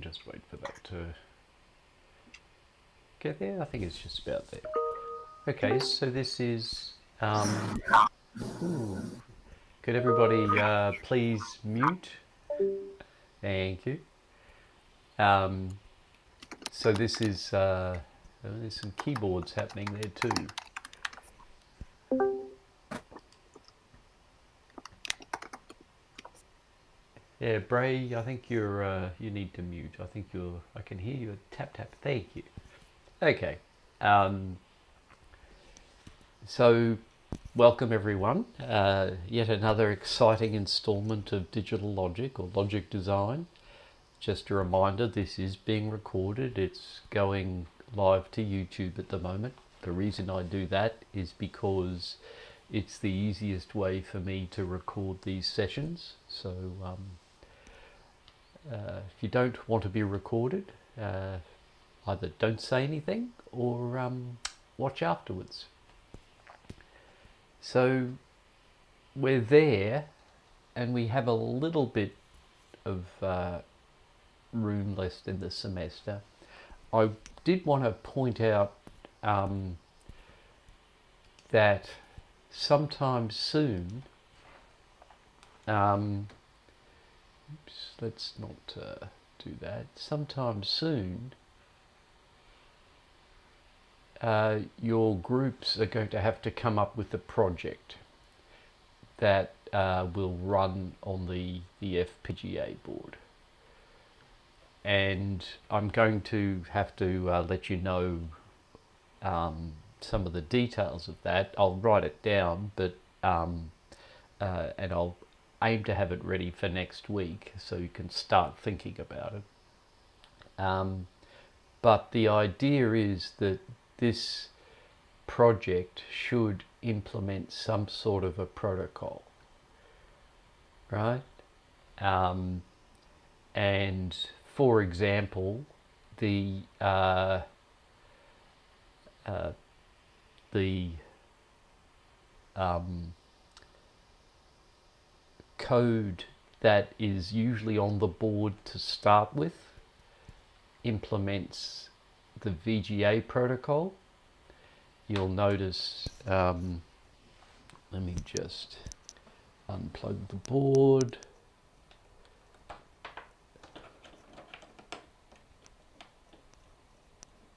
can just wait for that to get there. I think it's just about there. Okay, so this is... could everybody please mute? Thank you. So this is... there's some keyboards happening there too. Yeah, Bray, I think you're you need to mute. I think I can hear you tap tap. Thank you. Okay. So welcome everyone. Yet another exciting installment of Digital Logic or Logic Design. Just a reminder, this is being recorded. It's going live to YouTube at the moment. The reason I do that is because it's the easiest way for me to record these sessions. So if you don't want to be recorded, either don't say anything or watch afterwards. So we're there and we have a little bit of room left in the semester. I did want to point out that sometime soon, let's not do that. Sometime soon, your groups are going to have to come up with a project that will run on the FPGA board. And I'm going to have to let you know some of the details of that. I'll write it down, but and I'll aim to have it ready for next week so you can start thinking about it. But the idea is that this project should implement some sort of a protocol, right? And for example, the code that is usually on the board to start with implements the VGA protocol. You'll notice, let me just unplug the board.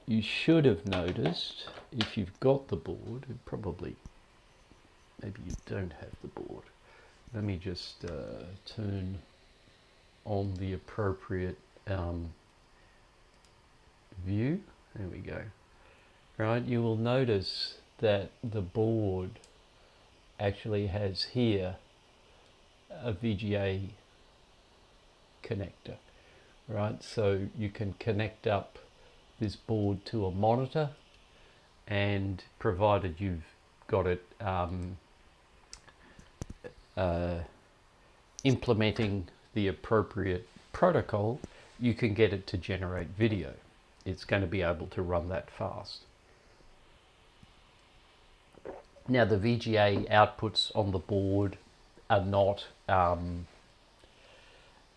You should have noticed, if you've got the board, probably, maybe you don't have the board. Let me just turn on the appropriate view. There we go. Right, you will notice that the board actually has here a VGA connector, right? So you can connect up this board to a monitor, and provided you've got it implementing the appropriate protocol, you can get it to generate video. It's going to be able to run that fast. Now the VGA outputs on the board are not,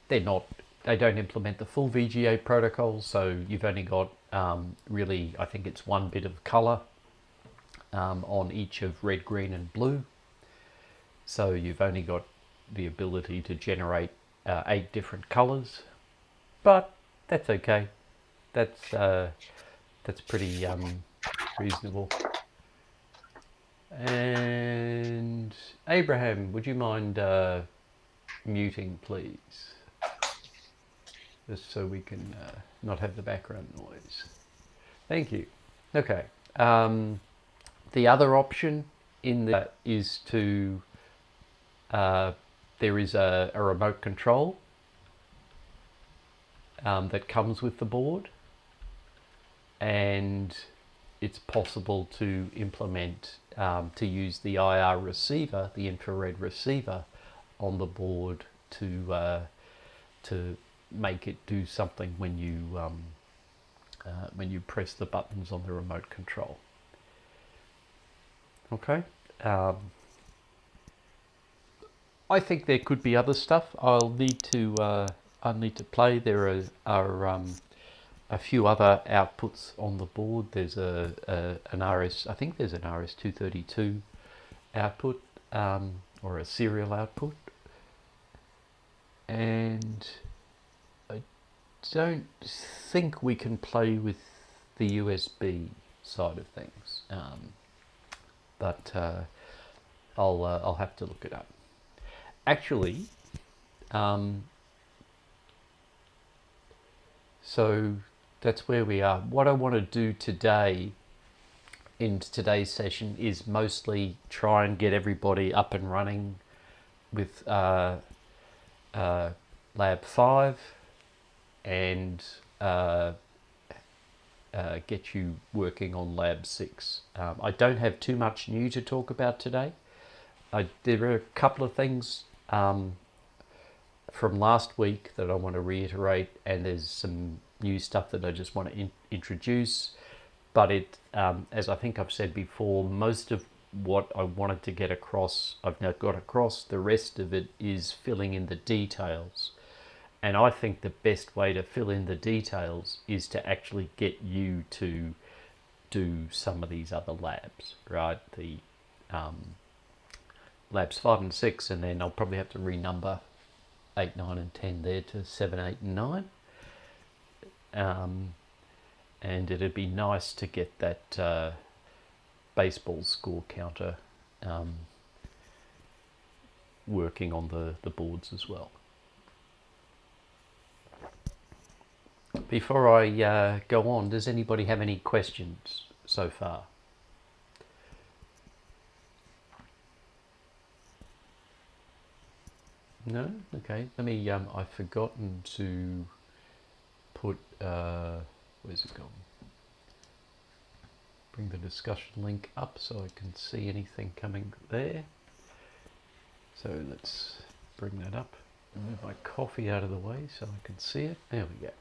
they don't implement the full VGA protocol, so you've only got really, I think it's one bit of color on each of red, green and blue. So you've only got the ability to generate 8 different colors, but that's okay. That's pretty reasonable. And Abraham, would you mind muting, please? Just so we can not have the background noise. Thank you. Okay. The other option in that is to, there is a remote control that comes with the board, and it's possible to implement, to use the IR receiver, the infrared receiver on the board to make it do something when you press the buttons on the remote control. Okay. I think there could be other stuff. I'll need to I need to play. There are a few other outputs on the board. There's an RS, I think there's an RS-232 output, or a serial output, and I don't think we can play with the USB side of things, but I'll have to look it up. Actually, so that's where we are. What I want to do today, in today's session, is mostly try and get everybody up and running with Lab 5 and get you working on Lab 6. I don't have too much new to talk about today. There are a couple of things from last week that I want to reiterate, and there's some new stuff that I just want to introduce. But it, as I think I've said before, most of what I wanted to get across, I've now got across. The rest of it is filling in the details. And I think the best way to fill in the details is to actually get you to do some of these other labs, right? The labs 5 and 6, and then I'll probably have to renumber 8, 9 and 10 there to 7, 8 and 9. And it'd be nice to get that baseball score counter working on the boards as well. Before I go on, does anybody have any questions so far? No? Okay. Let me, I've forgotten to put, where's it gone? Bring the discussion link up so I can see anything coming there. So let's bring that up and move my coffee out of the way so I can see it. There we go.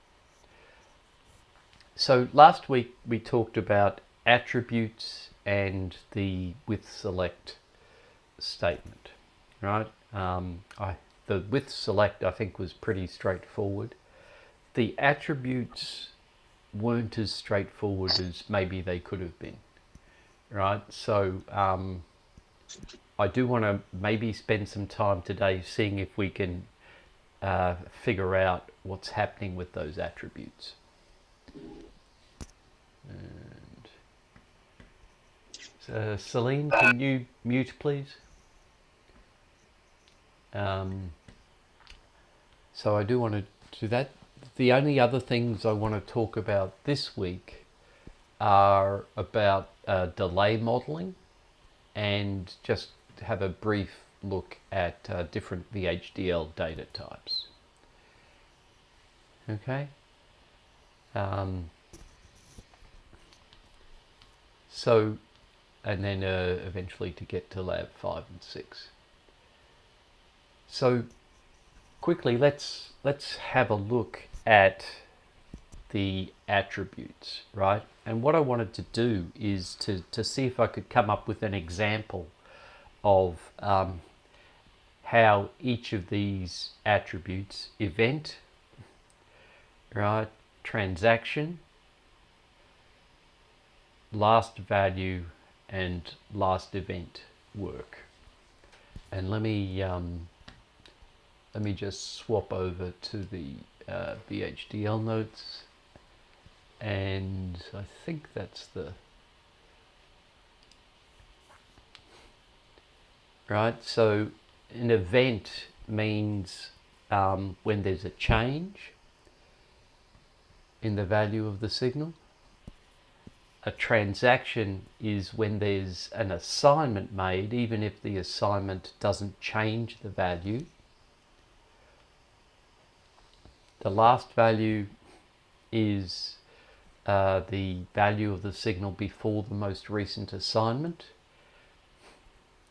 So last week we talked about attributes and the with select statement, right? The with select I think was pretty straightforward. The attributes weren't as straightforward as maybe they could have been, right? So I do want to maybe spend some time today seeing if we can figure out what's happening with those attributes. And Celine, can you mute, please? So I do want to do that. The only other things I want to talk about this week are about delay modeling and just have a brief look at different VHDL data types. Okay. So, and then eventually to get to Lab 5 and 6. So quickly, let's have a look at the attributes, right? And what I wanted to do is to see if I could come up with an example of how each of these attributes, event, right, transaction, last value, and last event work. And let me just swap over to the VHDL notes, and I think that's the right. So an event means when there's a change in the value of the signal. A transaction is when there's an assignment made, even if the assignment doesn't change the value. The last value is the value of the signal before the most recent assignment.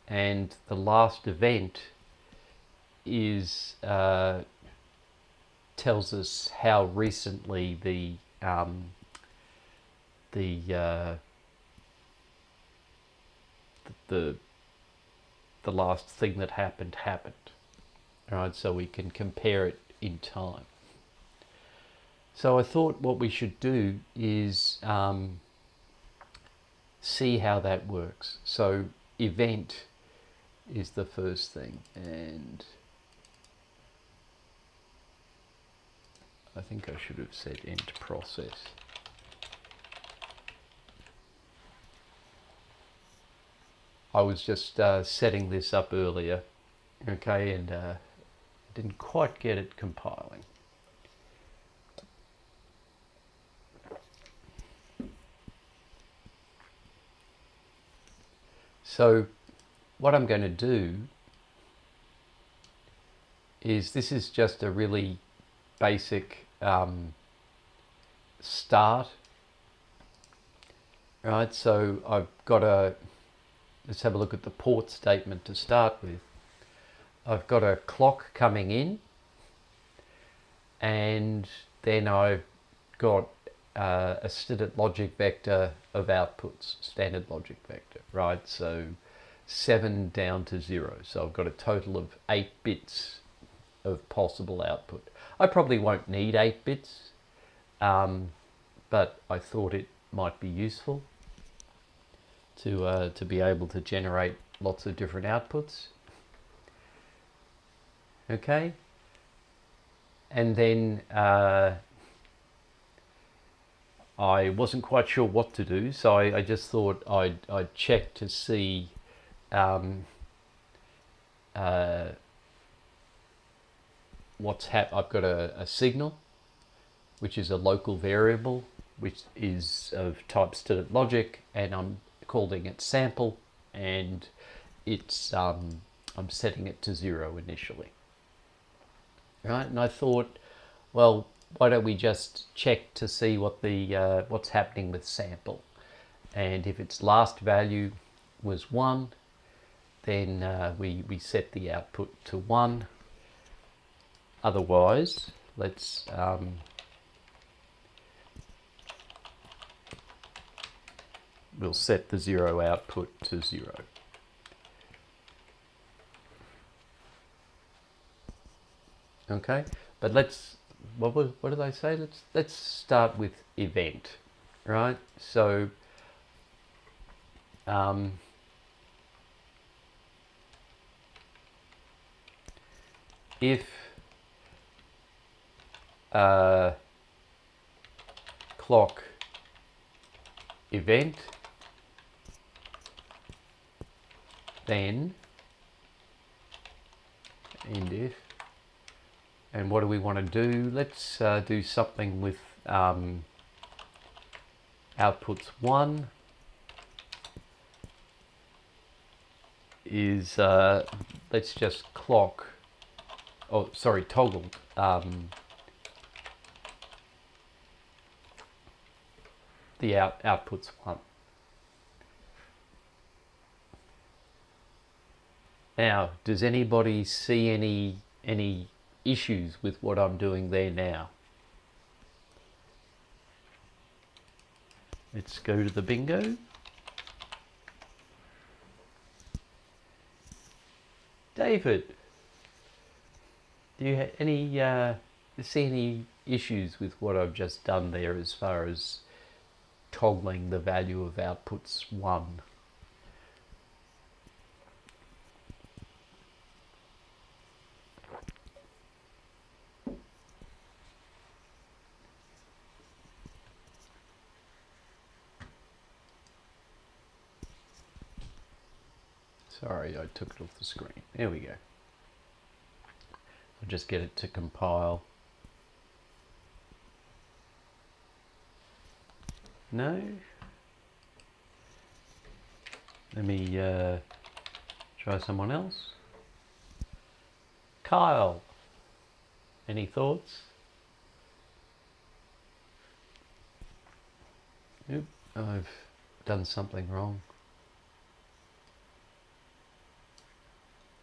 And the last event is tells us how recently the last thing that happened. All right, so we can compare it in time. So I thought what we should do is see how that works. So event is the first thing, and I think I should have said end process. I was just setting this up earlier, okay, and didn't quite get it compiling. So what I'm going to do is, this is just a really basic start, right? So I've got let's have a look at the port statement to start with. I've got a clock coming in, and then I've got a stated logic vector of outputs, standard logic vector, right? So 7 down to 0. So I've got a total of 8 bits of possible output. I probably won't need 8 bits, but I thought it might be useful to be able to generate lots of different outputs. Okay, and then I wasn't quite sure what to do, so I just thought I'd check to see what's I've got a signal, which is a local variable, which is of type stated logic, and I'm calling it sample, and it's I'm setting it to 0 initially. Right, and I thought, well, why don't we just check to see what the what's happening with sample, and if its last value was 1, then we set the output to 1. Otherwise, let's we'll set the 0 output to 0. Okay, but let's, what did I say? Let's start with event, right? So if clock event, then end if. And what do we want to do? Let's do something with outputs 1 is, let's just clock, oh sorry, toggle the outputs 1. Now, does anybody see any issues with what I'm doing there now? Let's go to the bingo. David, do you have see any issues with what I've just done there as far as toggling the value of outputs 1? Sorry, I took it off the screen. There we go. I'll just get it to compile. No? Let me try someone else. Kyle, any thoughts? Oop, I've done something wrong.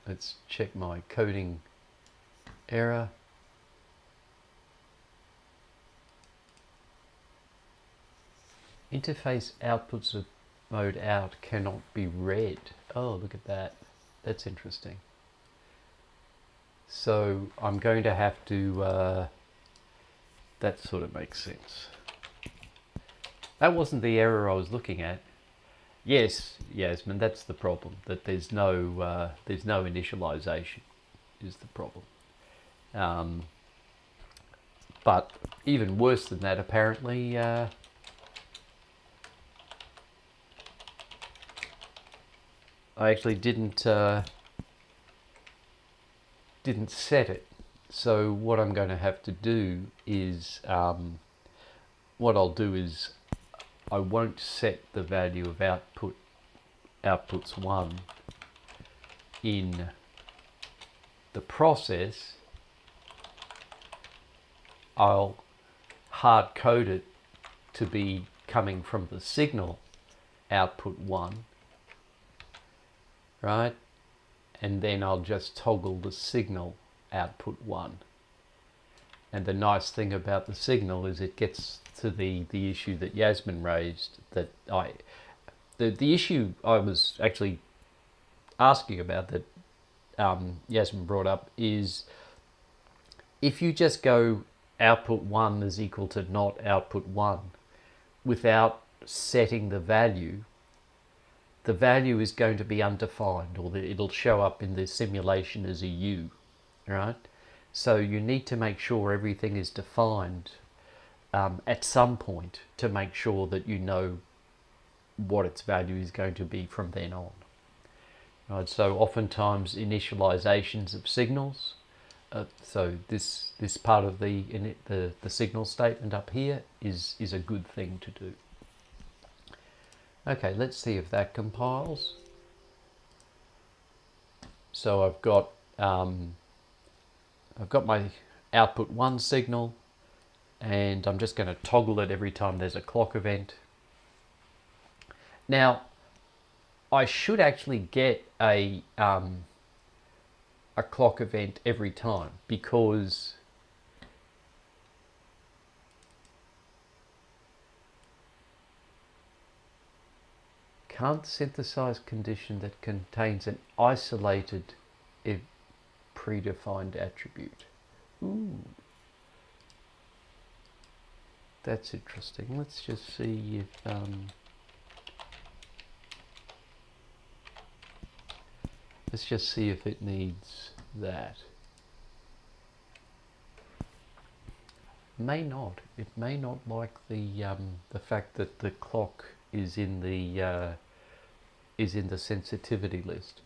Let's check my coding error. Interface outputs of mode out cannot be read. Oh, look at that. That's interesting. So I'm going to have to That sort of makes sense. That wasn't the error I was looking at. Yes, Yasmin, that's the problem. That there's no initialization is the problem. But even worse than that, apparently, I actually didn't set it. So what I'm going to have to do is, what I'll do is, I won't set the value of outputs 1 in the process. I'll hard code it to be coming from the signal output 1, right? And then I'll just toggle the signal output 1. And the nice thing about the signal is it gets to the issue that Yasmin raised, that the issue I was actually asking about that Yasmin brought up is, if you just go output 1 is equal to not output 1 without setting the value is going to be undefined, or it'll show up in the simulation as a U, right? So you need to make sure everything is defined at some point to make sure that you know what its value is going to be from then on. Right? So oftentimes initializations of signals, so this part of the signal statement up here is a good thing to do. Okay, let's see if that compiles. So I've got my output 1 signal, and I'm just going to toggle it every time there's a clock event. Now, I should actually get a clock event every time, because can't synthesize condition that contains an isolated predefined attribute. Ooh. That's interesting. Let's just see if let's just see if it needs that. May not. It may not like the fact that the clock is in the sensitivity list.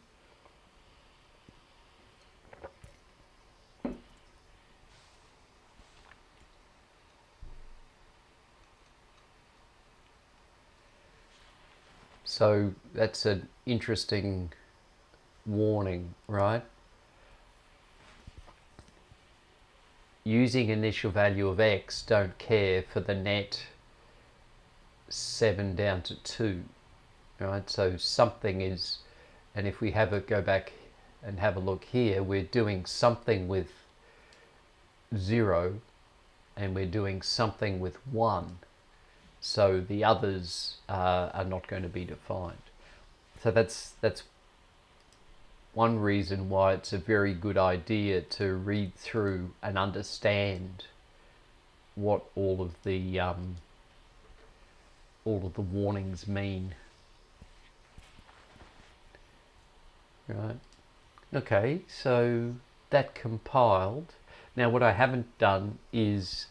So that's an interesting warning, right? Using initial value of x, don't care for the net 7 down to 2, right? So something is, and if we have it go back and have a look here, we're doing something with 0 and we're doing something with 1. So the others are not going to be defined. So that's one reason why it's a very good idea to read through and understand what all of the warnings mean. Right. Okay, so that compiled. Now what I haven't done is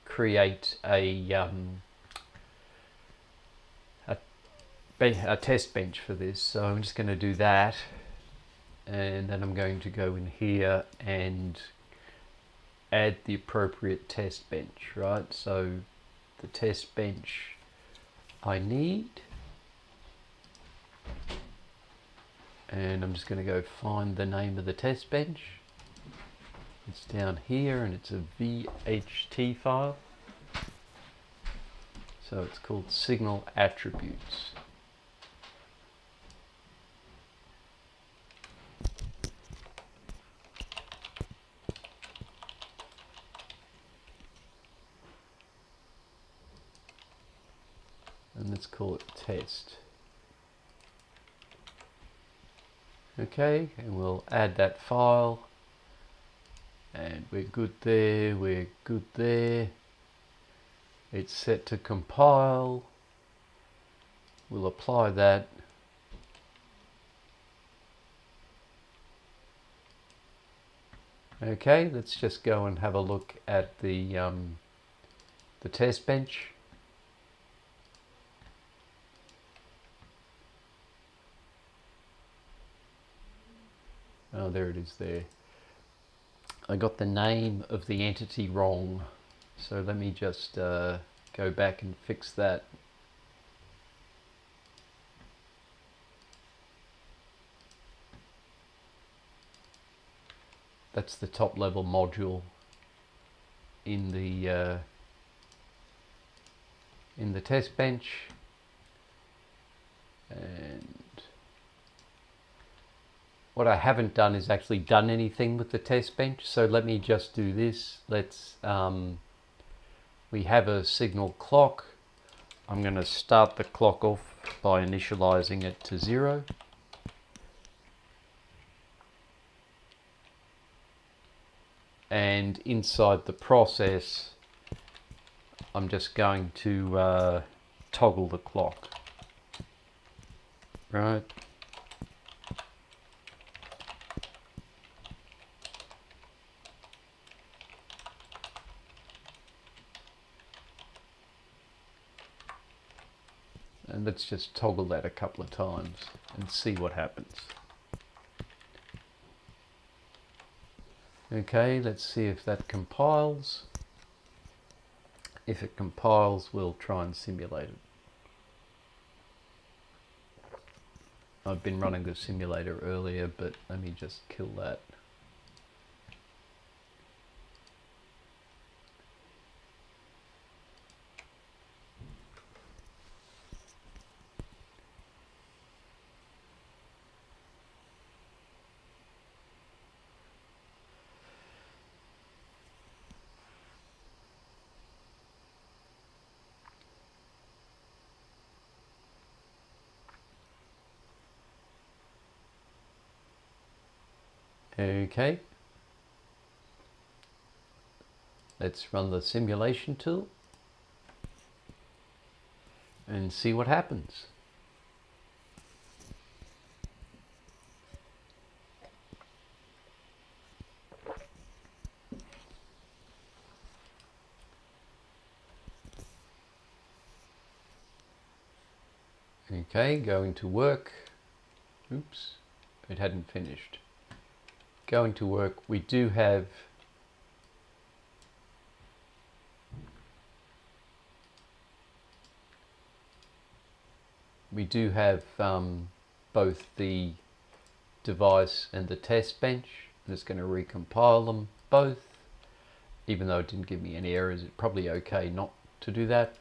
create a test bench for this, so I'm just going to do that, and then I'm going to go in here and add the appropriate test bench, right? So the test bench I need, and I'm just going to go find the name of the test bench. It's down here and it's a VHT file. So it's called signal attributes. And let's call it test. Okay, and we'll add that file, and we're good there, we're good there. It's set to compile. We'll apply that. Okay, let's just go and have a look at the test bench. Oh, there it is there. I got the name of the entity wrong, so let me just go back and fix that. That's the top level module in the test bench, and what I haven't done is actually done anything with the test bench. So let me just do this. Let's we have a signal clock. I'm going to start the clock off by initializing it to 0. And inside the process, I'm just going to toggle the clock. Right. And let's just toggle that a couple of times and see what happens. Okay, let's see if that compiles. If it compiles, we'll try and simulate it. I've been running the simulator earlier, but let me just kill that. Okay, let's run the simulation tool and see what happens. Okay, going to work. Oops, it hadn't finished. Going to work, we do have both the device and the test bench. I'm just going to recompile them both. Even though it didn't give me any errors, it's probably okay not to do that.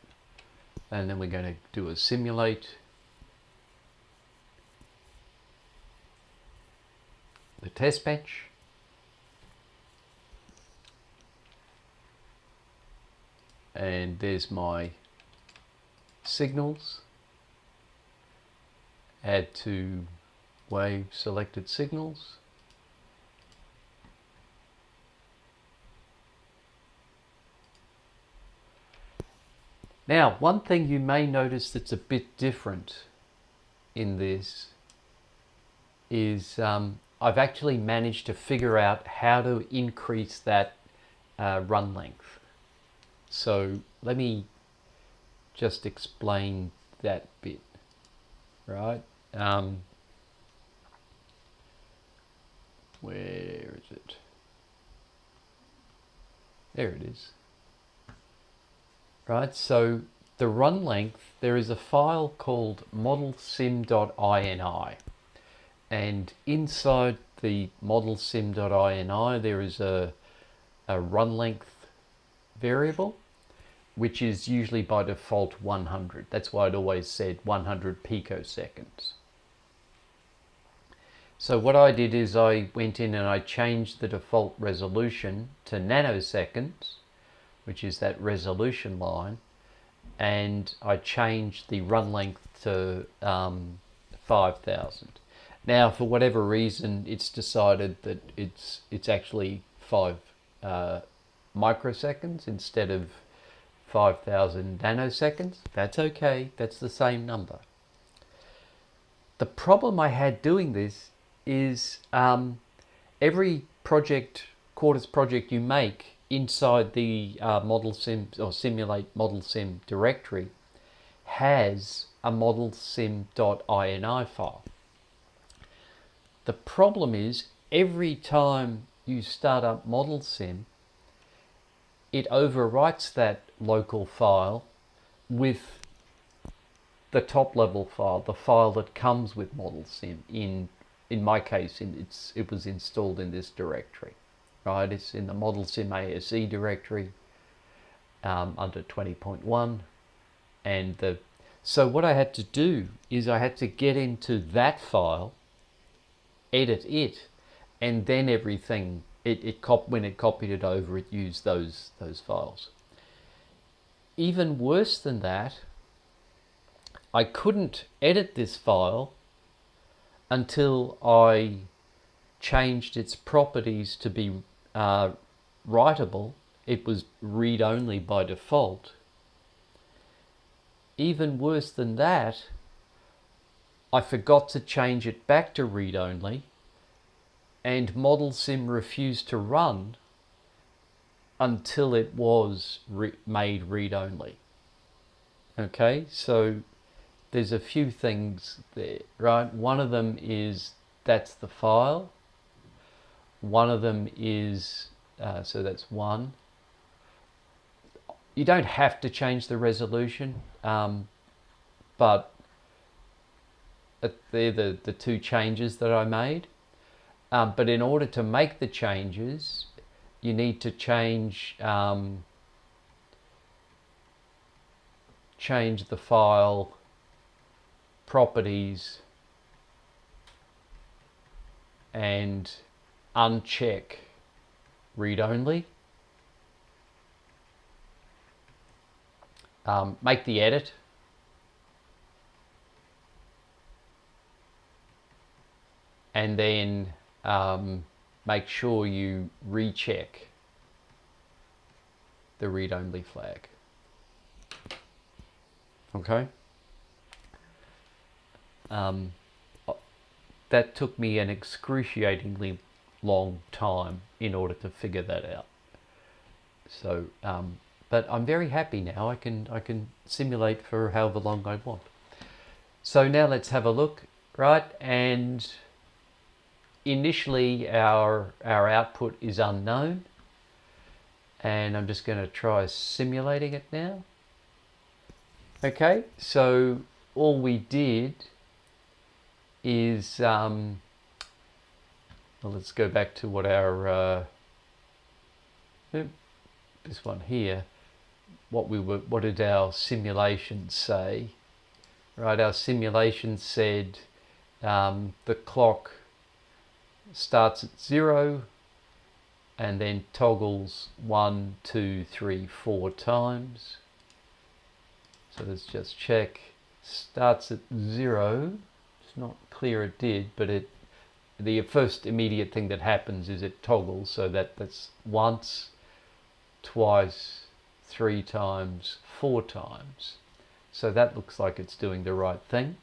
And then we're going to do a simulate. The test bench. And there's my signals. Add to wave selected signals. Now, one thing you may notice that's a bit different in this is I've actually managed to figure out how to increase that run length. So let me just explain that bit, right? Where is it? There it is. Right, so the run length, there is a file called modelsim.ini, and inside the modelsim.ini there is a run length variable, which is usually by default 100. That's why it always said 100 picoseconds. So what I did is I went in and I changed the default resolution to nanoseconds, which is that resolution line, and I changed the run length to 5000. Now, for whatever reason, it's decided that it's actually 5 microseconds instead of 5,000 nanoseconds. That's okay. That's the same number. The problem I had doing this is every project, Quartus project you make inside the model sim or simulate model sim directory has a model sim.ini file. The problem is every time you start up model sim, it overwrites that local file with the top level file, the file that comes with model sim. In my case, it was installed in this directory, right? It's in the model sim ASE directory under 20.1, and so what I had to do is I had to get into that file, edit it, and then everything when it copied it over, it used those files. Even worse than that, I couldn't edit this file until I changed its properties to be writable. It was read-only by default. Even worse than that, I forgot to change it back to read-only, and Model Sim refused to run until it was made read-only. Okay, so there's a few things there, right? One of them is that's the file. One of them is, so that's one. You don't have to change the resolution, but they're the two changes that I made. But in order to make the changes, you need to change the file properties and uncheck read-only. Make the edit, and then make sure you recheck the read-only flag. Okay. That took me an excruciatingly long time in order to figure that out. So, but I'm very happy now. I can simulate for however long I want. So now let's have a look, right? And initially our output is unknown, and I'm just going to try simulating it now. Okay, so all we did is well, let's go back to what our this one here. What did our simulation say? Right, our simulation said the clock starts at 0 and then toggles 1, 2, 3, 4 times. So let's just check. Starts at 0. It's not clear it did, but the first immediate thing that happens is it toggles, so that's once, twice, 3 times, 4 times. So that looks like it's doing the right thing.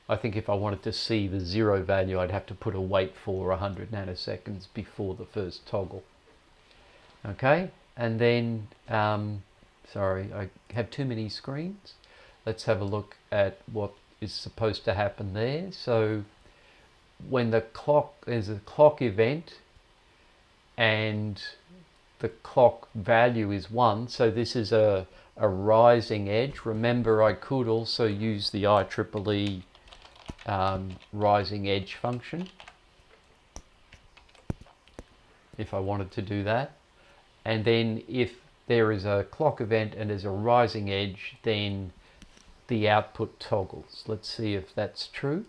I think if I wanted to see the 0 value, I'd have to put a wait for 100 nanoseconds before the first toggle. Okay, and then, sorry, I have too many screens. Let's have a look at what is supposed to happen there. So when there's a clock event and the clock value is 1, so this is a rising edge. Remember, I could also use the IEEE rising edge function if I wanted to do that. And then if there is a clock event and there's a rising edge, then the output toggles. Let's see if that's true.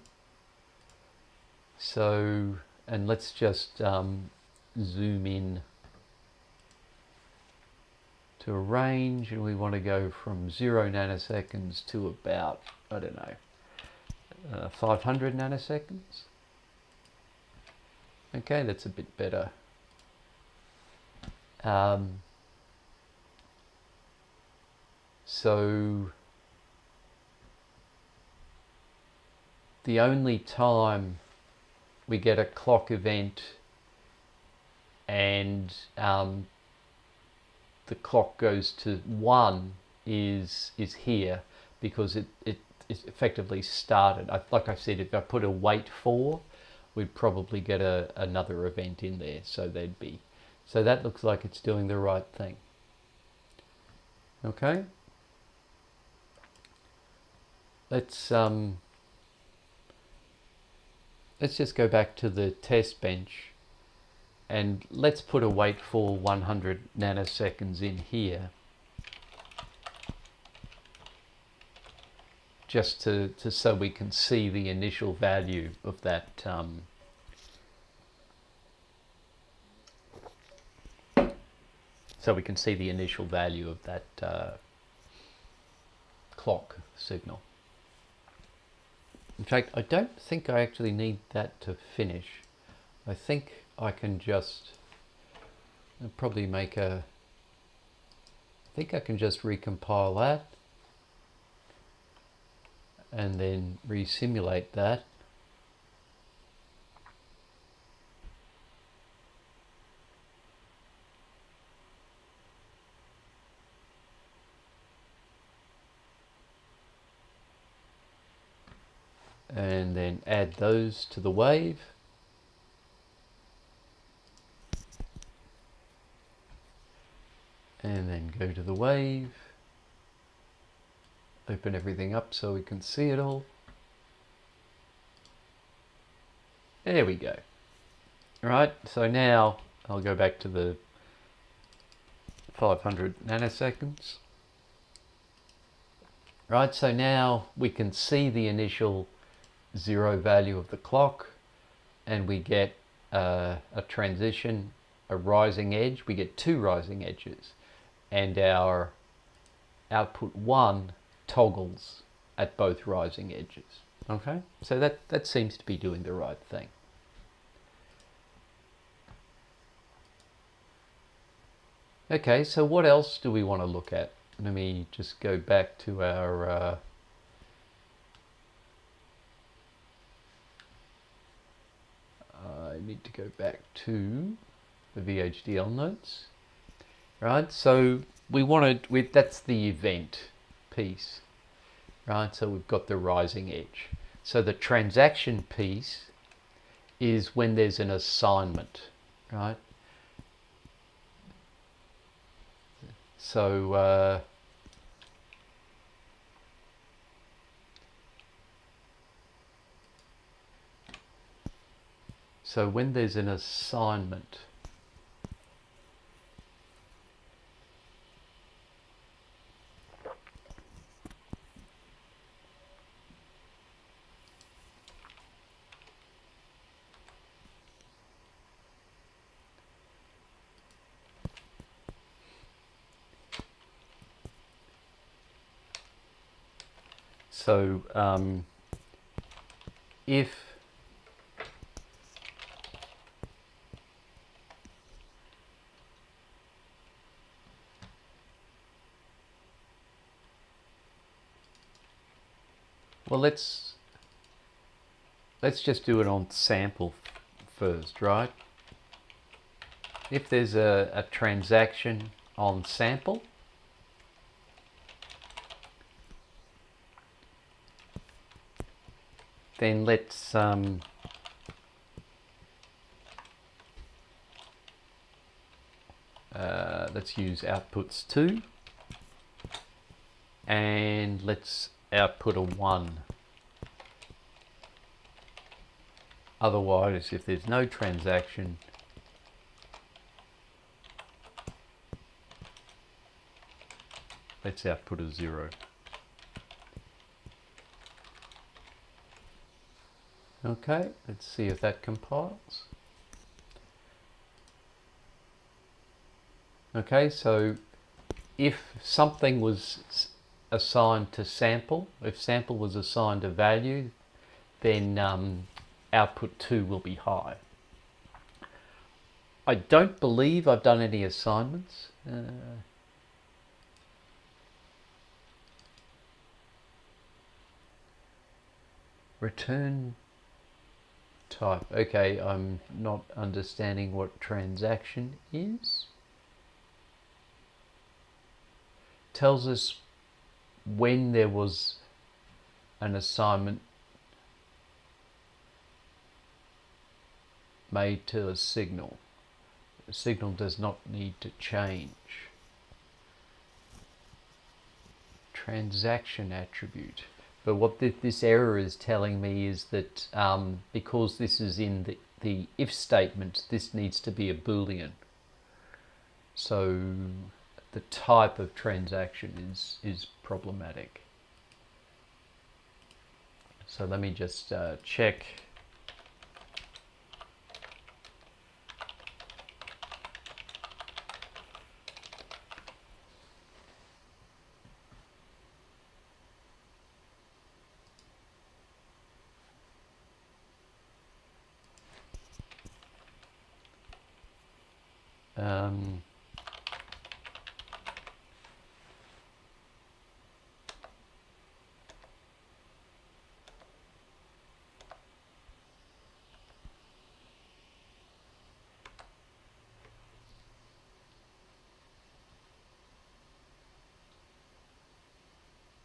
So, and let's just zoom in to a range, and we want to go from 0 nanoseconds to about, I don't know, 500 nanoseconds. Okay, that's a bit better. So the only time we get a clock event and the clock goes to 1 is here, because it effectively started. Like I said, if I put a wait for, we'd probably get another event in there. So so that looks like it's doing the right thing. Okay. Let's just go back to the test bench and let's put a wait for 100 nanoseconds in here, just to so we can see the initial value of that clock signal. In fact, I don't think I actually need that to finish. I think I can just probably make I think I can just recompile that and then re-simulate that. And then add those to the wave. And then go to the wave. Open everything up so we can see it all. There we go. All right, so now I'll go back to the 500 nanoseconds. Right, so now we can see the initial 0 value of the clock, and we get a transition, a rising edge. We get 2 rising edges, and our output 1 toggles at both rising edges. Okay, so that seems to be doing the right thing. Okay, so what else do we want to look at? Let me just go back to our I need to go back to the VHDL notes. Right, so that's the event piece. Right, so we've got the rising edge. So the transaction piece is when there's an assignment, right? So so when there's an assignment, so if well, let's just do it on sample first, right? If there's a transaction on sample, then let's use outputs 2, and let's output a 1. Otherwise, if there's no transaction, let's output a 0. Okay, let's see if that compiles. Okay, so if something was assigned to sample, if sample was assigned a value, then output 2 will be high. I don't believe I've done any assignments. Return type. Okay, I'm not understanding what transaction is. Tells us when there was an assignment made to a signal. The signal does not need to change. Transaction attribute. But what this error is telling me is that because this is in the if statement, this needs to be a Boolean. So the type of transaction is problematic. So let me just check.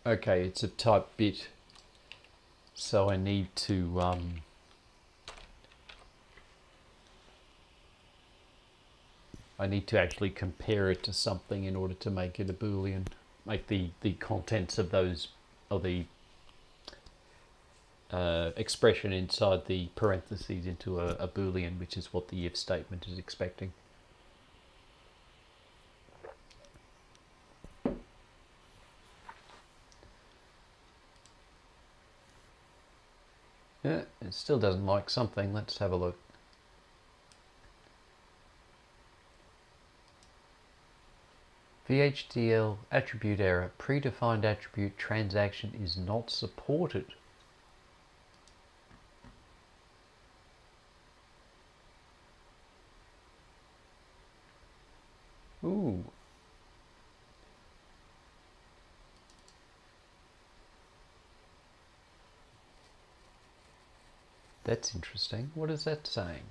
Okay, it's a type bit, so I need to actually compare it to something in order to make it a Boolean, make the contents of those, or the expression inside the parentheses into a Boolean, which is what the if statement is expecting. Yeah, it still doesn't like something. Let's have a look. VHDL attribute error. Predefined attribute transaction is not supported. Ooh. That's interesting. What is that saying?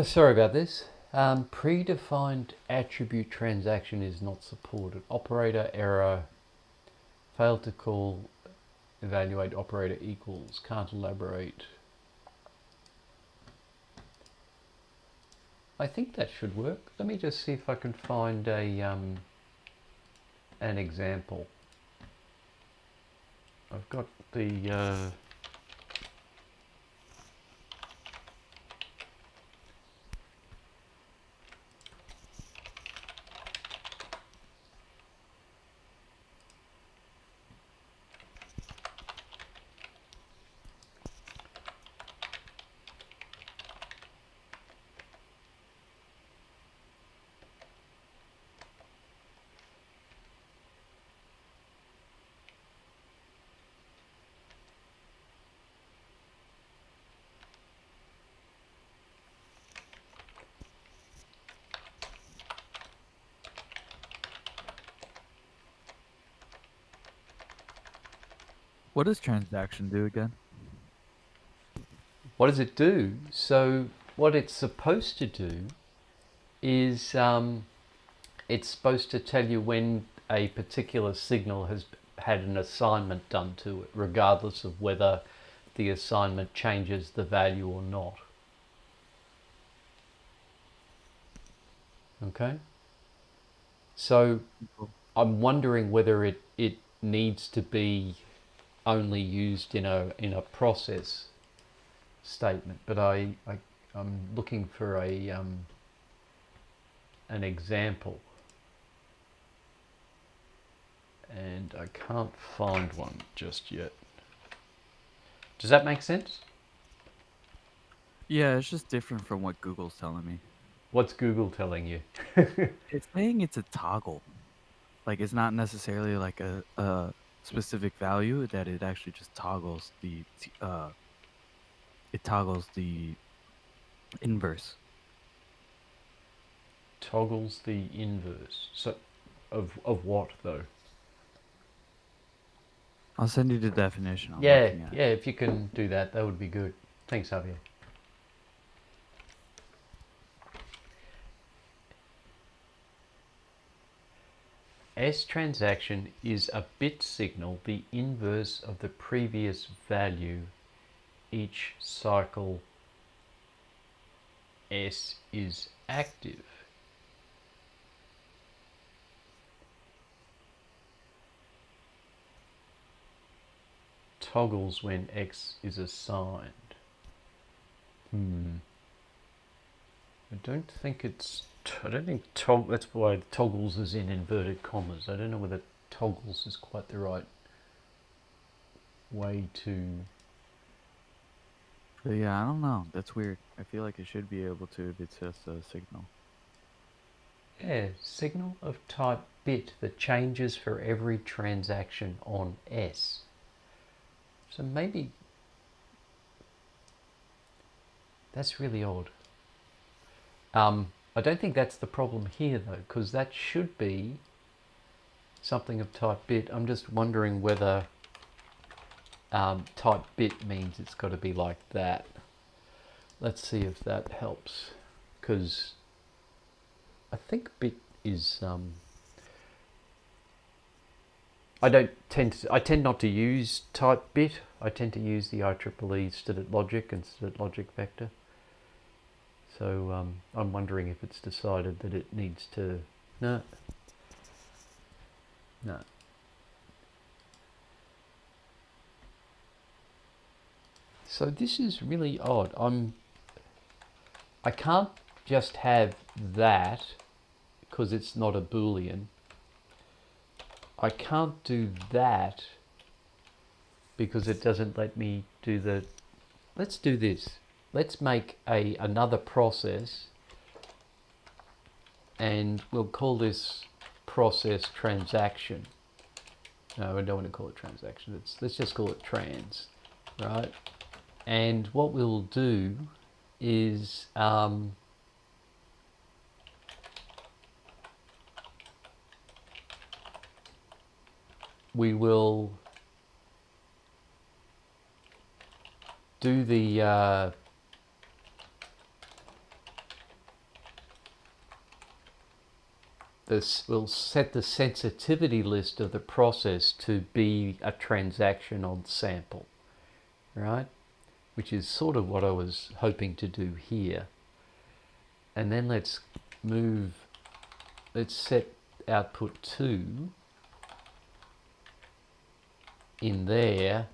Sorry about this. Predefined attribute transaction is not supported. Operator error. Failed to call evaluate operator equals. Can't elaborate. I think that should work. Let me just see if I can find a an example. I've got the What does transaction do again? what does it do? So what it's supposed to do is it's supposed to tell you when a particular signal has had an assignment done to it, regardless of whether the assignment changes the value or not. Okay, so I'm wondering whether it needs to be only used in a process statement, but I'm looking for an example, and I can't find one just yet. Does that make sense? Yeah, it's just different from what Google's telling me. What's Google telling you? It's saying it's a toggle. Like it's not necessarily like a specific value that it actually just toggles the inverse. Toggles the inverse. So, of what though? I'll send you the definition I'm Yeah, looking at. yeah. If you can do that, that would be good. Thanks, Javier. S transaction is a bit signal, the inverse of the previous value. Each cycle S is active. Toggles when X is assigned. I don't think that's why toggles is in inverted commas. I don't know whether toggles is quite the right way to... But yeah, I don't know. That's weird. I feel like it should be able to if it's just a signal. Yeah, signal of type bit that changes for every transaction on S. So maybe that's really odd. I don't think that's the problem here though, because that should be something of type bit. I'm just wondering whether type bit means it's got to be like that. Let's see if that helps, because I think bit is... I tend not to use type bit. I tend to use the IEEE std logic and std logic vector. So I'm wondering if it's decided that it needs to... No. So this is really odd. I can't just have that because it's not a Boolean. I can't do that because it doesn't let me do the... Let's do this. Let's make another process, and we'll call this process transaction. No, I don't want to call it transaction. Let's just call it trans, right? And what we'll do is we will do the we'll set the sensitivity list of the process to be a transaction on sample, right? Which is sort of what I was hoping to do here. And then let's set output 2 in there,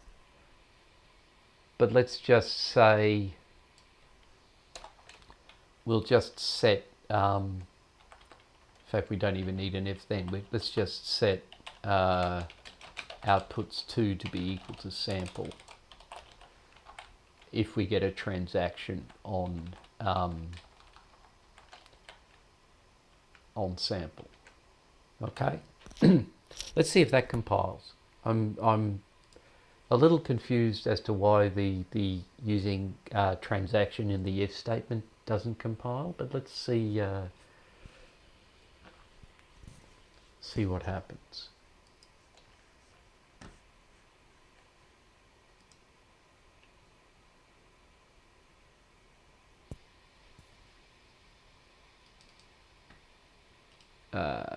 but let's just say we'll just set in fact, we don't even need an if then. Let's just set outputs 2 to be equal to sample if we get a transaction on sample. Okay, let's see if that compiles. I'm a little confused as to why the using transaction in the if statement doesn't compile, but let's see. See what happens.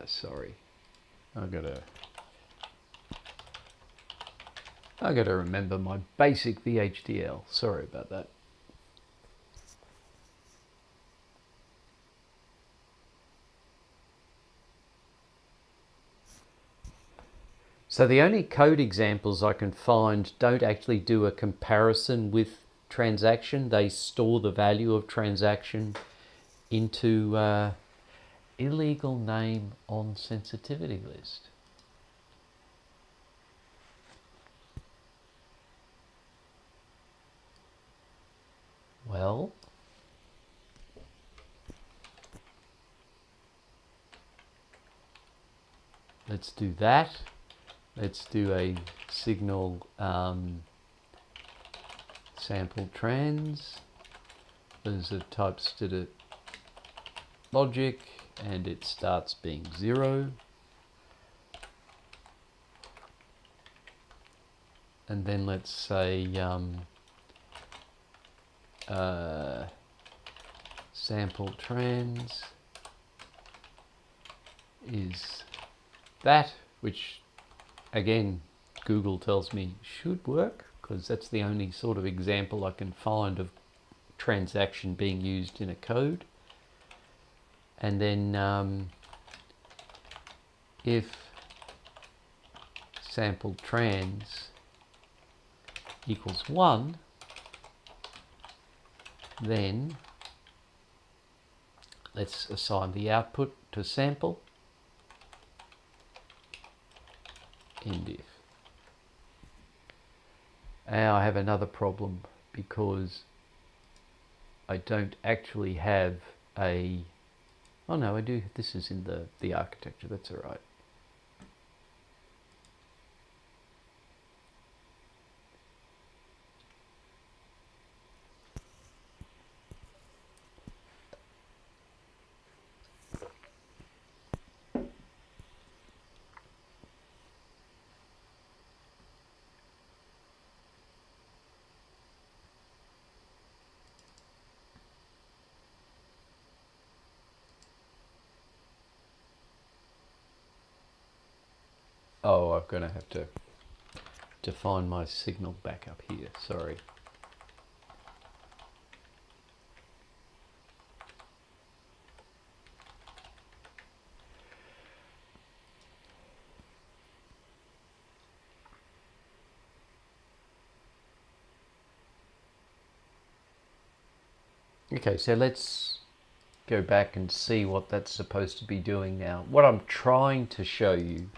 Sorry, I gotta remember my basic VHDL. Sorry about that. So the only code examples I can find don't actually do a comparison with transaction. They store the value of transaction into illegal name on sensitivity list. Well, let's do that. Let's do a signal sample trans. There's a type std logic, and it starts being 0. And then let's say sample trans is that, which again Google tells me should work, because that's the only sort of example I can find of transaction being used in a code. And then if sample trans equals 1, then let's assign the output to sample, end if. Now I have another problem, because I don't actually have a, oh no, I do, this is in the architecture, that's all right. Oh, I'm going to have to define my signal back up here, sorry. Okay, so let's go back and see what that's supposed to be doing now. What I'm trying to show you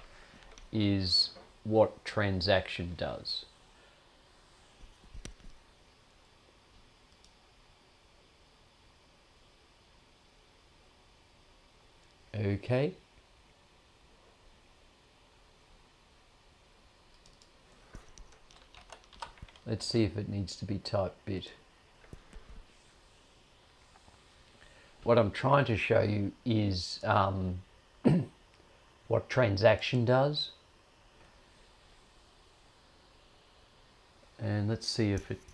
is what transaction does. Okay. Let's see if it needs to be type bit. What I'm trying to show you is what transaction does. And let's see if it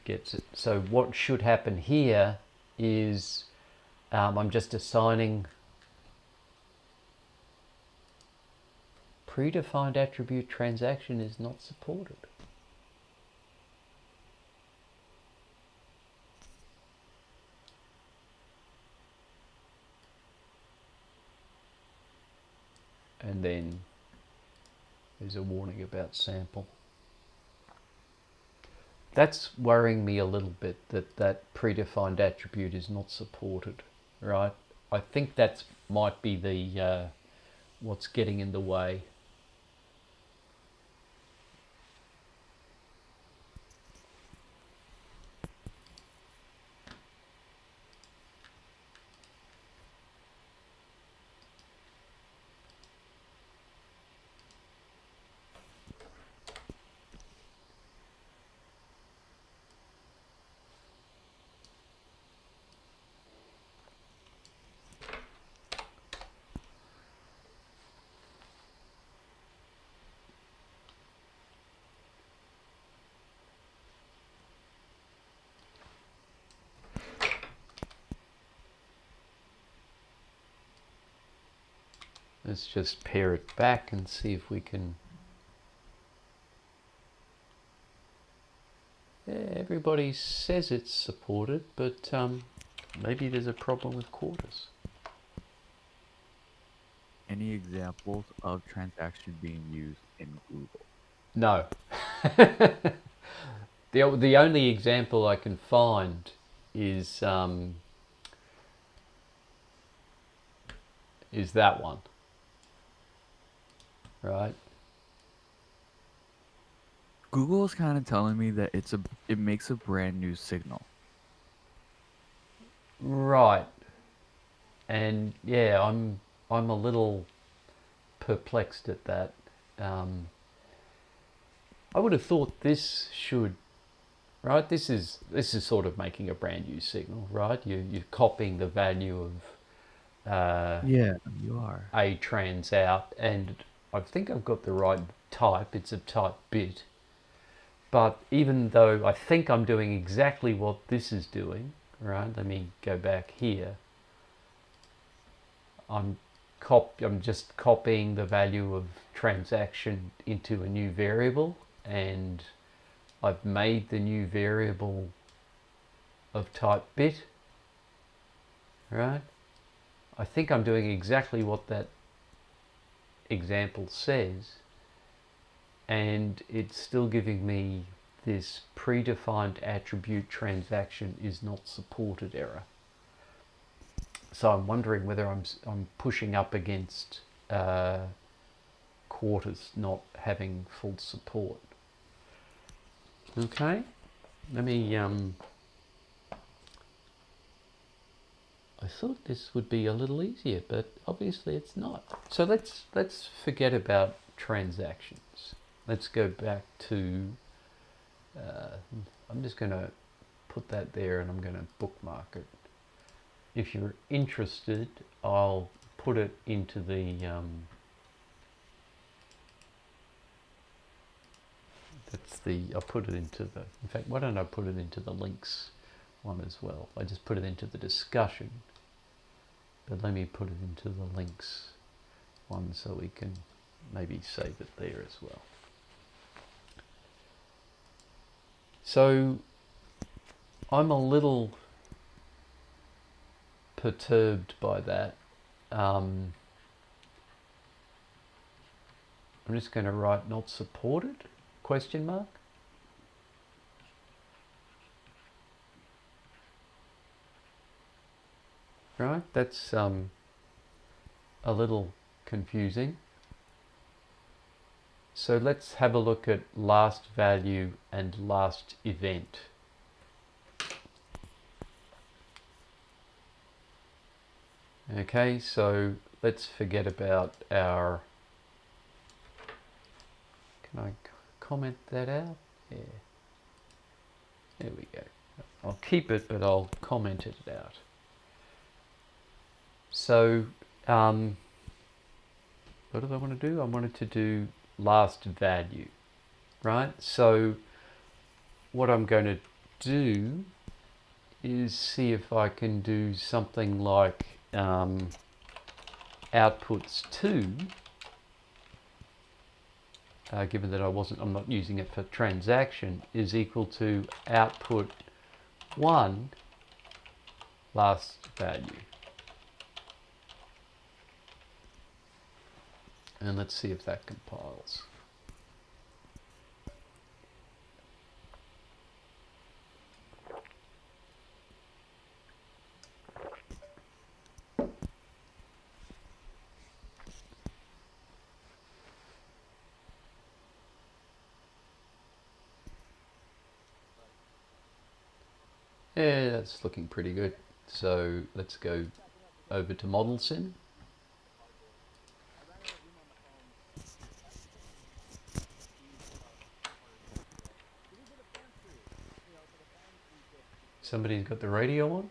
gets it. So what should happen here is I'm just assigning predefined attribute transaction is not supported. And then there's a warning about sample. That's worrying me a little bit, that predefined attribute is not supported, right? I think that might be the what's getting in the way. Let's just pair it back and see if we can. Yeah, everybody says it's supported, but maybe there's a problem with quarters. Any examples of transaction being used in Google. No. The only example I can find is that one, right? Google is kind of telling me that it makes a brand new signal. Right. And yeah, I'm a little perplexed at that. Um, I would have thought this should, right? This is sort of making a brand new signal, right? You're copying the value of Yeah, you are. a trans out, and I think I've got the right type. It's a type bit. But even though I think I'm doing exactly what this is doing, right? Let me go back here. I'm just copying the value of transaction into a new variable, and I've made the new variable of type bit, right? I think I'm doing exactly what that example says, and it's still giving me this predefined attribute transaction is not supported error. So I'm wondering whether I'm pushing up against quarters not having full support. Okay, let me. I thought this would be a little easier, but obviously it's not. So let's forget about transactions. Let's go back to. I'm just going to put that there, and I'm going to bookmark it. If you're interested, I'll put it into the. I'll put it into the. In fact, why don't I put it into the links one as well? I just put it into the discussion, but let me put it into the links one so we can maybe save it there as well. So I'm a little perturbed by that. I'm just going to write not supported, question mark. Right, that's a little confusing. So let's have a look at last value and last event. Okay, so let's forget about our. Can I comment that out? Yeah. There we go. I'll keep it, but I'll comment it out. So, what do I want to do? I wanted to do last value, right? So, what I'm going to do is see if I can do something like outputs 2, given that I'm not using it for transaction, is equal to output 1 last value. And let's see if that compiles. Yeah, that's looking pretty good. So let's go over to Model Sim. Somebody's got the radio on?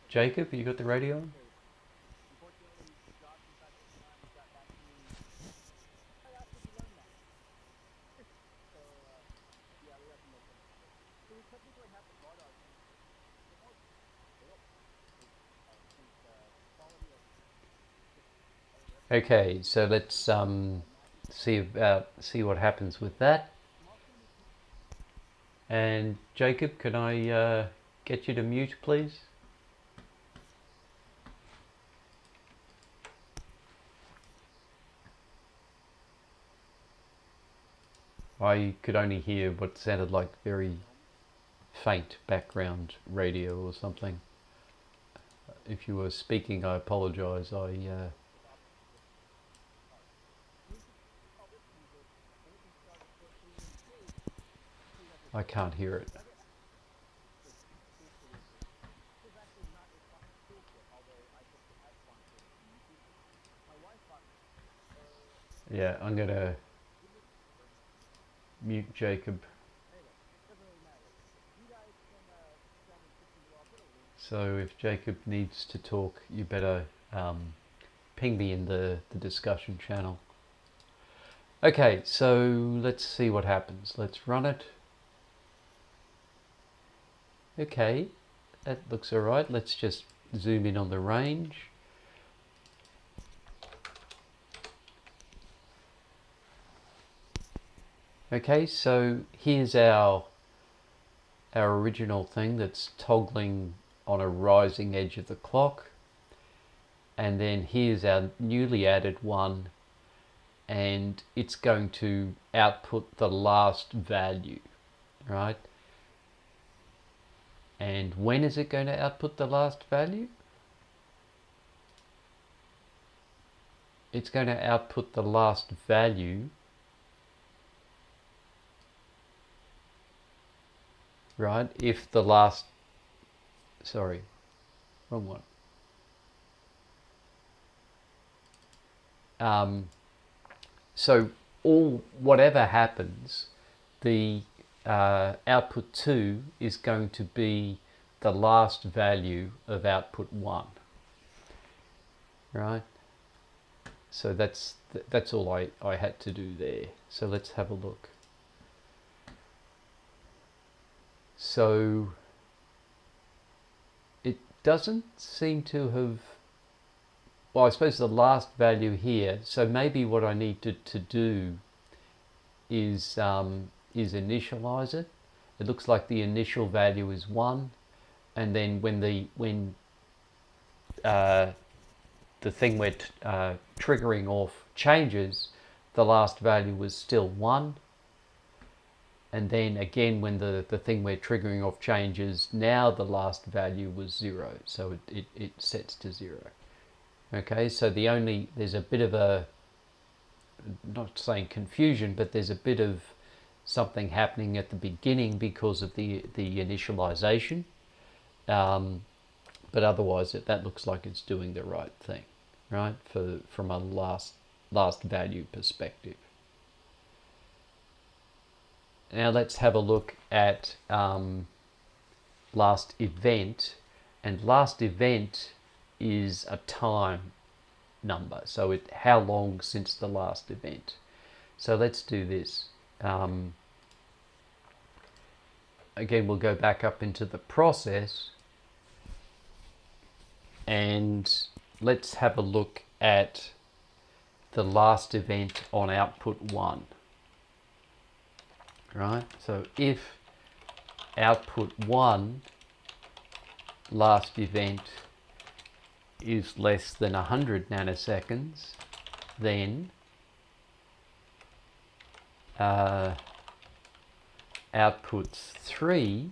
Jacob, you got the radio on? Okay, so let's see what happens with that. And Jacob, can I get you to mute, please? I could only hear what sounded like very faint background radio or something. If you were speaking, I apologise. I can't hear it. Yeah, I'm going to mute Jacob. So if Jacob needs to talk, you better ping me in the discussion channel. Okay, so let's see what happens. Let's run it. Okay, that looks alright. Let's just zoom in on the range. Okay, so here's our original thing that's toggling on a rising edge of the clock. And then here's our newly added one, and it's going to output the last value, right? And when is it going to output the last value? It's going to output the last value, right? If the last, sorry, wrong one. So whatever happens, the output 2 is going to be the last value of output 1, right? So that's all I had to do there. So let's have a look. So it doesn't seem to have, well, I suppose the last value here, so maybe what I need to do is initialize it. It looks like the initial value is 1, and then when the thing we're triggering off changes, the last value was still 1. And then again, when the thing we're triggering off changes, now the last value was 0. So it sets to 0. Okay, so there's a bit of a, not saying confusion, but there's a bit of something happening at the beginning because of the initialization. But otherwise, that looks like it's doing the right thing, right? From a last value perspective. Now let's have a look at last event, and last event is a time number, so how long since the last event. So let's do this. Again, we'll go back up into the process, and let's have a look at the last event on output 1. Right, so if output 1 last event is less than 100 nanoseconds, then outputs 3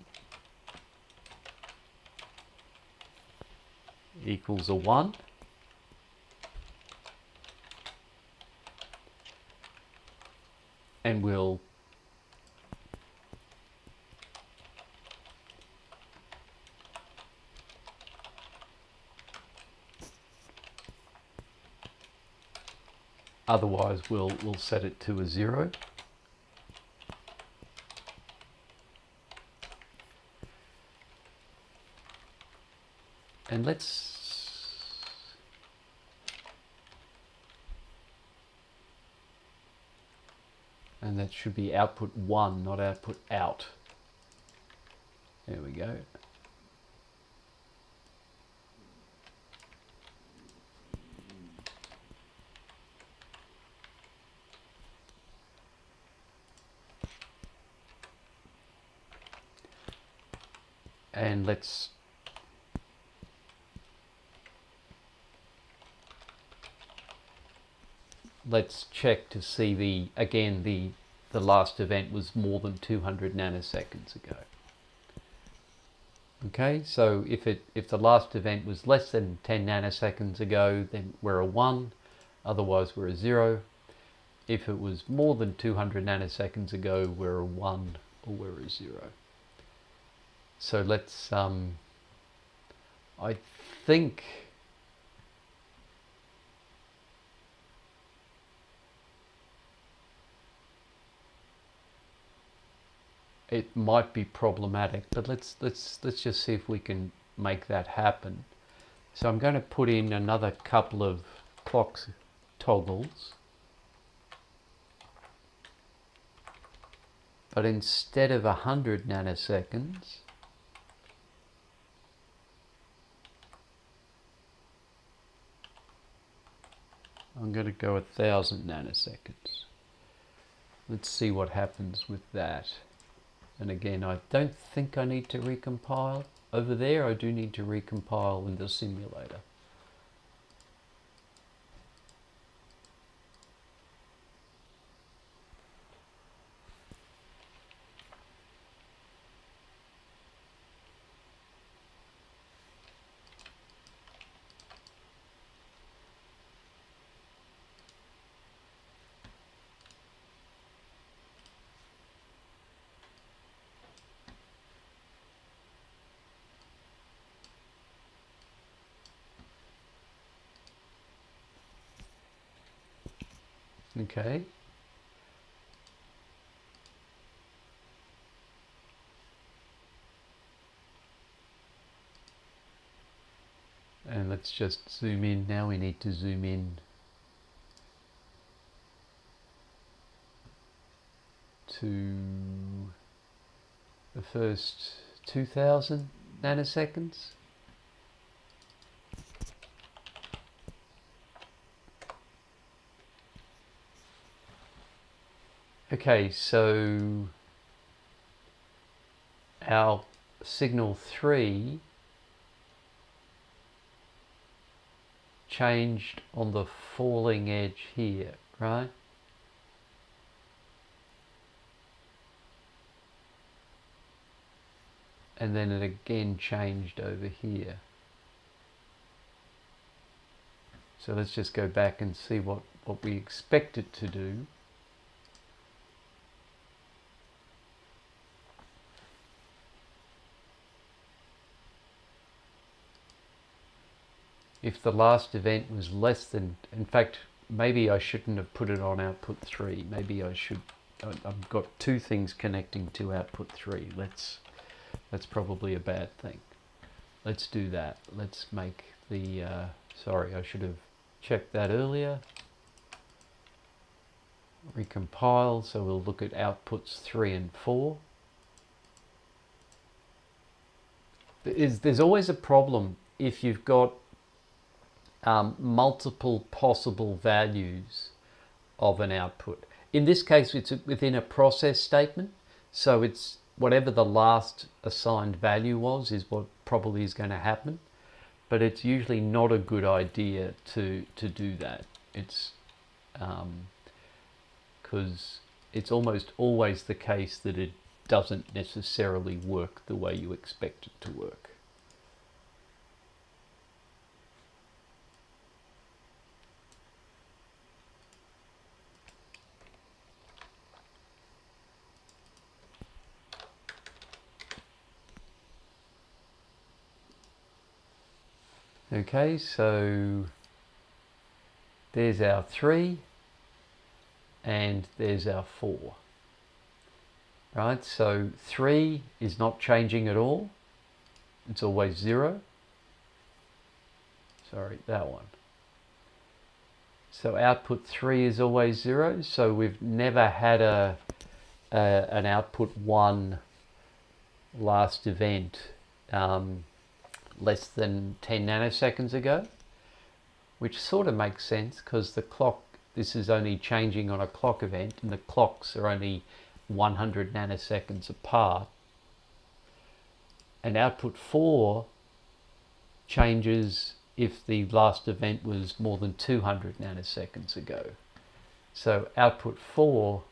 equals a 1. And we'll otherwise we'll set it to a 0. And that should be output 1, not output out. There we go. And let's check to see the the last event was more than 200 nanoseconds ago. Okay, so if the last event was less than 10 nanoseconds ago, then we're a 1, otherwise we're a 0. If it was more than 200 nanoseconds ago, we're a 1 or we're a 0. So let's, I think it might be problematic, but let's just see if we can make that happen. So I'm going to put in another couple of clock toggles, but instead of 100 nanoseconds, I'm going to go 1000 nanoseconds. Let's see what happens with that. And again, I don't think I need to recompile. Over there, I do need to recompile in the simulator. Okay. And let's just zoom in. Now we need to zoom in to the first 2000 nanoseconds. Okay, so our signal 3 changed on the falling edge here, right? And then it again changed over here. So let's just go back and see what we expect it to do. If the last event was less than, in fact, maybe I shouldn't have put it on output 3. Maybe I should, I've got two things connecting to output 3. That's probably a bad thing. Let's do that. Let's make the, sorry, I should have checked that earlier. Recompile, so we'll look at outputs 3 and 4. There's always a problem if you've got multiple possible values of an output. In this case, it's within a process statement, so it's whatever the last assigned value was is what probably is going to happen, but it's usually not a good idea to do that. It's because it's almost always the case that it doesn't necessarily work the way you expect it to work. Okay, so there's our 3 and there's our 4. Right, so 3 is not changing at all. It's always 0. Sorry, that one. So output 3 is always 0. So we've never had an output 1 last event less than 10 nanoseconds ago, which sort of makes sense because the clock, this is only changing on a clock event and the clocks are only 100 nanoseconds apart. And output 4 changes if the last event was more than 200 nanoseconds ago. So output 4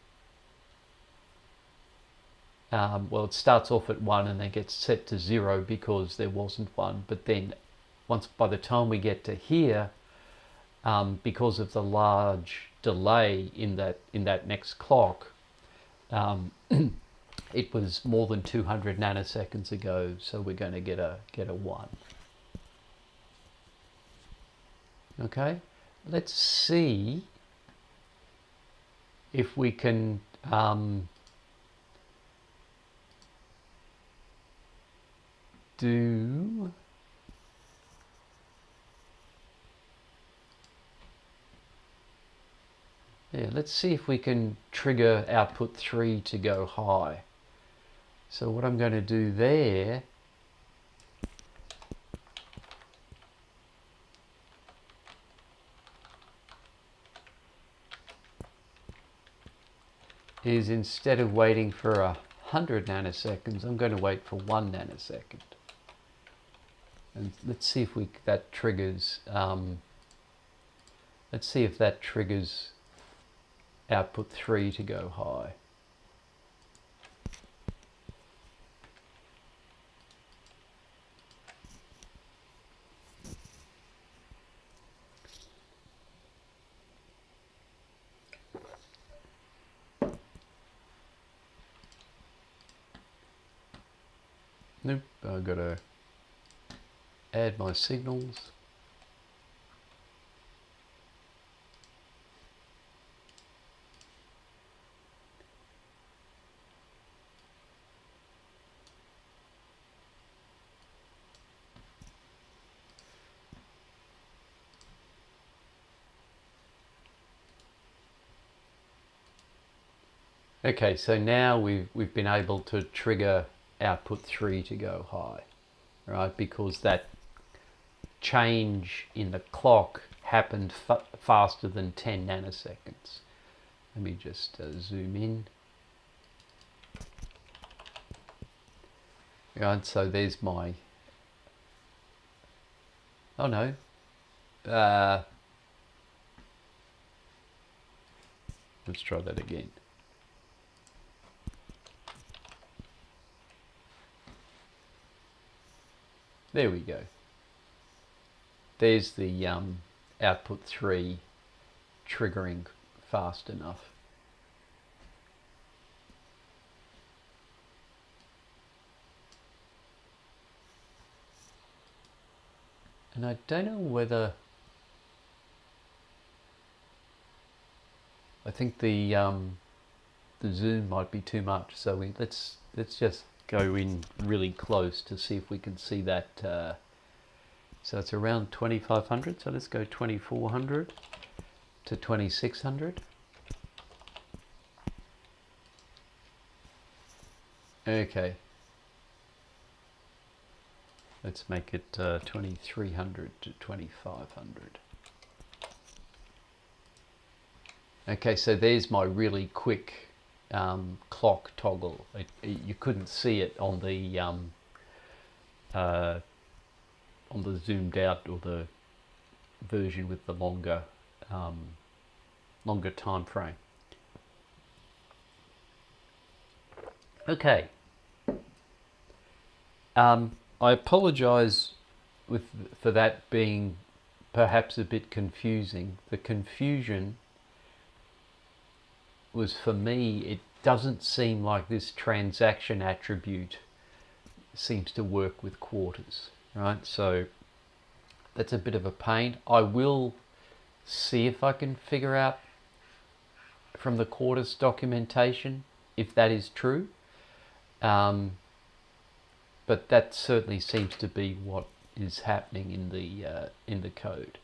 well, it starts off at 1 and then gets set to 0 because there wasn't one. But then by the time we get to here, because of the large delay in that next clock, it was more than 200 nanoseconds ago, so we're going to get a 1. Okay, let's see if we can do let's see if we can trigger output 3 to go high. So what I'm going to do there is, instead of waiting for 100 nanoseconds, I'm going to wait for 1 nanosecond. And let's see if that triggers. Let's see if that triggers output 3 to go high. Nope, I've got to add my signals. Okay, so now we've been able to trigger output 3 to go high, right? Because that change in the clock happened faster than 10 nanoseconds. Let me just zoom in. Right, so there's my... Oh no. Let's try that again. There we go. There's the output 3 triggering fast enough. And I don't know whether... I think the zoom might be too much, so let's just go in really close to see if we can see that. So it's around 2500, so let's go 2400 to 2600. Okay, let's make it 2300 to 2500. Okay, so there's my really quick clock toggle. You couldn't see it on the zoomed out or the version with the longer time frame. Okay. I apologize for that being perhaps a bit confusing. The confusion was, for me, it doesn't seem like this transaction attribute seems to work with quarters, right? So that's a bit of a pain. I will see if I can figure out from the quarters documentation if that is true. But that certainly seems to be what is happening in the code.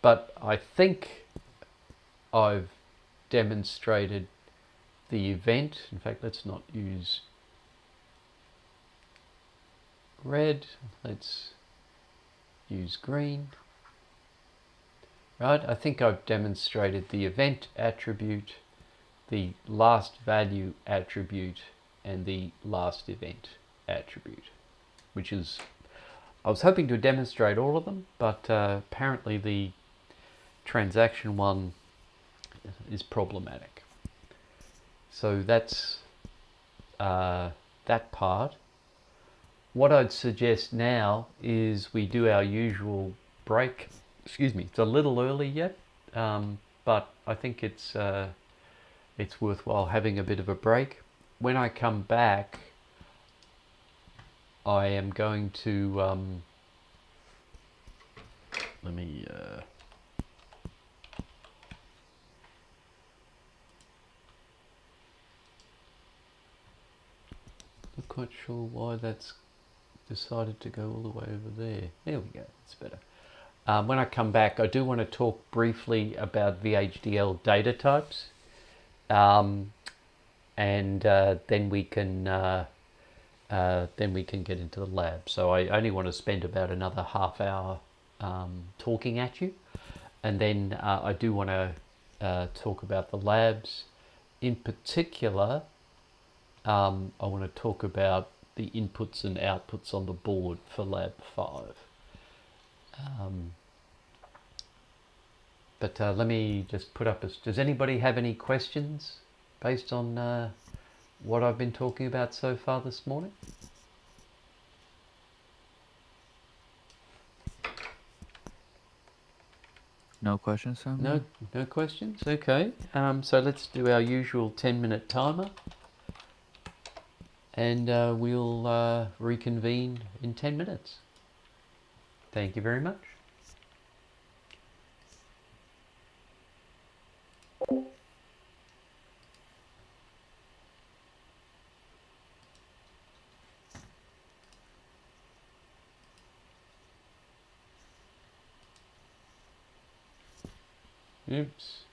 But I think I've demonstrated the event. In fact, let's not use red, let's use green. Right, I think I've demonstrated the event attribute, the last value attribute, and the last event attribute, which is, I was hoping to demonstrate all of them, but apparently the transaction one is problematic. So that's that part. What I'd suggest now is we do our usual break. Excuse me, it's a little early yet, but I think it's worthwhile having a bit of a break. When I come back, I am going to let me not quite sure why that's decided to go all the way over there. There we go, it's better. When I come back, I do want to talk briefly about VHDL data types, and then we can get into the lab. So I only want to spend about another half hour talking at you, and then I do want to talk about the labs. In particular, I want to talk about the inputs and outputs on the board for Lab 5. But let me just put up does anybody have any questions based on what I've been talking about so far this morning? No questions, Sam? No questions? Okay. So let's do our usual 10-minute timer, and we'll reconvene in 10 minutes. Thank you very much. Oops.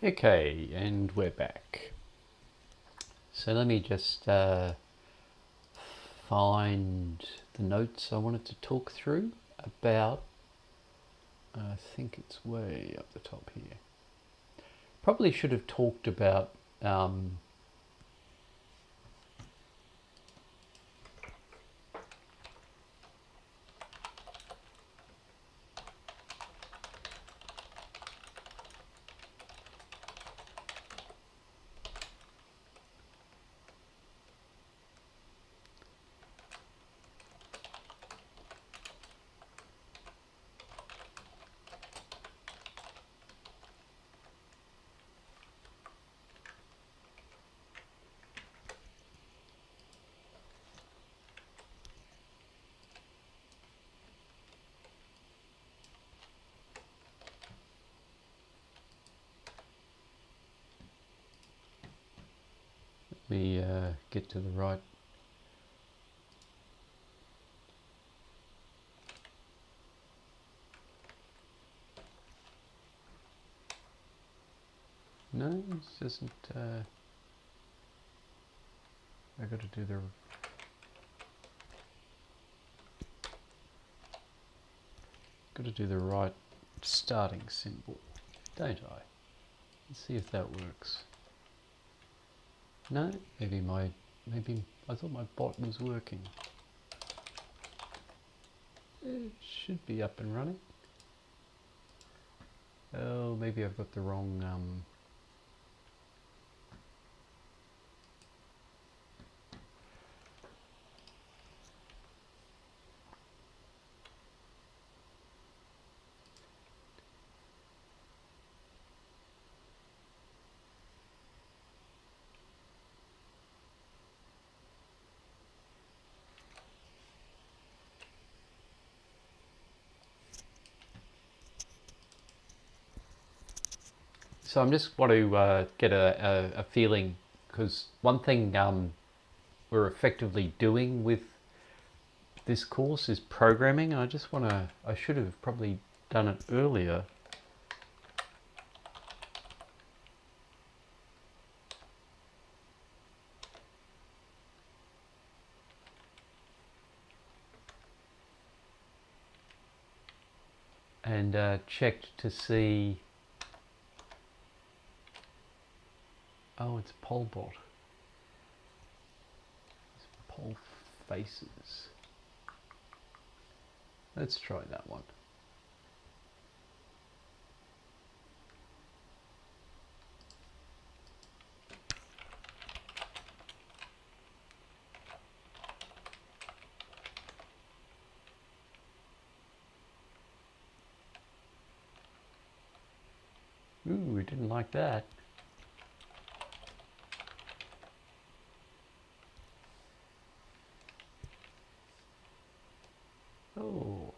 Okay, and we're back. So let me just find the notes I wanted to talk through about. I think it's way up the top here. Probably should have talked about me get to the right. No, this doesn't. I got to do the. Got to do the right starting symbol, don't I? Let's see if that works. No, maybe I thought my bot was working. It should be up and running. Oh, maybe I've got the wrong So I'm just want to get a feeling, because one thing we're effectively doing with this course is programming. I just want to, I should have probably done it earlier. And checked to see. Oh, it's Polbot. It's Pol faces. Let's try that one. Ooh, we didn't like that. Oh.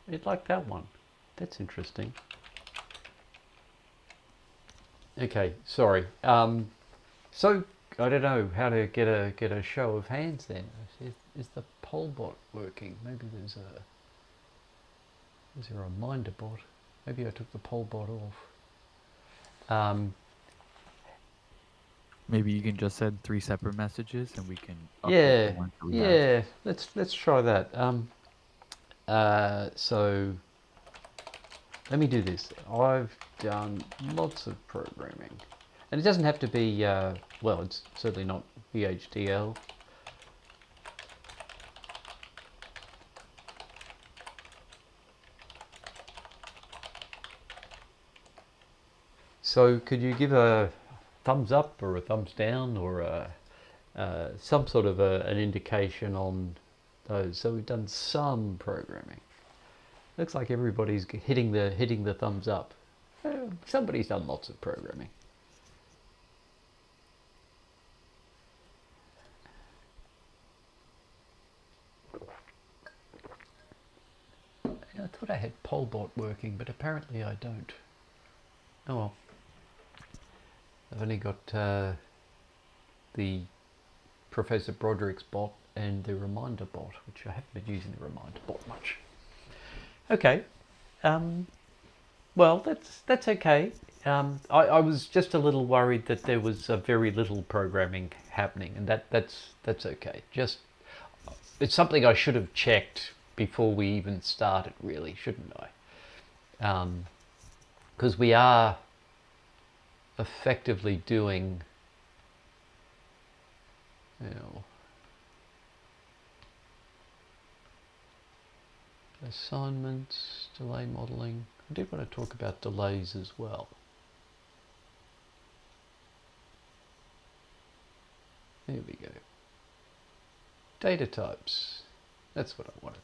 It liked that one. That's interesting. Okay, sorry. So I don't know how to get a show of hands then. Is the poll bot working? Maybe there's a reminder bot. Maybe I took the poll bot off. Maybe you can just send 3 separate messages, and we can update Yeah, the ones that we have. yeah. Let's try that. So let me do this. I've done lots of programming, and it doesn't have to be. Well, it's certainly not VHDL. So could you give a thumbs up or a thumbs down or some sort of an indication on those? So we've done some programming. Looks like everybody's hitting the thumbs up. Somebody's done lots of programming. I thought I had Polbot working, but apparently I don't. Oh well. I've only got the Professor Broderick's bot and the reminder bot, which I haven't been using the reminder bot much. Okay, well, that's okay. I was just a little worried that there was very little programming happening, and that's okay. Just it's something I should have checked before we even started, really, shouldn't I? Because we are effectively doing, assignments, delay modeling. I did want to talk about delays as well. There we go. Data types. That's what I wanted.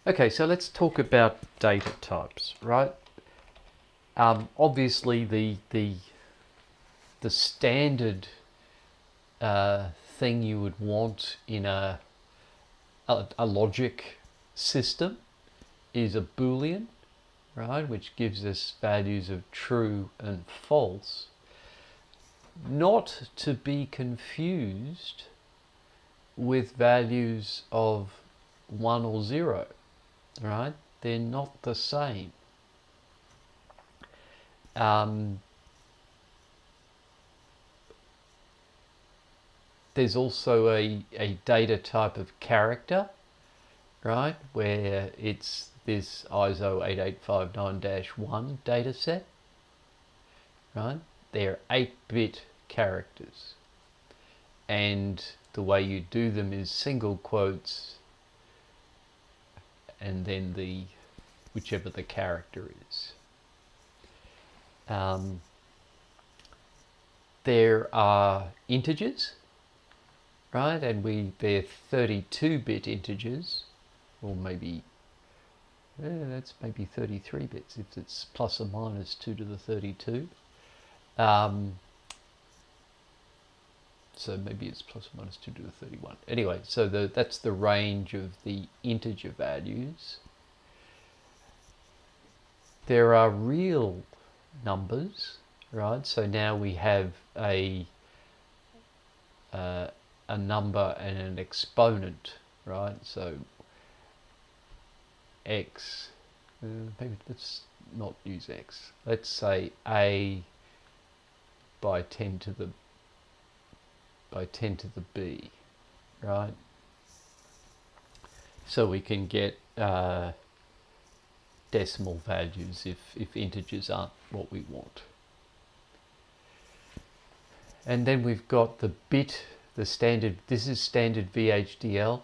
Okay, so let's talk about data types, right? Obviously, the standard thing you would want in a logic system is a Boolean, right, which gives us values of true and false, not to be confused with values of 1 or 0, right? They're not the same. There's also a data type of character, right, where it's this ISO 8859-1 data set, right? They're 8-bit characters, and the way you do them is single quotes and then whichever the character is. There are integers, right, and they're 32-bit integers, or maybe that's maybe 33 bits if it's plus or minus 2 to the 32. So maybe it's plus or minus 2 to the 31. Anyway, so that's the range of the integer values. There are real numbers, right? So now we have a number and an exponent, right? So x, maybe let's not use x. Let's say a by 10 to the b, right? So we can get decimal values if integers aren't what we want. And then we've got the bit, the standard, this is standard VHDL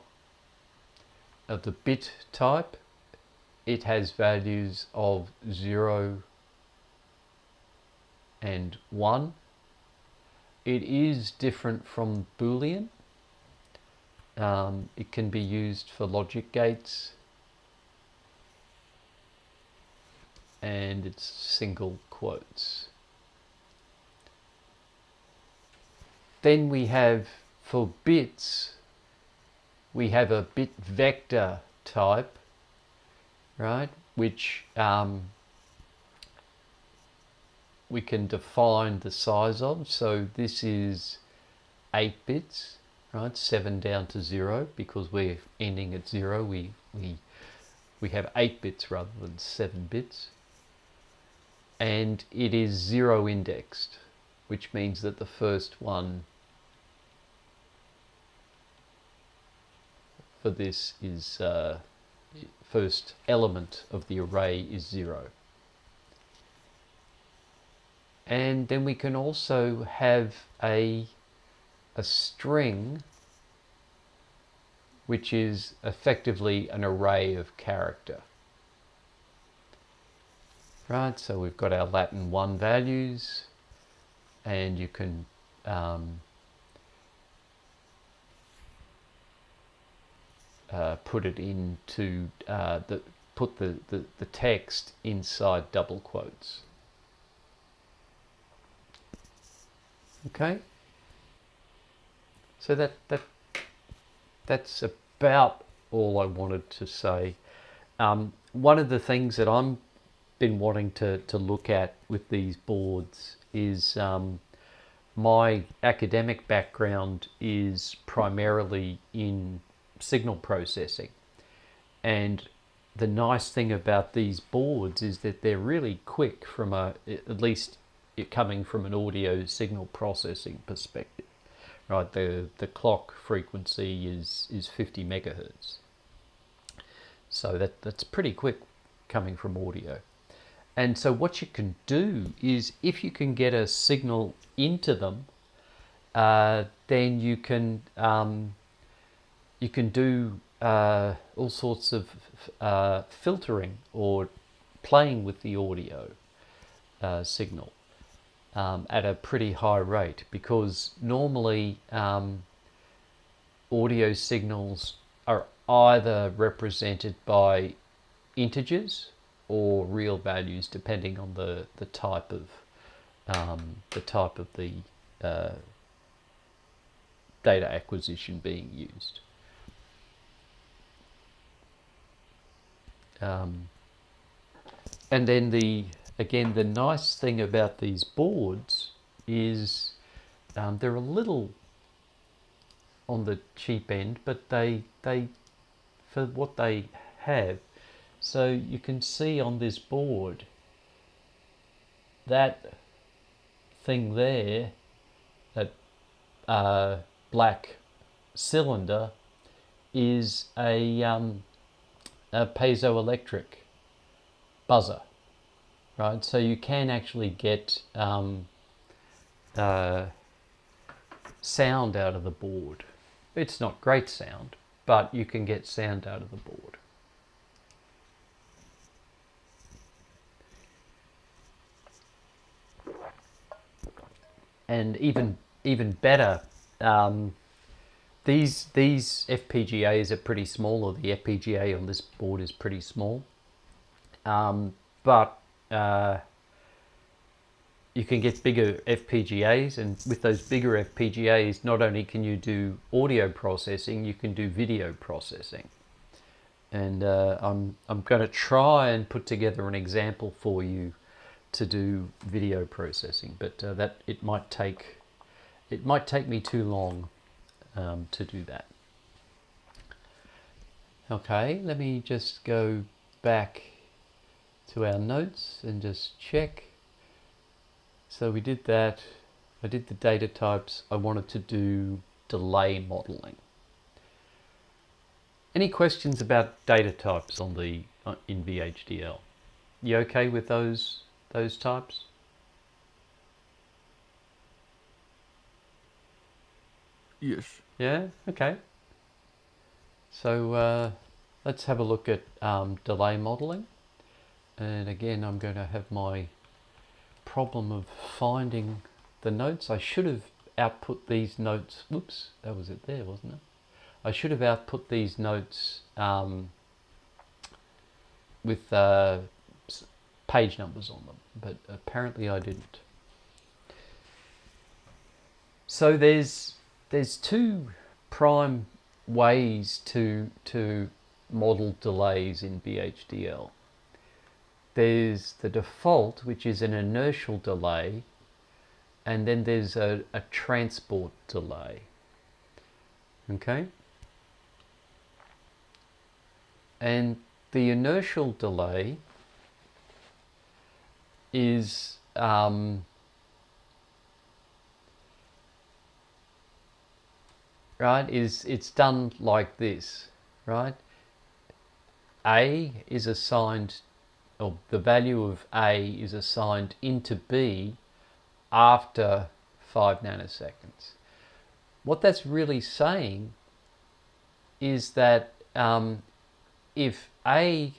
of the bit type. It has values of 0 and 1. It is different from Boolean. It can be used for logic gates, and it's single quotes. Then we have, for bits, we have a bit vector type, right, which we can define the size of. So this is 8 bits, right, 7 down to 0, because we're ending at 0. We have 8 bits rather than 7 bits. And it is 0 indexed, which means that the first one for this is first element of the array is 0. And then we can also have a string, which is effectively an array of character. Right, so we've got our Latin 1 values, and you can put it into put the text inside double quotes. Okay, so that's about all I wanted to say. One of the things that I'm been wanting to look at with these boards is my academic background is primarily in signal processing, and the nice thing about these boards is that they're really quick from at least coming from an audio signal processing perspective, right? The clock frequency is 50 megahertz, so that's pretty quick coming from audio. And so what you can do is, if you can get a signal into them, then you can do all sorts of filtering or playing with the audio signal at a pretty high rate, because normally audio signals are either represented by integers or real values, depending on the type of the data acquisition being used. And then the nice thing about these boards is they're a little on the cheap end, but they for what they have. So you can see on this board that thing there, that black cylinder, is a piezoelectric buzzer, right? So you can actually get sound out of the board. It's not great sound, but you can get sound out of the board. And even better, these FPGAs are pretty small, or the FPGA on this board is pretty small, but you can get bigger FPGAs, and with those bigger FPGAs, not only can you do audio processing, you can do video processing. And I'm going to try and put together an example for you to do video processing, but that it might take me too long to do that. Okay, let me just go back to our notes and just check. So we did that. I did the data types. I wanted to do delay modeling. Any questions about data types on the in VHDL? You okay with those types? Yes. Yeah. Okay. So let's have a look at delay modeling. And again, I'm going to have my problem of finding the notes. I should have output these notes. Whoops, that was it there, wasn't it? I should have output these notes with page numbers on them, but apparently I didn't. So there's two prime ways to model delays in VHDL. There's the default, which is an inertial delay, and then there's a transport delay. Okay? And the inertial delay is right, it's done like this, right? A is assigned, or the value of A is assigned into B after 5 nanoseconds. What that's really saying is that if A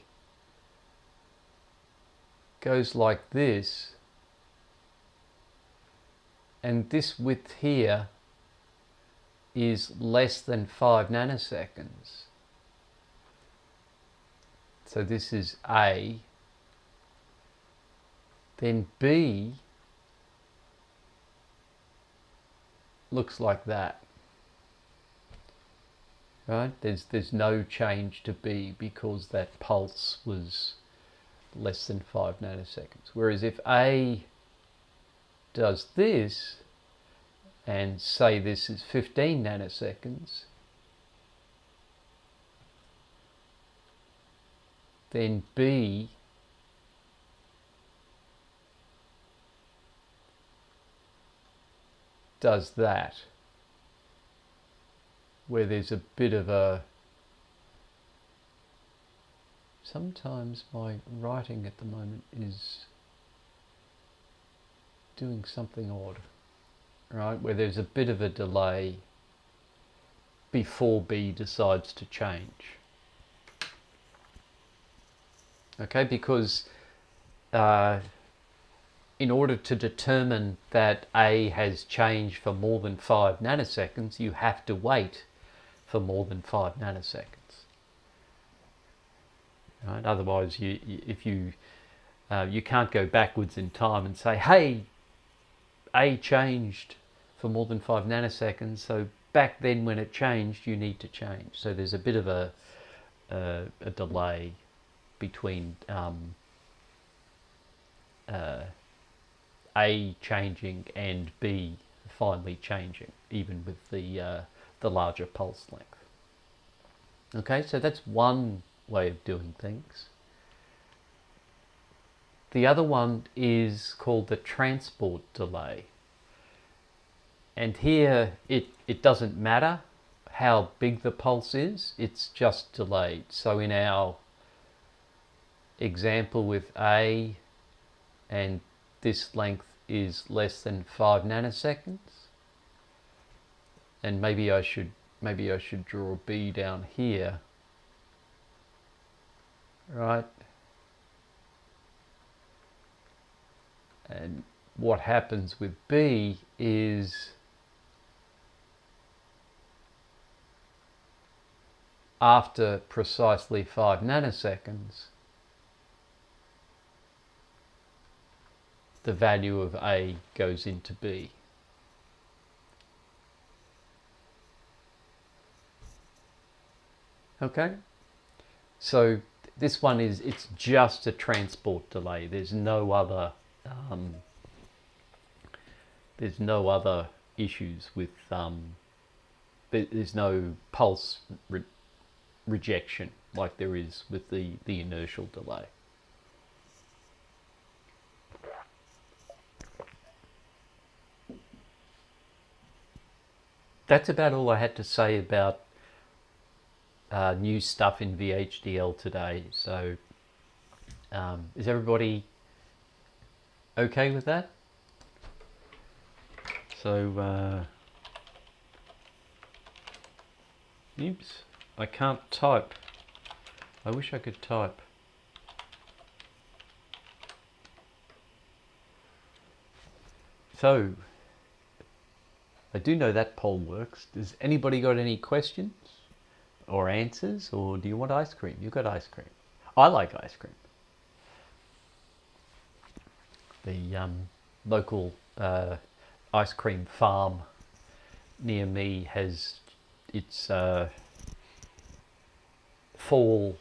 goes like this, and this width here is less than 5 nanoseconds, so this is A, then B looks like that, right? There's no change to B because that pulse was less than 5 nanoseconds. Whereas if A does this, and say this is 15 nanoseconds, then B does that, where there's a bit of a... Sometimes my writing at the moment is doing something odd, right? Where there's a bit of a delay before B decides to change. Okay, because in order to determine that A has changed for more than 5 nanoseconds, you have to wait for more than 5 nanoseconds. Right? Otherwise, if you can't go backwards in time and say, hey, A changed for more than 5 nanoseconds, so back then when it changed, you need to change. So there's a bit of a delay between A changing and B finally changing, even with the larger pulse length. Okay, so that's one way of doing things. The other one is called the transport delay. And here it doesn't matter how big the pulse is, it's just delayed. So in our example with A, and this length is less than 5 nanoseconds, and maybe I should draw B down here, right? And what happens with B is after precisely 5 nanoseconds, the value of A goes into B. Okay? So this one it's just a transport delay. There's no other issues with there's no pulse rejection like there is with the inertial delay. That's about all I had to say about new stuff in VHDL today. So is everybody okay with that? So oops, I can't type. I wish I could type. So I do know that poll works. Does anybody got any questions or answers, or do you want ice cream? You got ice cream. I like ice cream. The local ice cream farm near me has its fall,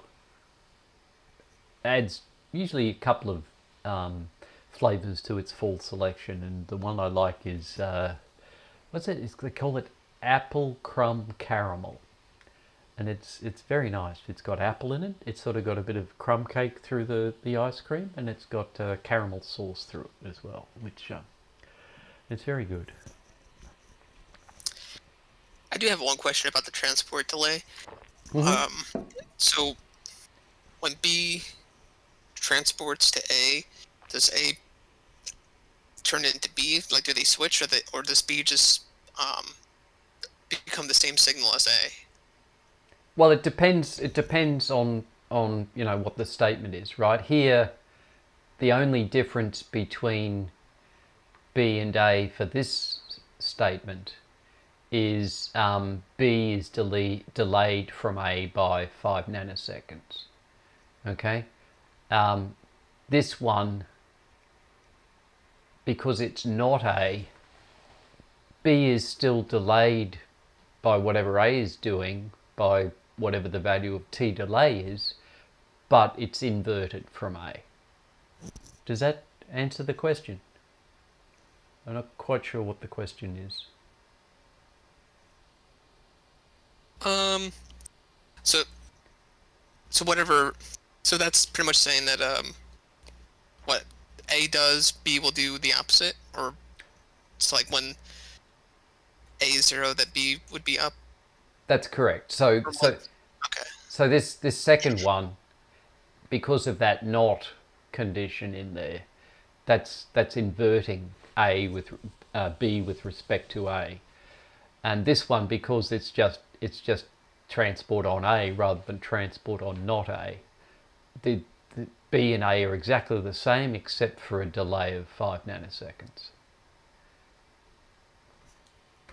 adds usually a couple of flavors to its fall selection, and the one I like is what's it? They call it apple crumb caramel, and it's very nice. It's got apple in it. It's sort of got a bit of crumb cake through the ice cream, and it's got caramel sauce through it as well, which it's very good. I do have one question about the transport delay. Mm-hmm. So when B transports to A, does A turn it into B? Like, do they switch, or does B just become the same signal as A? Well, it depends. It depends on what the statement is, right? Here, the only difference between B and A for this statement is B is delayed from A by 5 nanoseconds. Okay, this one, because it's not A, B is still delayed by whatever A is doing, by whatever the value of T delay is, but it's inverted from A. Does that answer the question? I'm not quite sure what the question is. Um. So whatever. So that's pretty much saying that what A does, B will do the opposite, or it's like when A is 0, that B would be up. That's correct. So Or so what? Okay. so this second one, because of that not condition in there, that's inverting A with B with respect to A, and this one, because it's just transport on A rather than transport on not A. The B and A are exactly the same except for a delay of 5 nanoseconds.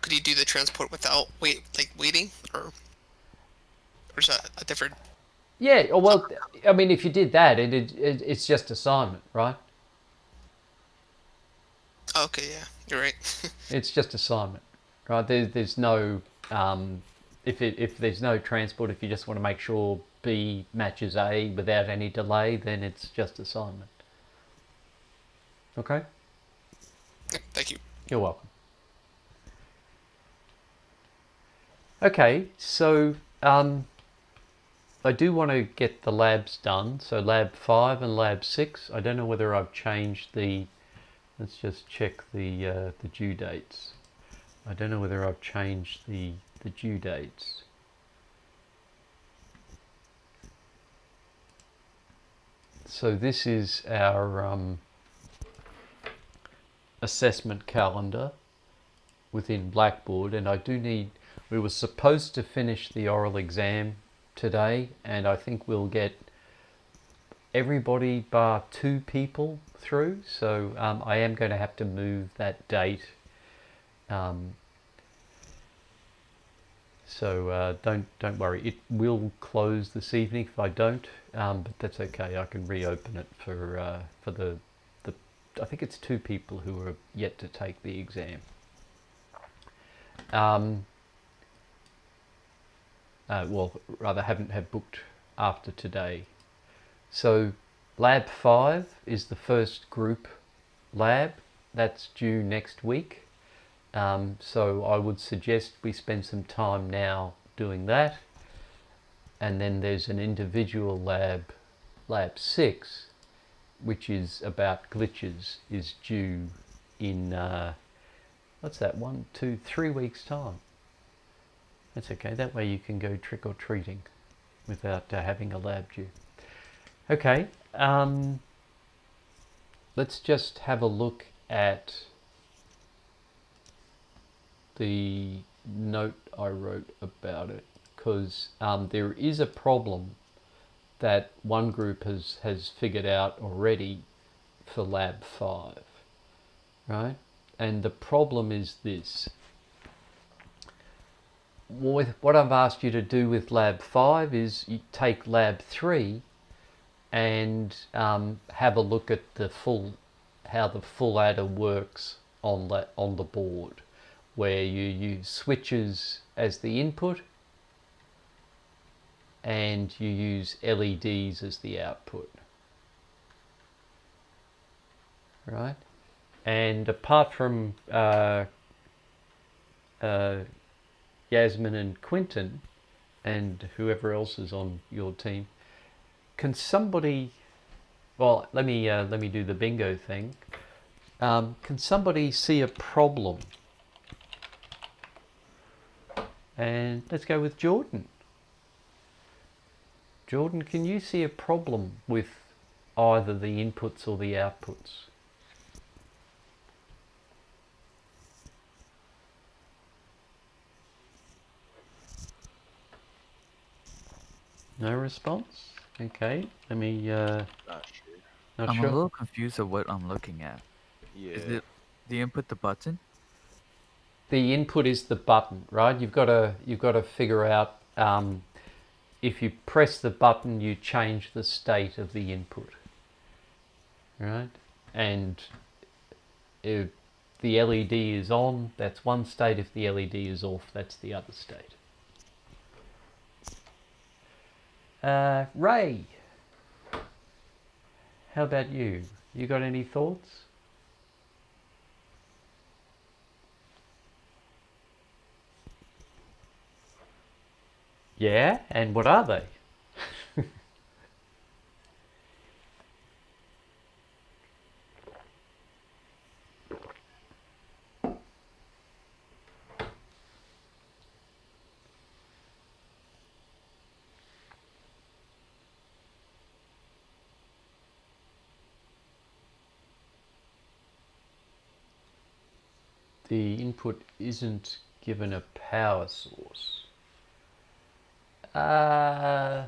Could you do the transport without waiting, or is that a different? Yeah, well, I mean, if you did that, it's just assignment, right? Okay, yeah, you're right. It's just assignment, right? There's no if there's no transport, if you just want to make sure B matches A without any delay, then it's just assignment. Okay? Thank you. You're welcome. Okay, so I do want to get the labs done. So lab 5 and lab 6. I don't know whether I've changed the. Let's just check the due dates. I don't know whether I've changed the due dates. So this is our assessment calendar within Blackboard, and I do need. We were supposed to finish the oral exam today, and I think we'll get everybody bar 2 people through. So I am going to have to move that date. So don't worry. It will close this evening if I don't, but that's okay. I can reopen it for the I think it's 2 people who are yet to take the exam. Well, rather haven't had booked after today. So lab 5 is the first group lab. That's due next week. So I would suggest we spend some time now doing that. And then there's an individual lab, lab 6, which is about glitches, is due in, what's that, 1, 2, 3 weeks' time. That's okay, that way you can go trick-or-treating without having a lab due. Okay, let's just have a look at the note I wrote about it, because there is a problem that one group has figured out already for lab 5, right? And the problem is this. With what I've asked you to do with lab 5 is you take lab 3 and have a look at how the full adder works on the board, where you use switches as the input and you use LEDs as the output, right? And apart from Yasmin and Quinton and whoever else is on your team, can somebody, well, let me do the bingo thing. Can somebody see a problem? And let's go with Jordan. Jordan, can you see a problem with either the inputs or the outputs? No response? Okay, let me, Not sure. not I'm sure. a little confused of what I'm looking at. Yeah. Is it the input the button? The input is the button, right? You've got to figure out if you press the button, you change the state of the input, right? And if the LED is on, that's one state. If the LED is off, that's the other state. Ray, how about you? You got any thoughts? Yeah, and what are they? The input isn't given a power source. Yeah,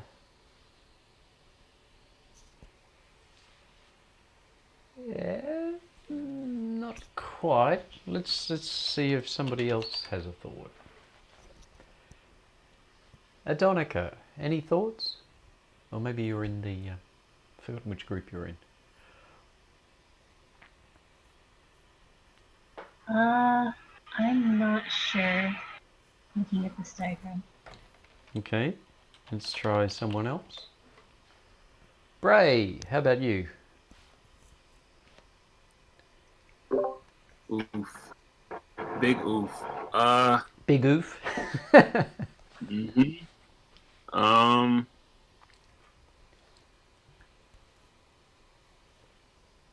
not quite. Let's see if somebody else has a thought. Adonica, any thoughts? Or maybe you're in the... I forgot which group you're in. I'm not sure. Looking at this diagram. Okay, let's try someone else. Bray, how about you? Oof. Big oof. Big oof. Mhm.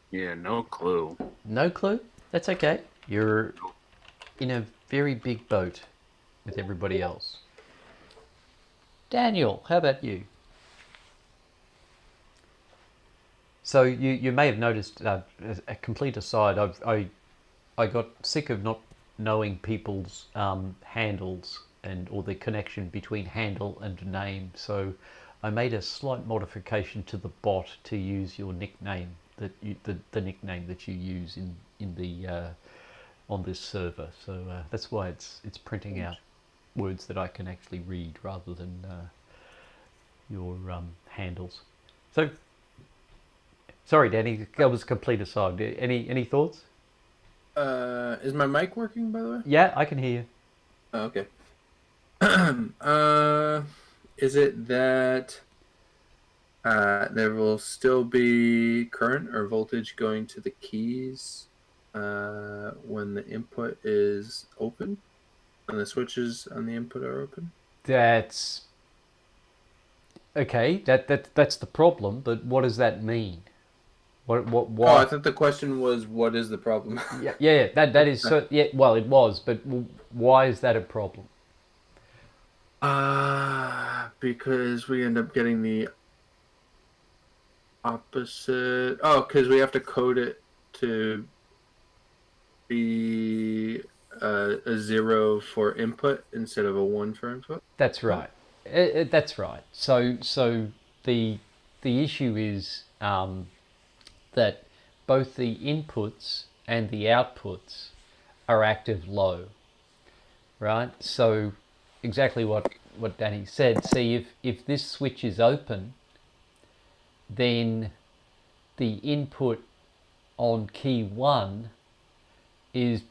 Yeah, no clue. No clue? That's okay. You're in a very big boat with everybody else. Daniel, how about you? So you may have noticed, a complete aside, I got sick of not knowing people's handles or the connection between handle and name. So I made a slight modification to the bot to use your nickname, the nickname that you use in the on this server. So that's why it's printing out words that I can actually read rather than your handles. So sorry, Danny, that was a complete aside. Any thoughts? Is my mic working, by the way? Yeah, I can hear you. Oh, okay. Is it that there will still be current or voltage going to the keys when the input is open, and the switches on the input are open? That's okay. That's the problem. But what does that mean? What Oh, why? I thought the question was, what is the problem? Yeah. That is so. Yeah, well, it was, but why is that a problem? Because we end up getting the opposite. Oh, because we have to code it to be a 0 for input instead of a 1 for input. That's right. That's right. So the issue is that both the inputs and the outputs are active low, right? So exactly what Danny said. See, if this switch is open, then the input on key 1 is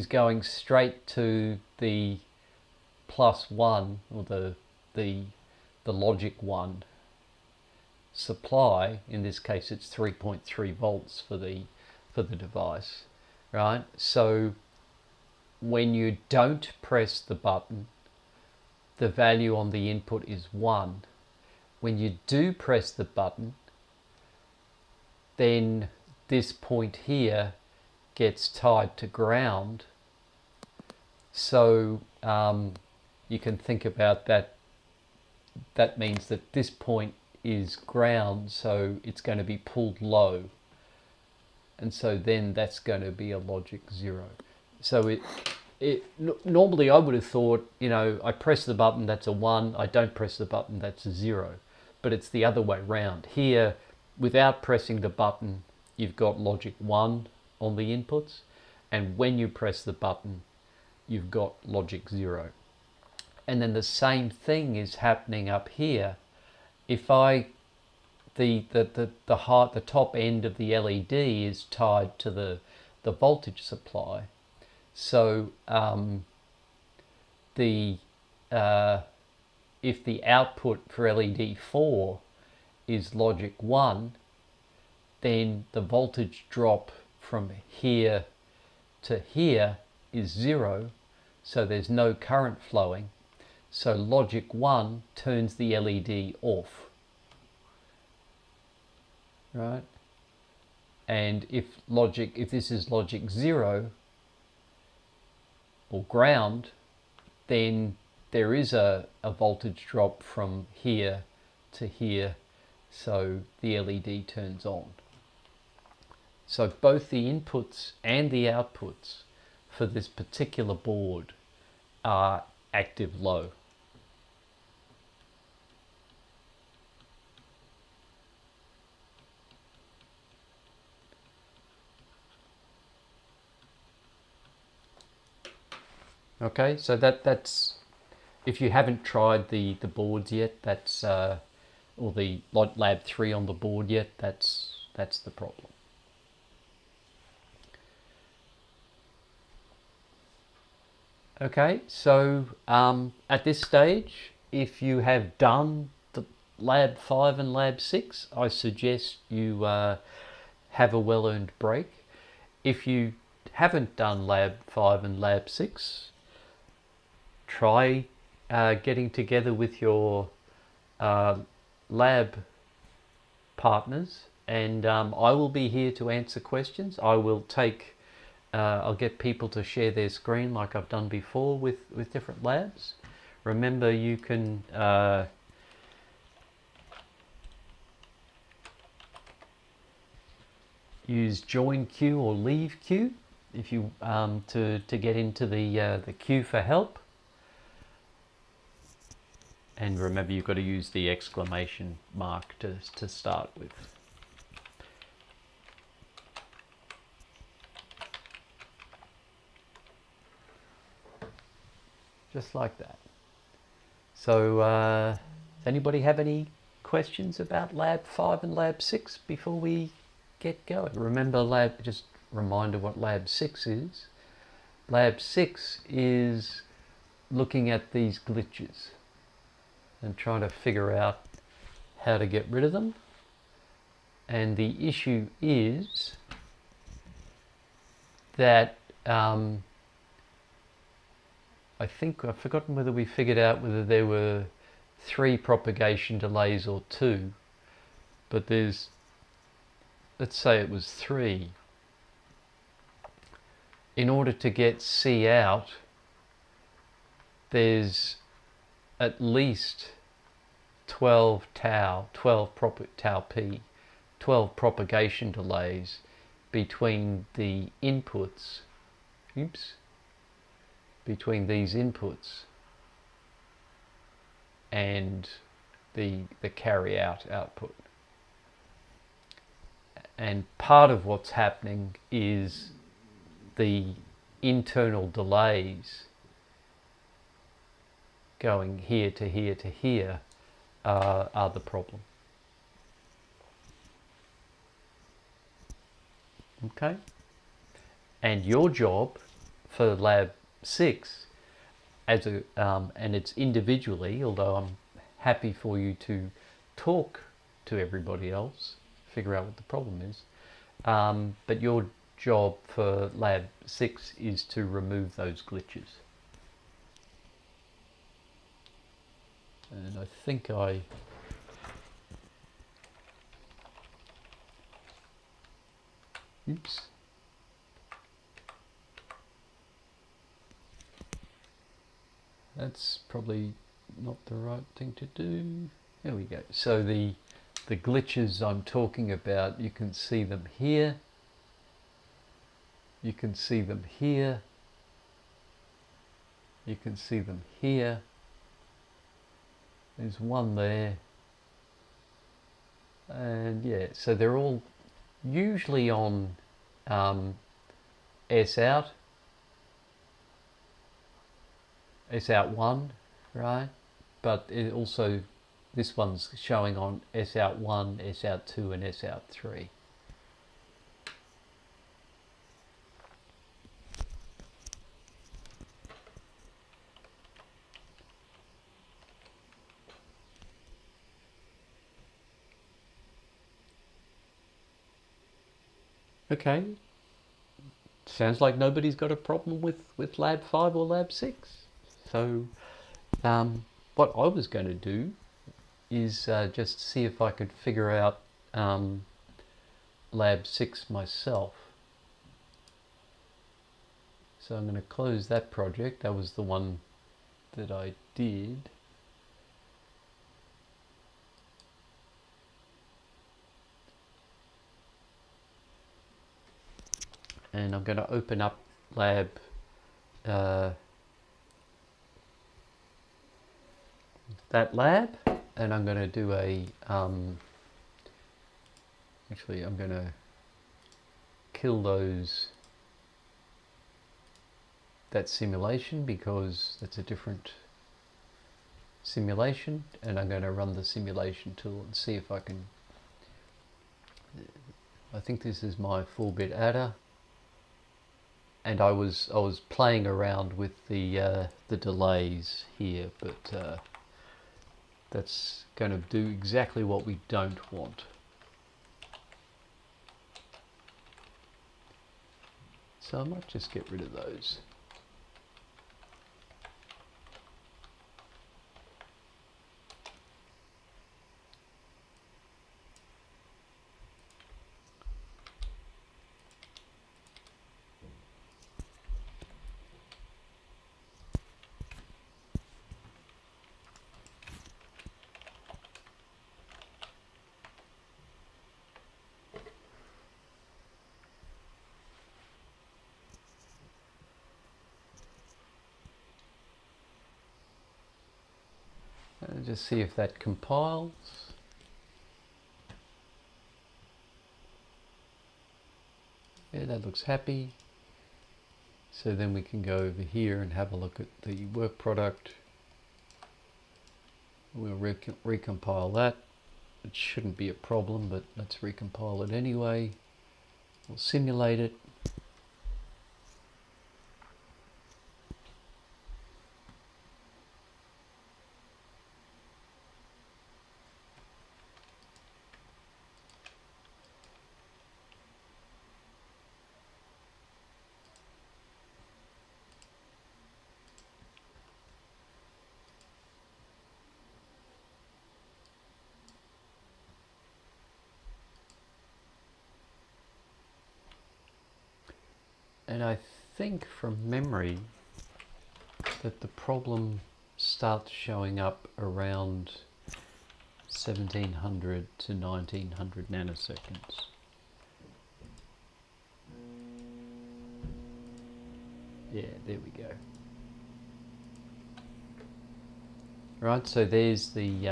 going straight to the +1 or the logic 1 supply. In this case it's 3.3 volts for the device, right? So when you don't press the button, the value on the input is 1. When you do press the button, then this point here gets tied to ground. So you can think about that. That means that this point is ground, so it's going to be pulled low. And so then that's going to be a logic 0. So normally I would have thought, I press the button, that's a 1. I don't press the button, that's a 0. But it's the other way round. Here, without pressing the button, you've got logic 1 on the inputs. And when you press the button, you've got logic 0. And then the same thing is happening up here. If the top end of the LED is tied to the voltage supply, so if the output for LED 4 is logic 1, then the voltage drop from here to here is 0, so there's no current flowing. So logic 1 turns the LED off, right? And if this is logic 0 or ground, then there is a voltage drop from here to here, so the LED turns on. So both the inputs and the outputs for this particular board are active low. Okay, so that's, if you haven't tried the boards yet, that's or the lab 3 on the board yet, that's the problem. Okay, so at this stage, if you have done the lab 5 and lab 6, I suggest you have a well-earned break. If you haven't done lab 5 and lab 6, try getting together with your lab partners, and I will be here to answer questions. I will take I'll get people to share their screen like I've done before with different labs. Remember, you can use join queue or leave queue if you to get into the queue for help. And remember, you've got to use the exclamation mark to start with. Just like that. So, does anybody have any questions about Lab 5 and Lab 6 before we get going? Remember, just reminder what Lab 6 is. Lab 6 is looking at these glitches and trying to figure out how to get rid of them. And the issue is that I think I've forgotten whether we figured out whether there were 3 propagation delays or 2, but there's, let's say it was 3. In order to get C out, there's at least 12 tau p, 12 propagation delays between the inputs, between these inputs and the carry out output. And part of what's happening is the internal delays going here to here to here are the problem. Okay? And your job for Lab 6, as a and it's individually, although I'm happy for you to talk to everybody else, figure out what the problem is, but your job for Lab 6 is to remove those glitches. And I think that's probably not the right thing to do. There we go. So the glitches I'm talking about, you can see them here. You can see them here. You can see them here. There's one there. And yeah, so they're all usually on S out 1, right? But it also, this one's showing on S out 1, S out 2 and S out 3. Okay, sounds like nobody's got a problem with Lab 5 or Lab 6. So what I was going to do is just see if I could figure out Lab 6 myself. So I'm going to close that project. That was the one that I did. And I'm going to open up Lab that lab, and I'm going to do a actually I'm going to kill that simulation because that's a different simulation, and I'm going to run the simulation tool and see if I can. I think this is my 4-bit adder, and I was playing around with the delays here, but that's going to do exactly what we don't want. So I might just get rid of those. Just see if that compiles. Yeah, that looks happy. So then we can go over here and have a look at the work product. We'll recompile that. It shouldn't be a problem, but let's recompile it anyway. We'll simulate it. And I think from memory that the problem starts showing up around 1700 to 1900 nanoseconds. Yeah, there we go. Right, so there's the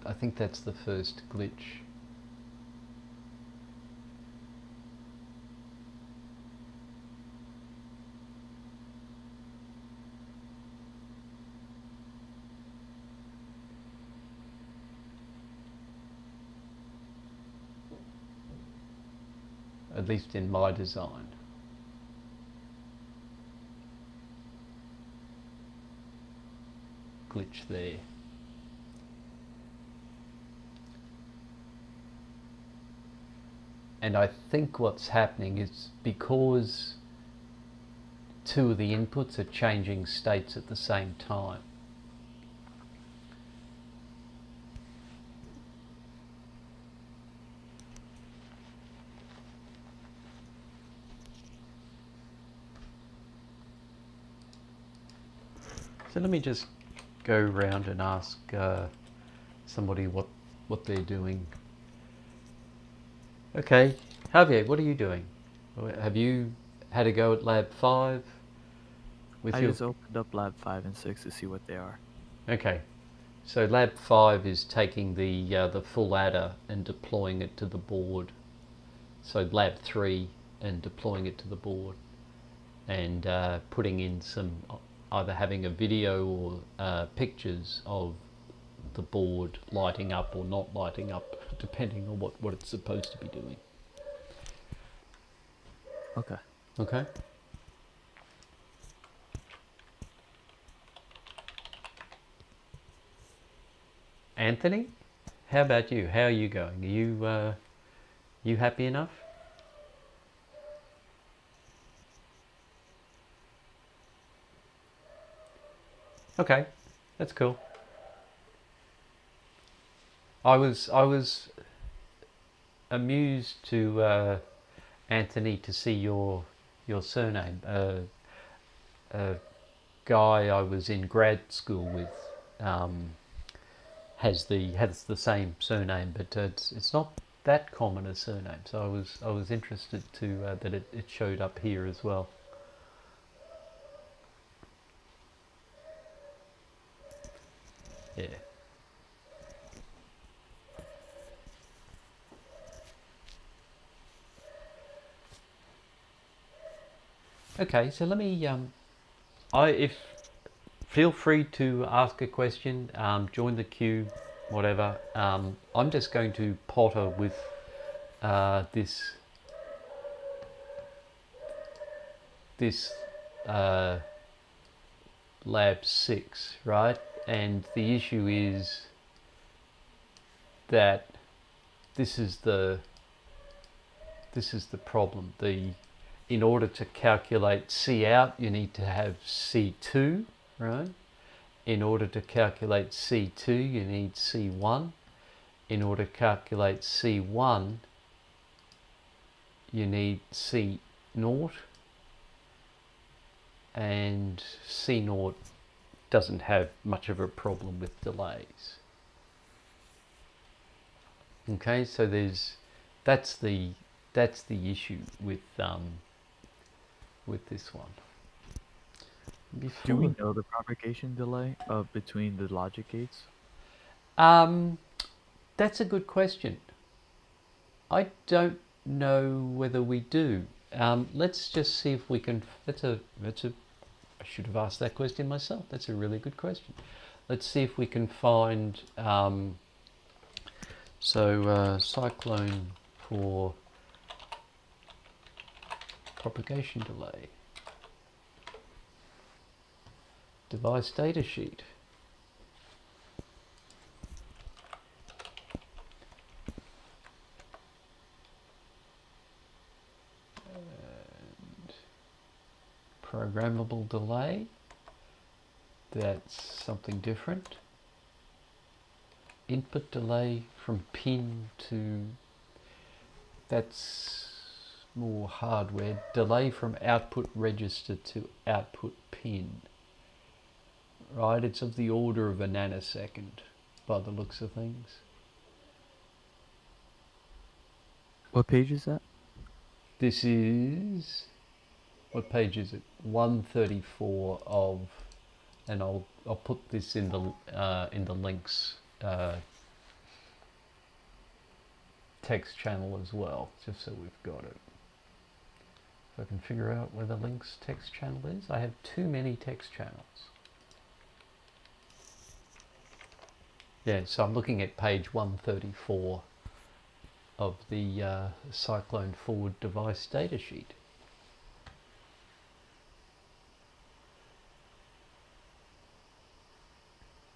I think that's the first glitch. At least in my design. Glitch there. And I think what's happening is because two of the inputs are changing states at the same time. So let me just go around and ask somebody what they're doing. Okay, Javier, what are you doing? Have you had a go at Lab 5? I just opened up Lab 5 and 6 to see what they are. Okay, so Lab 5 is taking the full adder and deploying it to the board. So Lab 3 and deploying it to the board, and putting in some, either having a video or pictures of the board lighting up or not lighting up, depending on what it's supposed to be doing. Okay. Okay. Anthony, how about you? How are you going? Are you happy enough? Okay, that's cool. I was amused to Anthony, to see your surname. A guy I was in grad school with has the same surname, but it's not that common a surname. So I was interested to that it showed up here as well. Yeah. Okay, so let me if feel free to ask a question, join the queue, whatever. I'm just going to potter with this uh, lab 6, right? And the issue is that this is the problem. In order to calculate C out, you need to have C2, right? In order to calculate C2, you need C1. In order to calculate C1, you need C0, and C0 doesn't have much of a problem with delays. Okay, so that's the issue with this one. Do we know the propagation delay between the logic gates? That's a good question. I don't know whether we do. Let's just see if we can. I should have asked that question myself. That's a really good question. Let's see if we can find. Cyclone for propagation delay. Device datasheet. And programmable delay. That's something different. Input delay from pin to, that's more hardware. Delay from output register to output pin. Right, it's of the order of a nanosecond by the looks of things. What page is that? This is, what page is it? 134 of, and I'll put this in the links text channel as well, just so we've got it. If I can figure out where the links text channel is. I have too many text channels. Yeah, so I'm looking at page 134 of the Cyclone Forward device datasheet.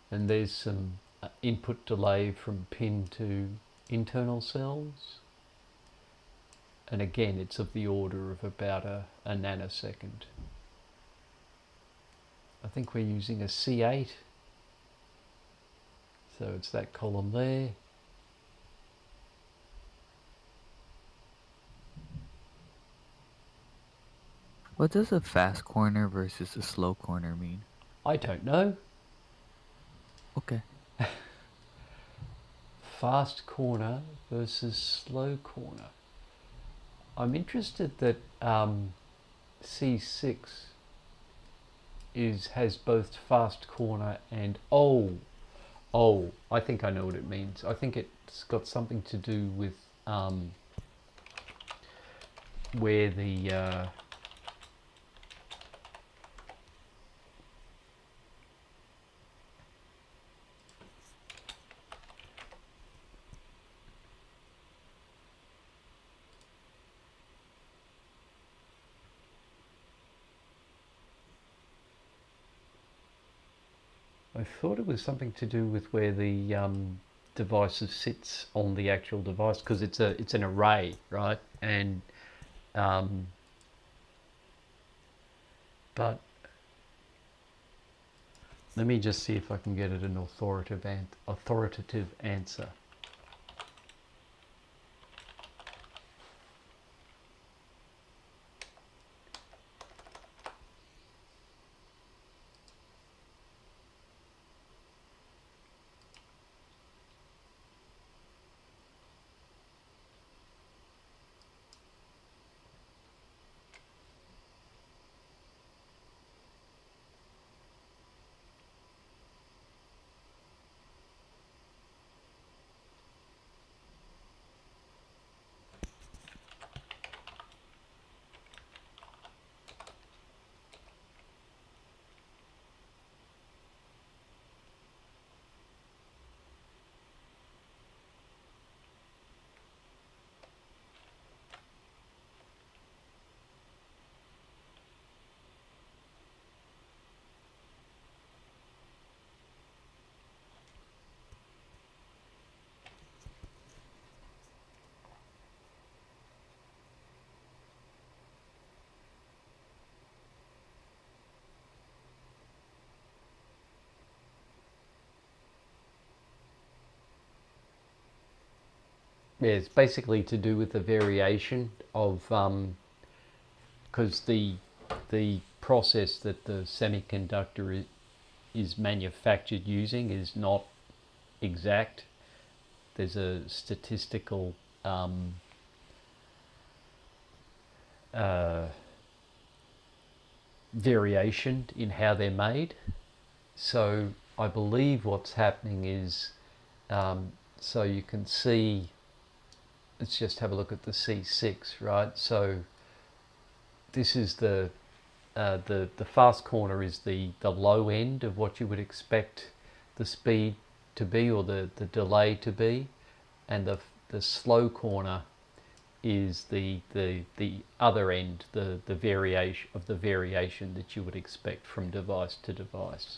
And there's some input delay from pin to internal cells. And again, it's of the order of about a nanosecond. I think we're using a C8. So it's that column there. What does a fast corner versus a slow corner mean? I don't know. Okay. Fast corner versus slow corner. I'm interested that C6 has both fast corner and I think I know what it means. I think it's got something to do with where the I thought it was something to do with where the device sits on the actual device, because it's an array, right? And but Let me just see if I can get it an authoritative answer. Yeah, it's basically to do with the variation of, because the process that the semiconductor is manufactured using is not exact. There's a statistical variation in how they're made. So I believe what's happening is, so you can see, let's just have a look at the C6, right? So this is the fast corner is the low end of what you would expect the speed to be, or the delay to be, and the slow corner is the other end, the variation that you would expect from device to device.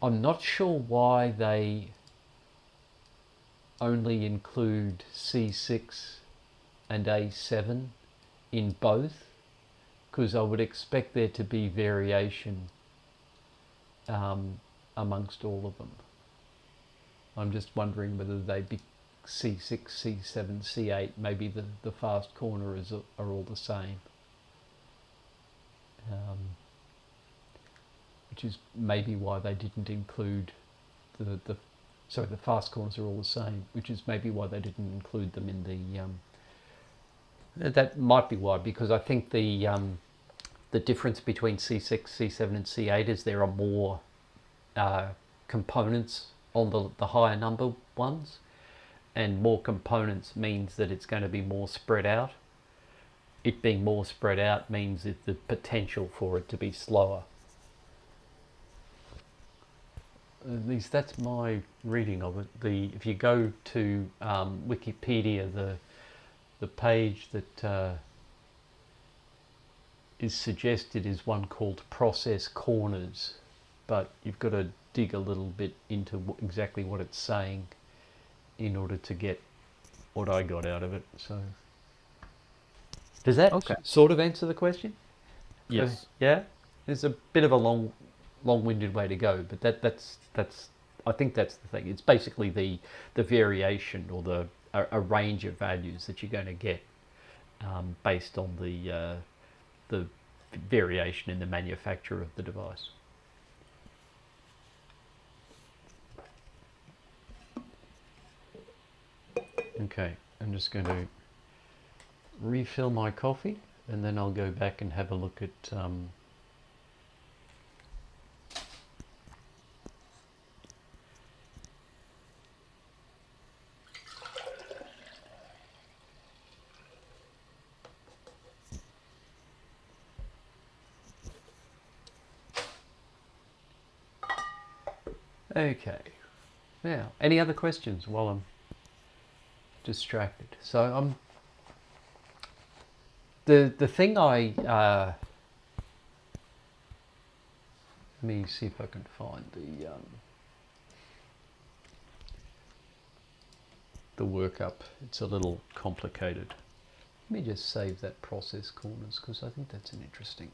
I'm not sure why they only include C6 and A7 in both, because I would expect there to be variation amongst all of them. I'm just wondering whether they be C6, C7, C8, maybe the fast corners are all the same. Which is maybe why they didn't include the fast corners are all the same, which is maybe why they didn't include them in the, that might be why, because I think the difference between C6, C7 and C8 is there are more components on the higher number ones, and more components means that it's going to be more spread out. It being more spread out means that the potential for it to be slower. At least that's my reading of it. If you go to Wikipedia, the page that is suggested is one called Process Corners, but you've got to dig a little bit into exactly what it's saying in order to get what I got out of it. So, does that sort of answer the question? Yes. Yeah. There's a bit of a long-winded way to go, but that's I think that's the thing. It's basically the variation, or a range of values that you're going to get based on the variation in the manufacture of the device. Okay, I'm just going to refill my coffee, and then I'll go back and have a look at okay. Now, any other questions while I'm distracted? So the thing let me see if I can find the workup. It's a little complicated. Let me just save that process corners, because I think that's an interesting.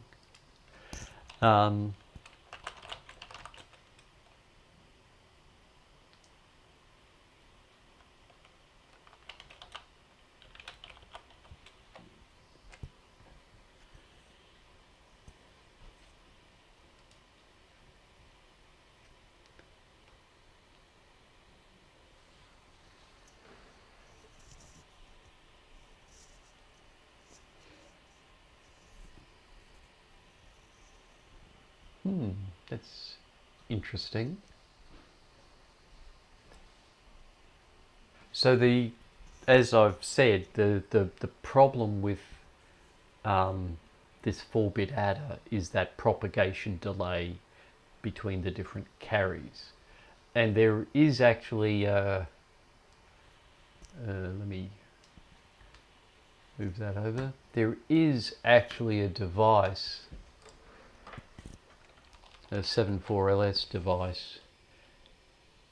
That's interesting. So as I've said, the problem with this 4-bit adder is that propagation delay between the different carries. And there is actually, let me move that over. There is actually a device, a 74LS device,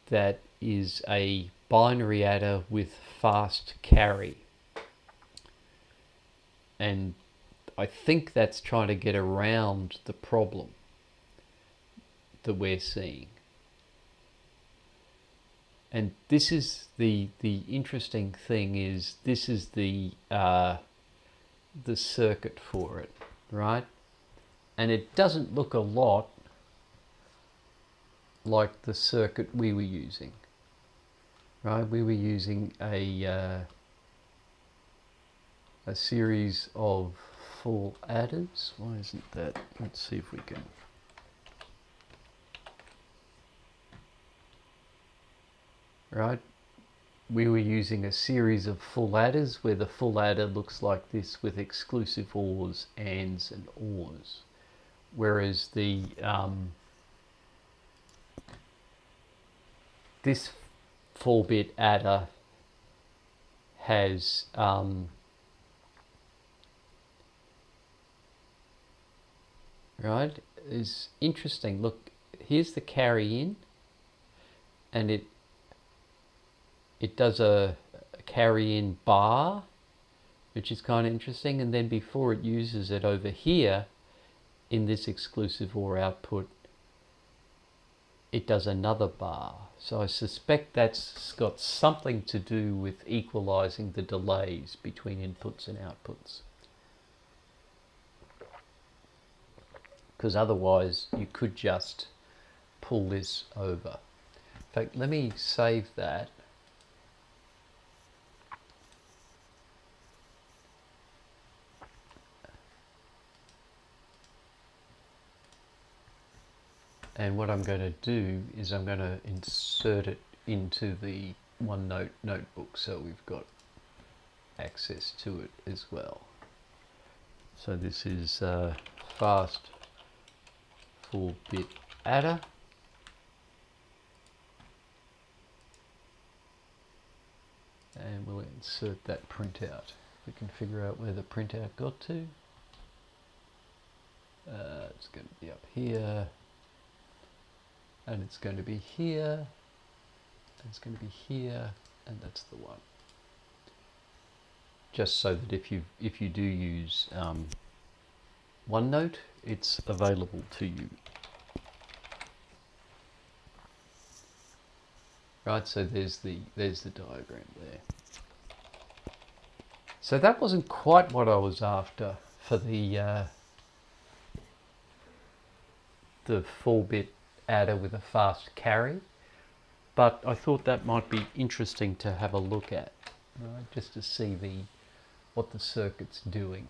that is a binary adder with fast carry. And I think that's trying to get around the problem that we're seeing. And this is the interesting thing, is this is the circuit for it, right? And it doesn't look a lot like the circuit we were using, right? We were using a series of full adders. Why isn't that? Let's see if we can. Right, we were using a series of full adders where the full adder looks like this with exclusive ORs, ANDs and ORs, whereas the this 4-bit adder has right, is interesting. Look, here's the carry in, and it does a carry in bar, which is kind of interesting, and then before it uses it over here in this exclusive OR output, it does another bar. So I suspect that's got something to do with equalizing the delays between inputs and outputs, because otherwise you could just pull this over. In fact, let me save that. And what I'm going to do is I'm going to insert it into the OneNote notebook so we've got access to it as well. So this is fast 4-bit adder. And we'll insert that printout. We can figure out where the printout got to. It's going to be up here. And it's going to be here, and it's going to be here, and that's the one. Just so that if you do use OneNote, it's available to you. Right, so there's the diagram there. So that wasn't quite what I was after for the 4-bit adder with a fast carry, but I thought that might be interesting to have a look at, right? Just to see what the circuit's doing.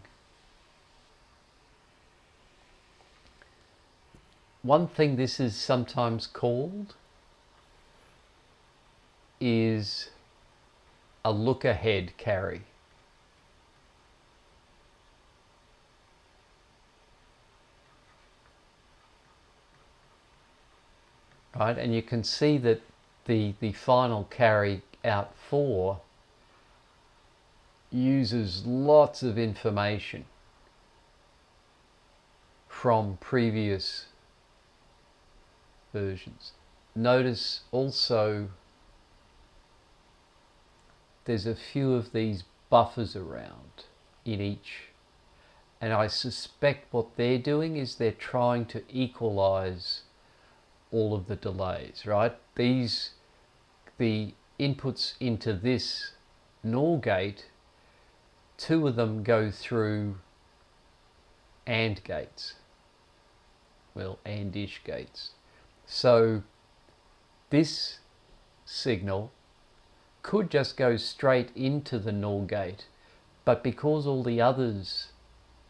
One thing this is sometimes called is a look-ahead carry. Right, and you can see that the final carry out 4 uses lots of information from previous versions. Notice also there's a few of these buffers around in each, and I suspect what they're doing is they're trying to equalize all of the delays, right? The inputs into this NOR gate, 2 of them go through AND gates, well, AND-ish gates. So this signal could just go straight into the NOR gate, but because all the others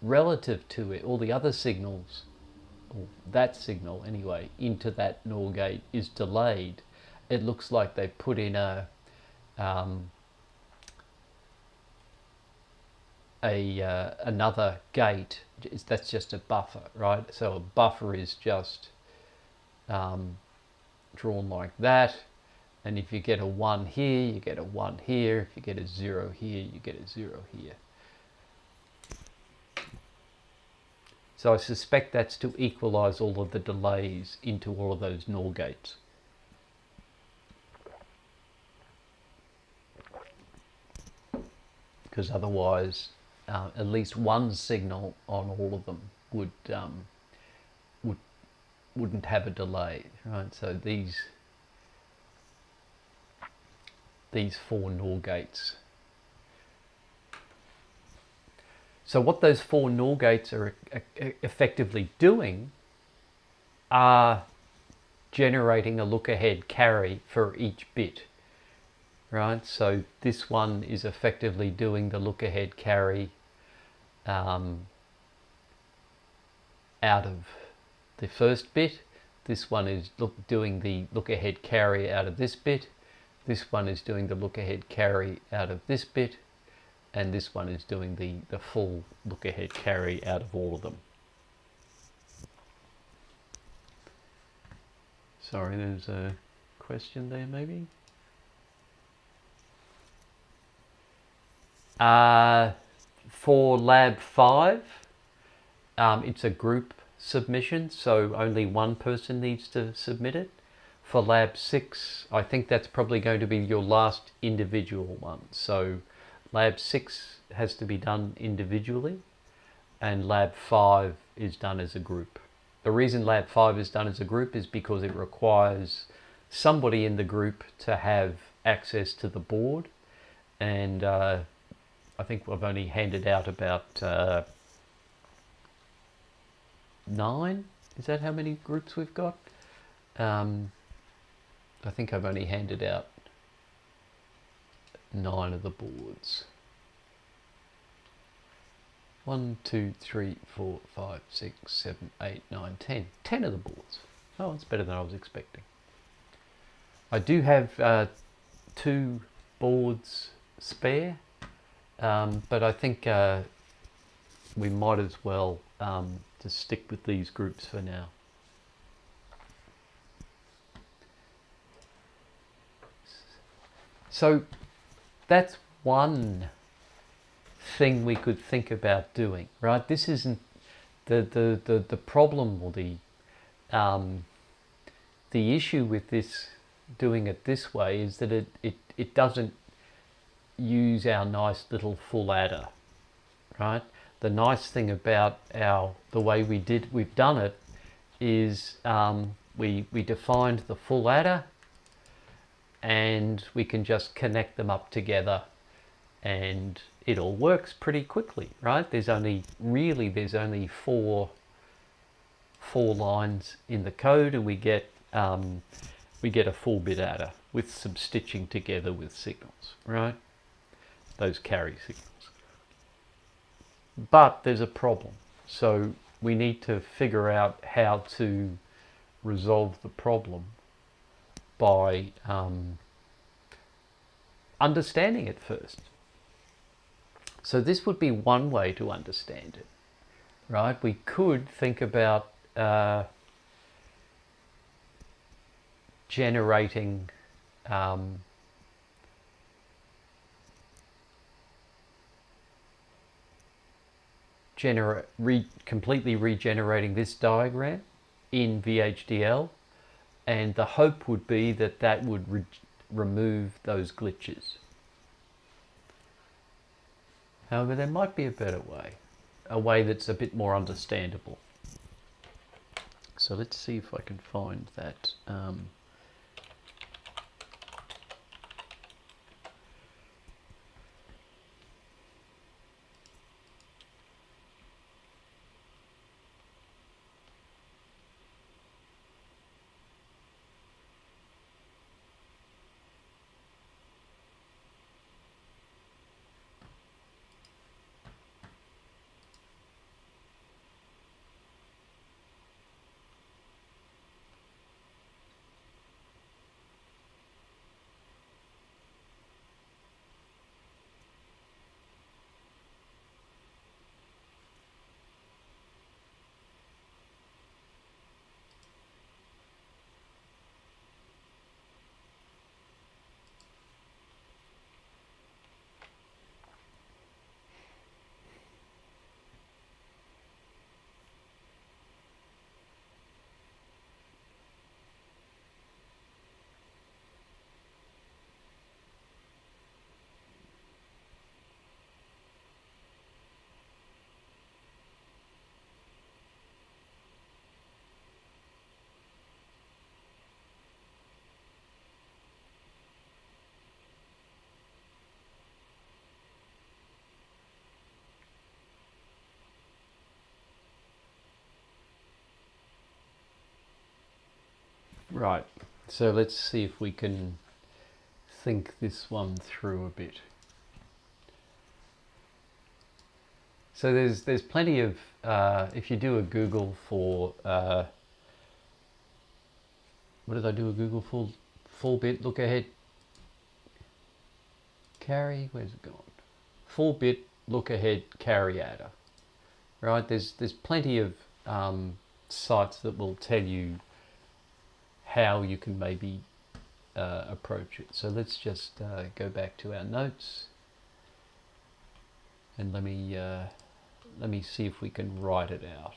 relative to it, all the other signals or that signal anyway, into that NOR gate is delayed, it looks like they put in another gate. That's just a buffer, right? So a buffer is just drawn like that, and if you get a 1 here, you get a 1 here. If you get a 0 here, you get a 0 here. So I suspect that's to equalize all of the delays into all of those NOR gates. Because otherwise, at least one signal on all of them wouldn't have a delay, right? So these 4 NOR gates. So what those 4 NOR gates are effectively doing are generating a look-ahead carry for each bit, right? So this one is effectively doing the look-ahead carry out of the first bit. This one is doing the look-ahead carry out of this bit. This one is doing the look-ahead carry out of this bit. And this one is doing the full look-ahead carry out of all of them. Sorry, there's a question there maybe? For Lab 5, it's a group submission, so only one person needs to submit it. For Lab 6, I think that's probably going to be your last individual one. So Lab 6 has to be done individually, and Lab 5 is done as a group. The reason Lab 5 is done as a group is because it requires somebody in the group to have access to the board, and I think I've only handed out about 9. Is that how many groups we've got? I think I've only handed out 9 of the boards. 1, 2, 3, 4, 5, 6, 7, 8, 9, 10. 10 of the boards. Oh, it's better than I was expecting. I do have 2 boards spare, but I think we might as well just stick with these groups for now. So that's one thing we could think about doing, right? This isn't the problem or the issue with this, doing it this way, is that it doesn't use our nice little full adder, right? The nice thing about the way we've done it is we defined the full adder, and we can just connect them up together, and it all works pretty quickly, right? There's only 4 lines in the code, and we get a 4-bit adder with some stitching together with signals, right? Those carry signals. But there's a problem, so we need to figure out how to resolve the problem by understanding it first. So this would be one way to understand it, right? We could think about generating completely regenerating this diagram in VHDL, and the hope would be that that would remove those glitches. However, there might be a better way, a way that's a bit more understandable. So let's see if I can find that. Right, so let's see if we can think this one through a bit. So there's plenty of, if you do a Google for, what did I do a Google for? 4-bit look ahead carry, where's it gone? 4-bit look ahead carry adder, right? There's plenty of sites that will tell you how you can maybe approach it. So let's just go back to our notes and let me see if we can write it out.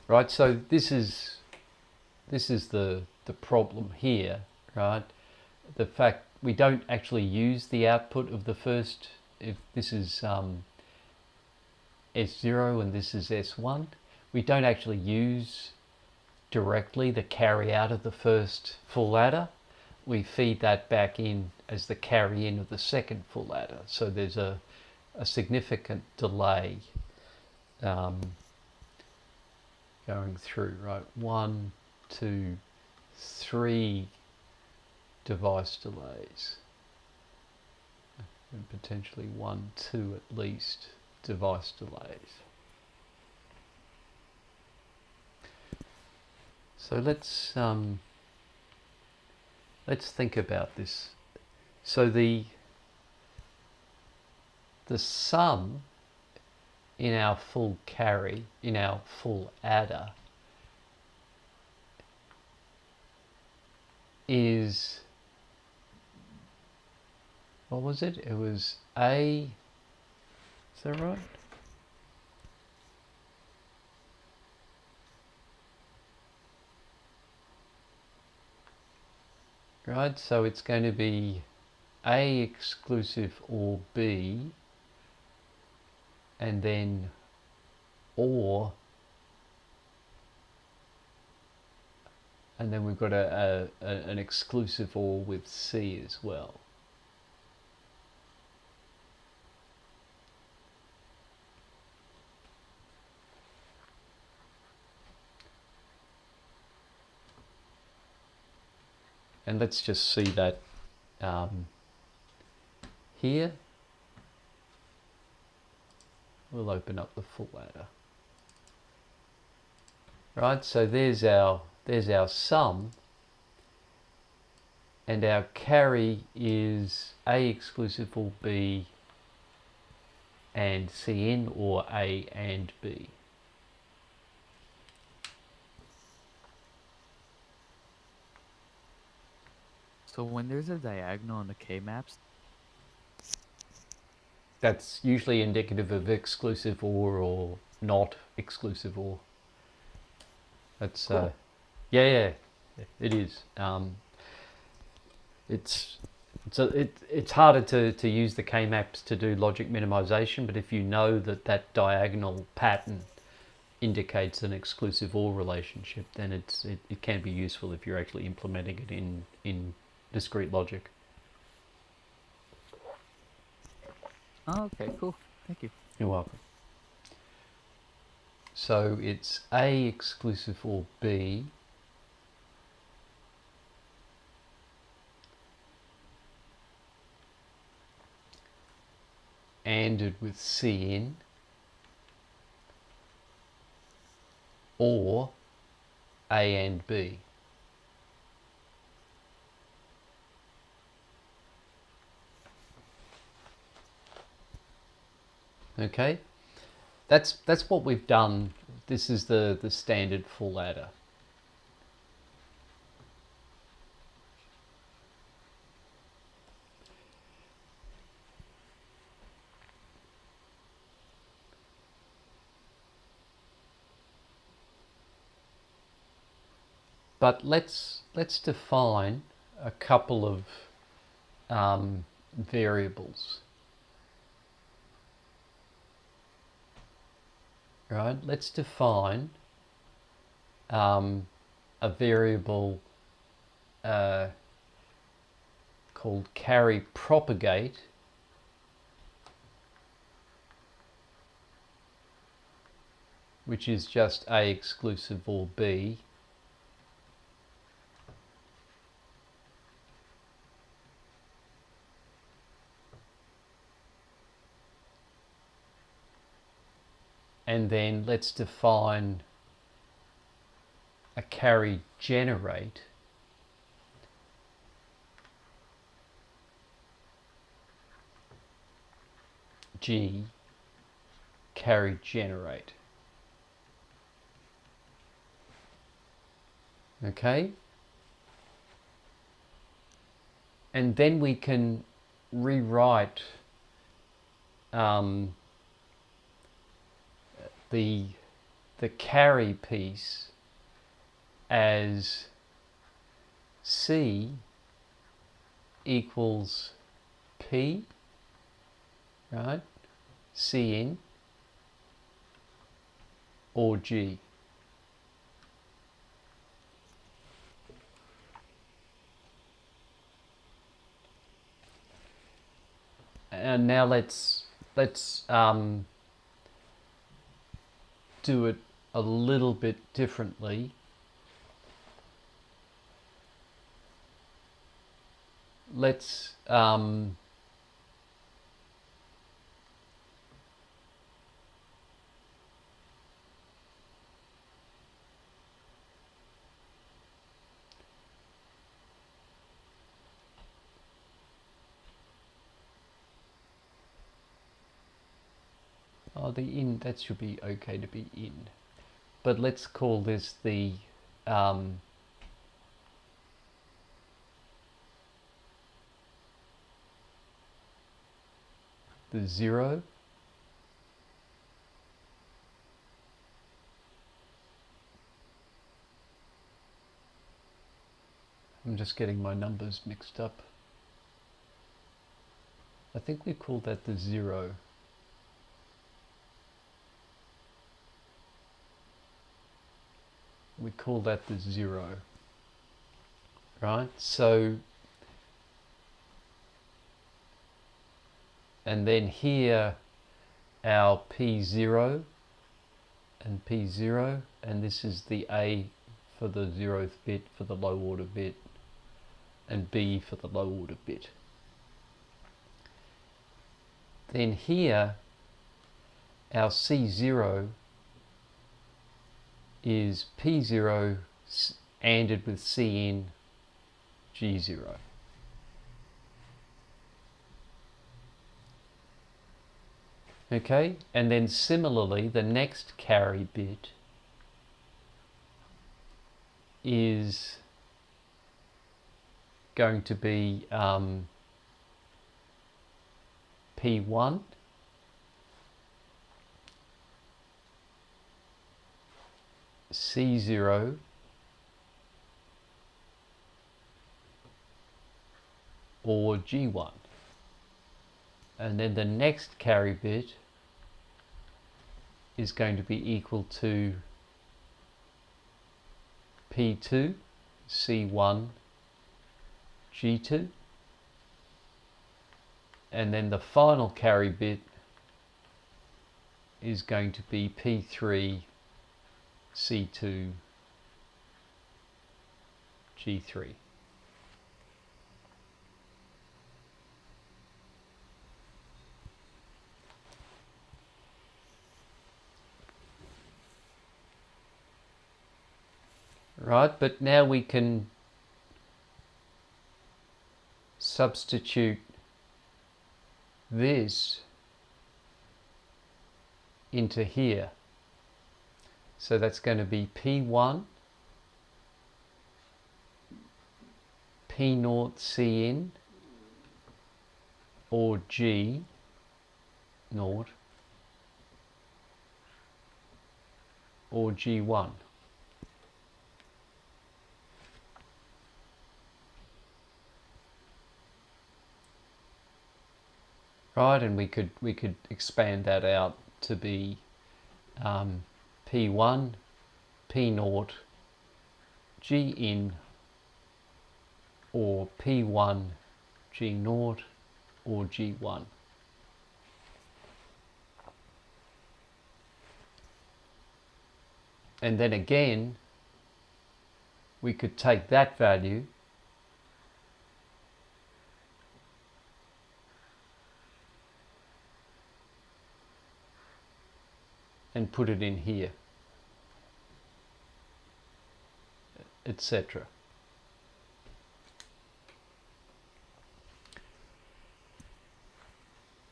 Right, so this is the problem here, right? The fact we don't actually use the output of the first, if this is S0 and this is S1, we don't actually use directly the carry out of the first full adder. We feed that back in as the carry in of the second full adder. So there's a significant delay going through, right? 1, 2, 3 device delays, and potentially 1, 2 at least device delays. So let's think about this. So the sum in our full carry, in our full adder, is, what was it? It was A, is that right? Right, so it's going to be A exclusive or B, and then or, and then we've got an exclusive or with C as well. And let's just see that here. We'll open up the full adder. Right, so there's our sum, and our carry is A exclusive or B and C in, or A and B. So when there's a diagonal in the K-maps, that's usually indicative of exclusive or not exclusive or. That's cool. yeah, it is. It's harder to use the K-maps to do logic minimization, but if you know that diagonal pattern indicates an exclusive OR relationship, then it can be useful if you're actually implementing it in discrete logic. Oh, okay, cool. Thank you. You're welcome. So it's A exclusive or B, ANDed with C in, or A and B. Okay, that's what we've done. This is the standard full adder. But let's define a couple of variables. Right, let's define a variable called carry propagate, which is just A exclusive or B, and then let's define a carry generate G carry generate. Okay, and then we can rewrite the carry piece as C equals P, right, Cn or G. And now let's do it a little bit differently. Let's the in, that should be okay to be in, but let's call this the zero. I'm just getting my numbers mixed up. I think we call that the 0. We call that the 0. Right? So, and then here our P0 and P0, and this is the A for the 0th bit for the low order bit, and B for the low order bit. Then here our C0 is P0 ANDed with Cn G0. Okay, and then similarly the next carry bit is going to be P1 C0 or G1, and then the next carry bit is going to be equal to P2 C1 G2, and then the final carry bit is going to be P3 C2 G3. Right, but now we can substitute this into here. So that's going to be P1 P0 Cn or G0 or G1. Right, and we could expand that out to be P1 P0 Gin or P1 G0 or G1. And then again, we could take that value and put it in here, etc.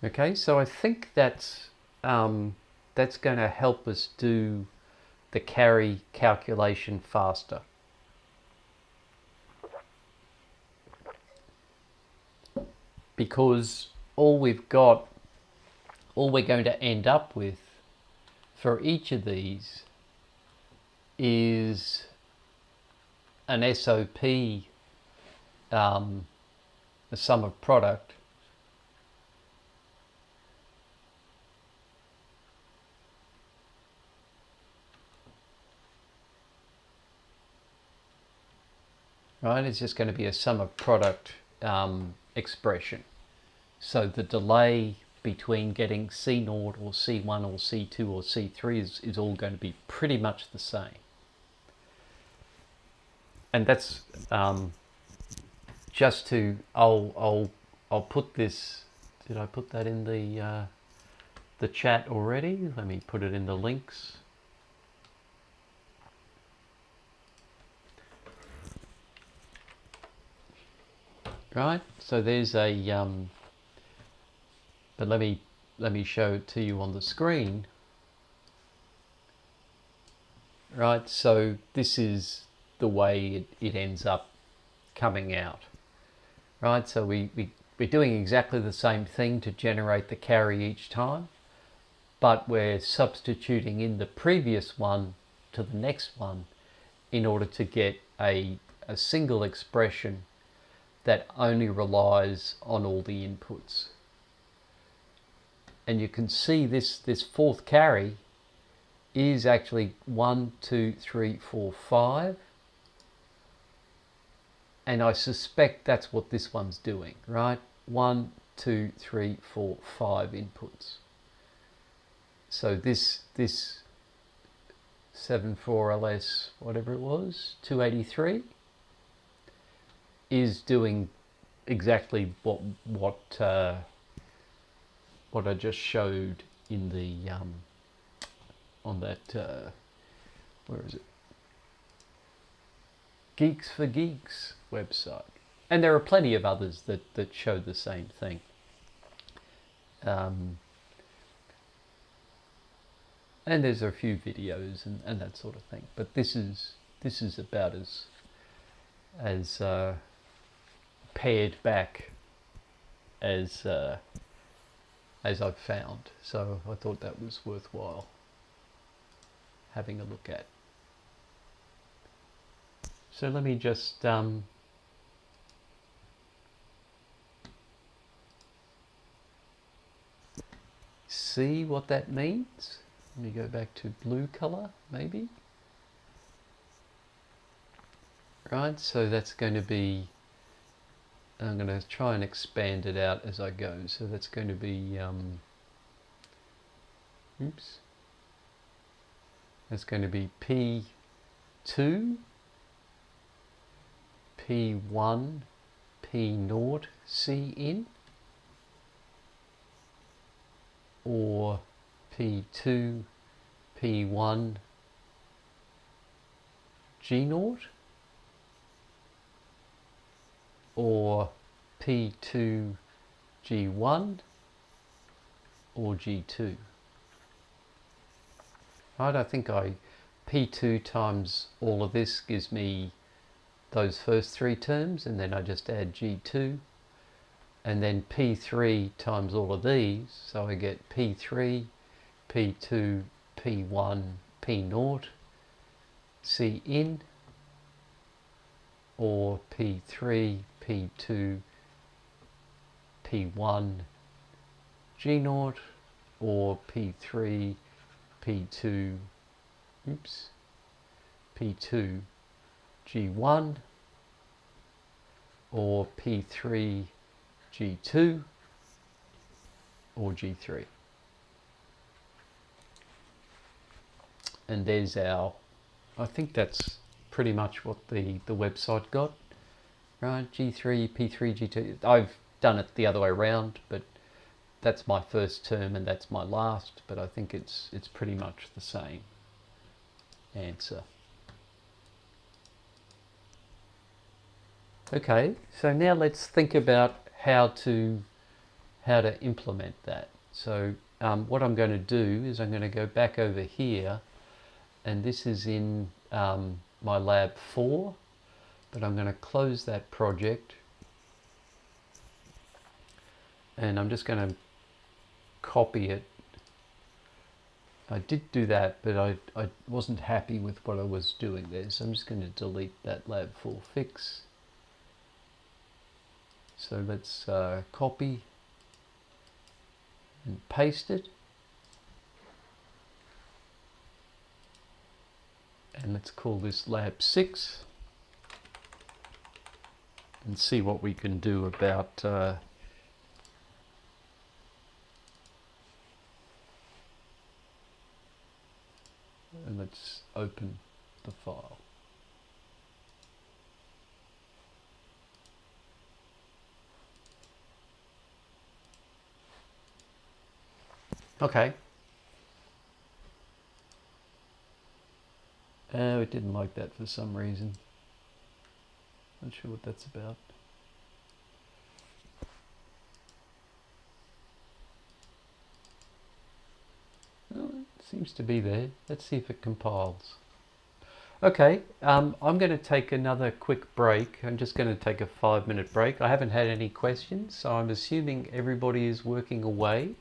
Okay, so I think that's going to help us do the carry calculation faster. Because all we're going to end up with for each of these is an SOP, the sum of product, right? It's just going to be a sum of product expression. So the delay between getting C0 or C1 or C2 or C3 is all going to be pretty much the same. And that's just to, I'll put this, did I put that in the chat already? Let me put it in the links. Right, so there's a, but let me show it to you on the screen. Right, so this is the way it ends up coming out. Right, so we're doing exactly the same thing to generate the carry each time, but we're substituting in the previous one to the next one in order to get a single expression that only relies on all the inputs. And you can see this fourth carry is actually 1, 2, 3, 4, 5. And I suspect that's what this one's doing, right? 1, 2, 3, 4, 5 inputs. So this 74LS, whatever it was, 283, is doing exactly what I just showed in the on that where is it, Geeks for Geeks website. And there are plenty of others that show the same thing. And there's a few videos and that sort of thing. But this is about as pared back as I've found. So I thought that was worthwhile having a look at. So let me just see what that means. Let me go back to blue color, maybe. Right, so that's going to be, I'm going to try and expand it out as I go. So that's going to be, oops, that's going to be P2, P1, P0, C in, or P2, P1, G0, or P2, G1, or G2. Right, I think P2 times all of this gives me those first three terms, and then I just add G2, and then P3 times all of these, so I get P3, P2, P1, P0, C in, or P3, P2, P1, G0, or P3, P2, oops, P2, G1, or P3, G2, or G3. And there's our I think that's pretty much what the website got. Right, G3, P3, G2. I've done it the other way around, but that's my first term and that's my last, but I think it's pretty much the same answer. Okay, so now let's think about how to implement that. So what I'm going to do is I'm going to go back over here, and this is in my lab 4, but I'm going to close that project, and I'm just going to copy it. I did do that, but I wasn't happy with what I was doing there, so I'm just going to delete that lab 4 fix. So let's copy and paste it, and let's call this lab 6 and see what we can do about and let's open the file. Okay. Oh, it didn't like that for some reason. Not sure what that's about. Oh, it seems to be there. Let's see if it compiles. Okay, I'm going to take another quick break. I'm just going to take a 5-minute break. I haven't had any questions, so I'm assuming everybody is working away.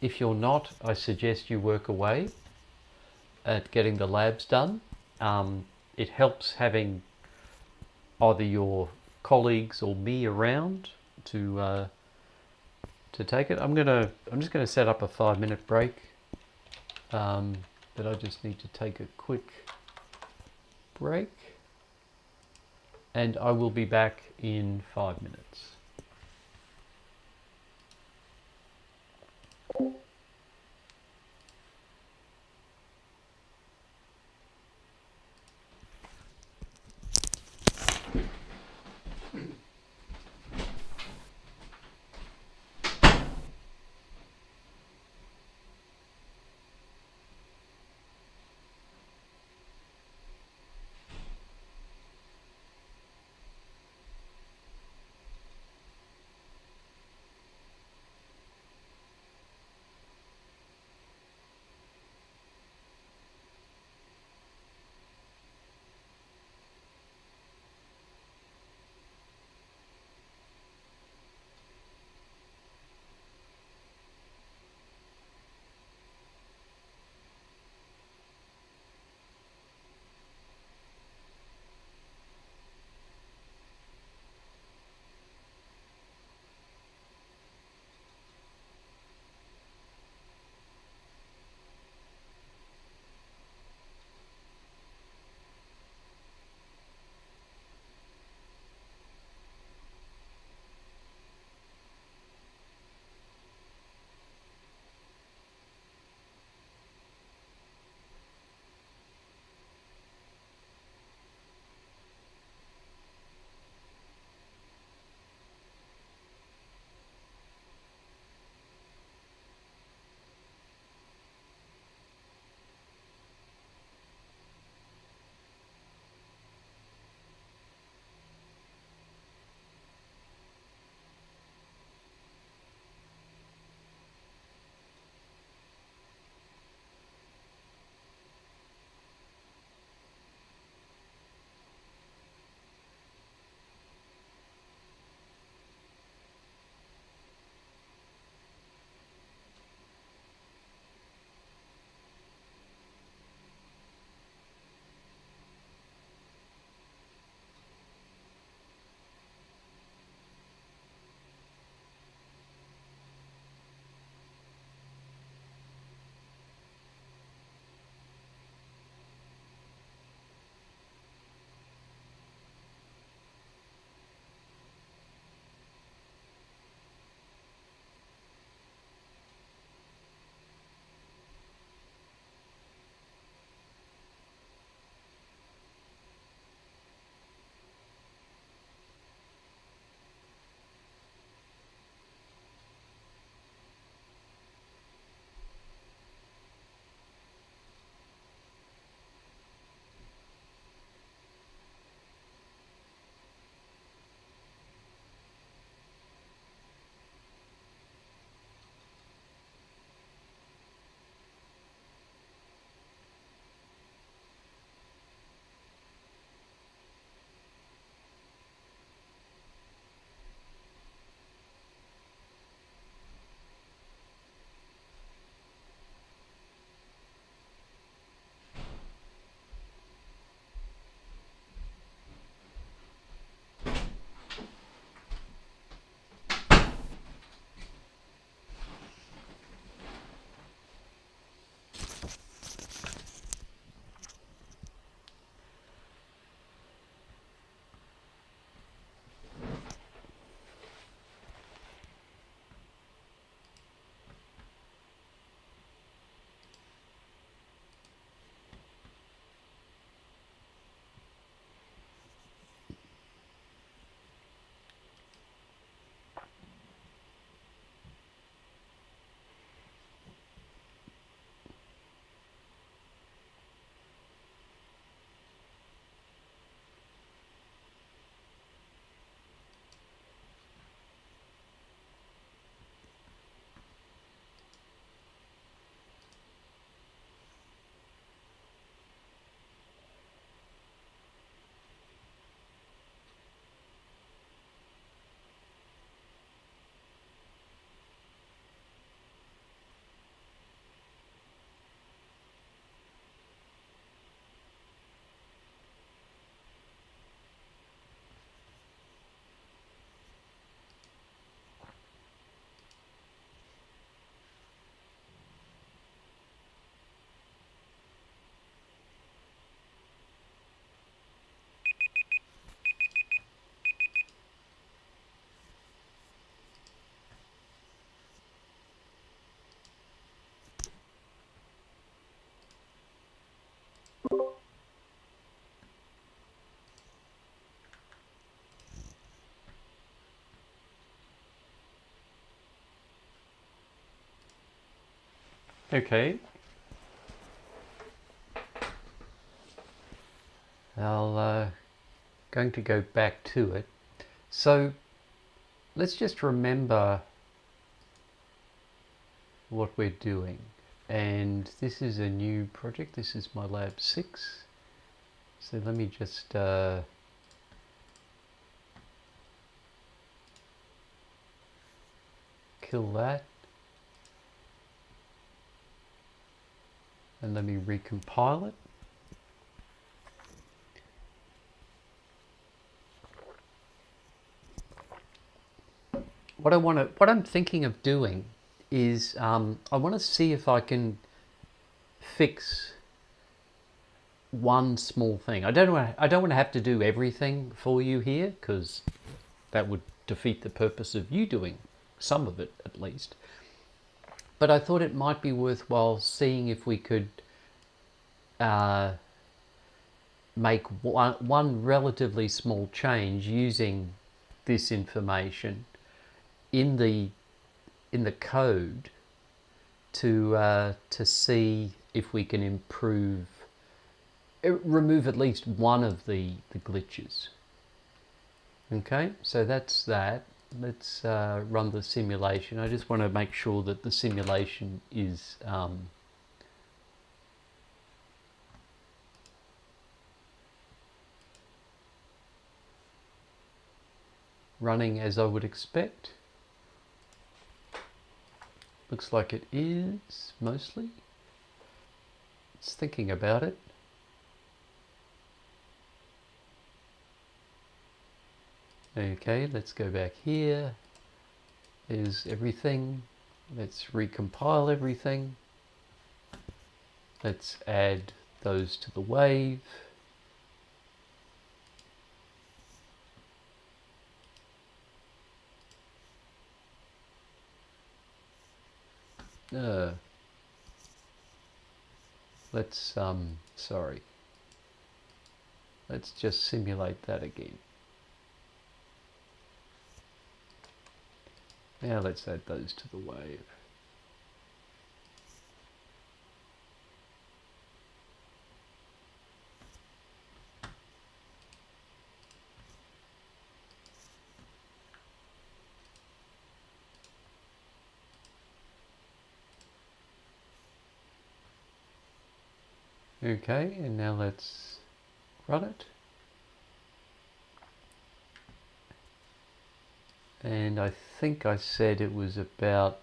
If you're not, I suggest you work away at getting the labs done. It helps having either your colleagues or me around to take it. I'm just going to set up a 5-minute break, but I just need to take a quick break, and I will be back in 5 minutes. Okay. I'll going to go back to it. So let's just remember what we're doing. And this is a new project. This is my lab 6. So let me just kill that. And let me recompile it. What I'm thinking of doing is I want to see if I can fix one small thing. I don't want to have to do everything for you here, because that would defeat the purpose of you doing some of it at least. But I thought it might be worthwhile seeing if we could make one relatively small change using this information in the code to see if we can remove at least one of the glitches. Okay, so that's that. Let's run the simulation. I just want to make sure that the simulation is running as I would expect. Looks like it is, mostly. It's thinking about it. Okay, let's go back here. There's everything. Let's recompile everything. Let's add those to the wave. Let's sorry. Let's just simulate that again. Now let's add those to the wave. Okay, and now let's run it. And I think I said it was about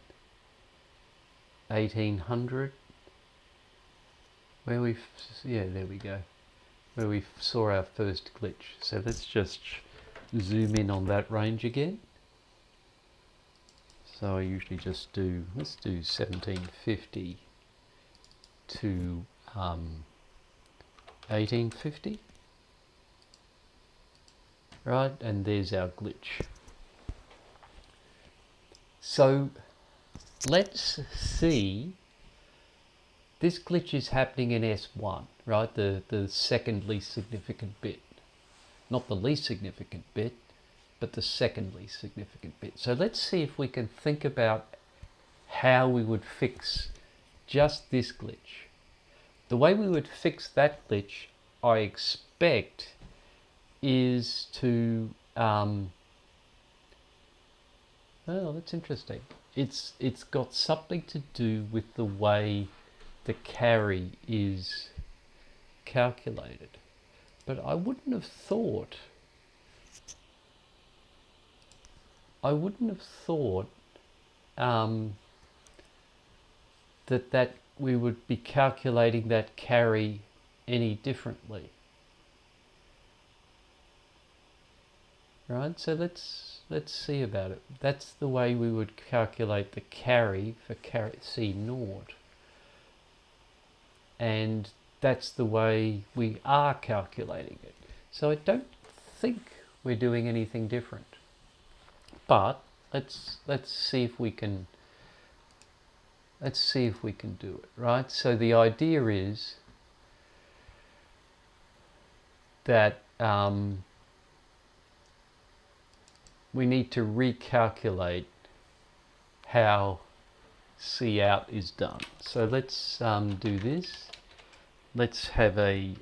1800 where there we go, where we saw our first glitch. So let's just zoom in on that range again. So I usually just let's do 1750 to 1850. Right, and there's our glitch. So let's see, this glitch is happening in S1, right? The second least significant bit. Not the least significant bit, but the second least significant bit. So let's see if we can think about how we would fix just this glitch. The way we would fix that glitch, I expect, is to oh, that's interesting. It's got something to do with the way the carry is calculated. But I wouldn't have thought that we would be calculating that carry any differently. Right, so let's see about it. That's the way we would calculate the carry for carry C0. And that's the way we are calculating it. So I don't think we're doing anything different. But let's see if we can do it, right? So the idea is that we need to recalculate how C out is done. So let's do this. Let's have a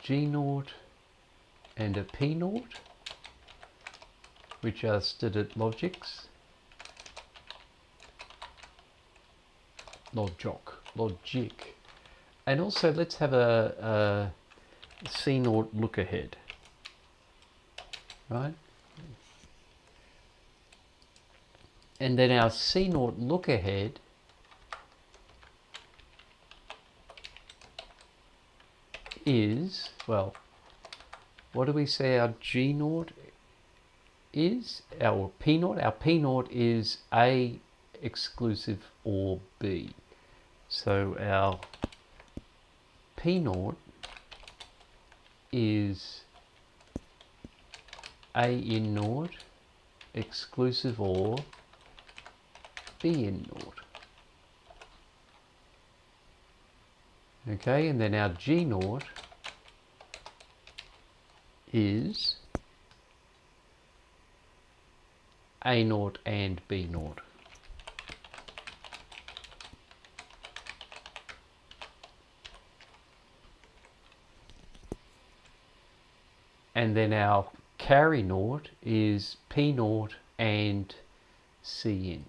G naught and a P naught, which are stood at logic. And also let's have a C naught look ahead, right? And then our C naught look ahead is, well, what do we say our G naught is? Our P naught? Our P naught is A exclusive or B. So our P naught is A in naught exclusive or B in naught. Okay, and then our G naught is A naught and B naught. And then our carry naught is P naught and C in.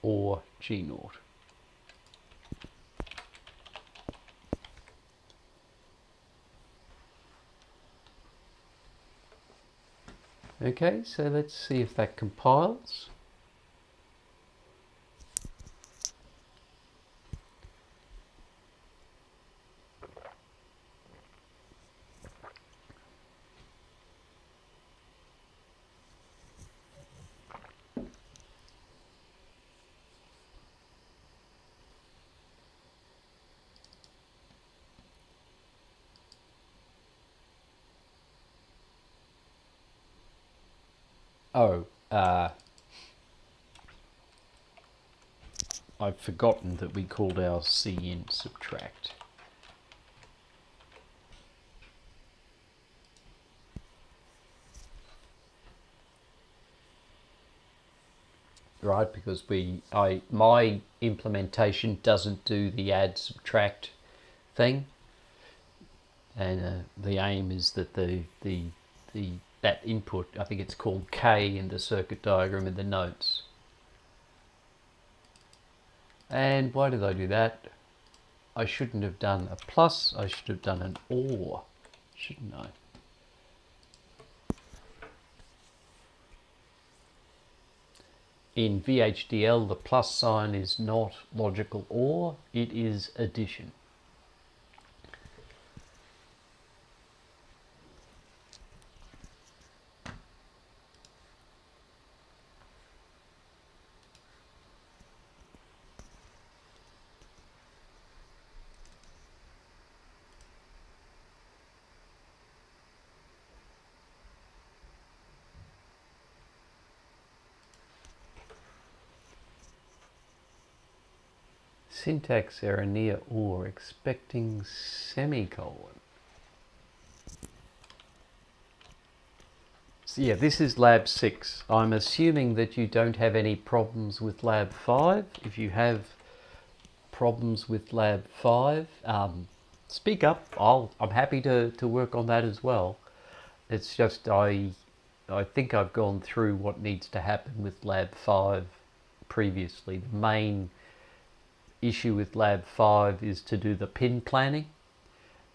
Or G naught. Okay, so let's see if that compiles. I've forgotten that we called our C in subtract. Right, because my implementation doesn't do the add subtract thing, and the aim is that that input, I think it's called K in the circuit diagram in the notes. And why did I do that? I shouldn't have done a plus, I should have done an OR, shouldn't I? In VHDL, the plus sign is not logical OR, it is addition. Syntax error near OR, expecting semicolon. So yeah, this is lab 6. I'm assuming that you don't have any problems with lab 5. If you have problems with lab 5, speak up. I'm happy to work on that as well. It's just I think I've gone through what needs to happen with lab 5 previously. The main issue with lab 5 is to do the pin planning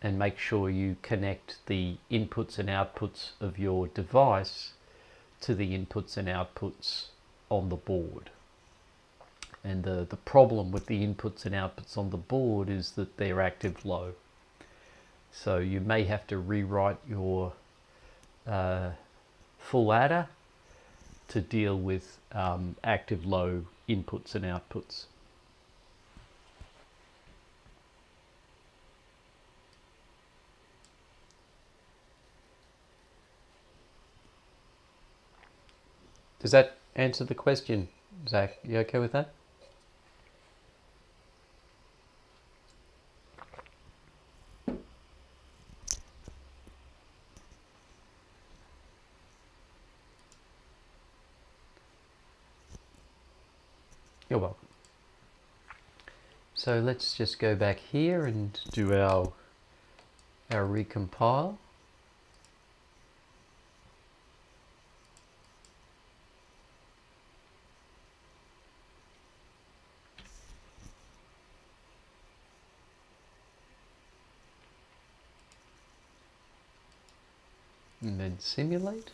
and make sure you connect the inputs and outputs of your device to the inputs and outputs on the board. And the problem with the inputs and outputs on the board is that they're active low. So you may have to rewrite your full adder to deal with active low inputs and outputs. Does that answer the question, Zach? You okay with that? You're welcome. So let's just go back here and do our recompile. And then simulate.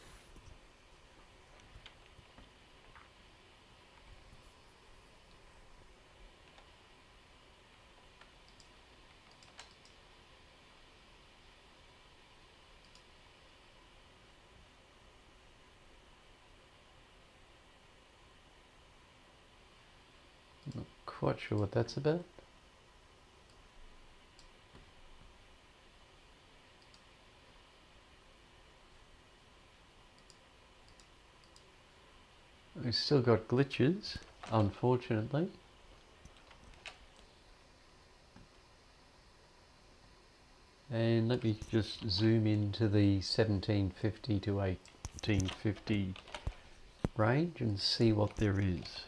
Not quite sure what that's about. We've still got glitches, unfortunately. And let me just zoom into the 1750 to 1850 range and see what there is.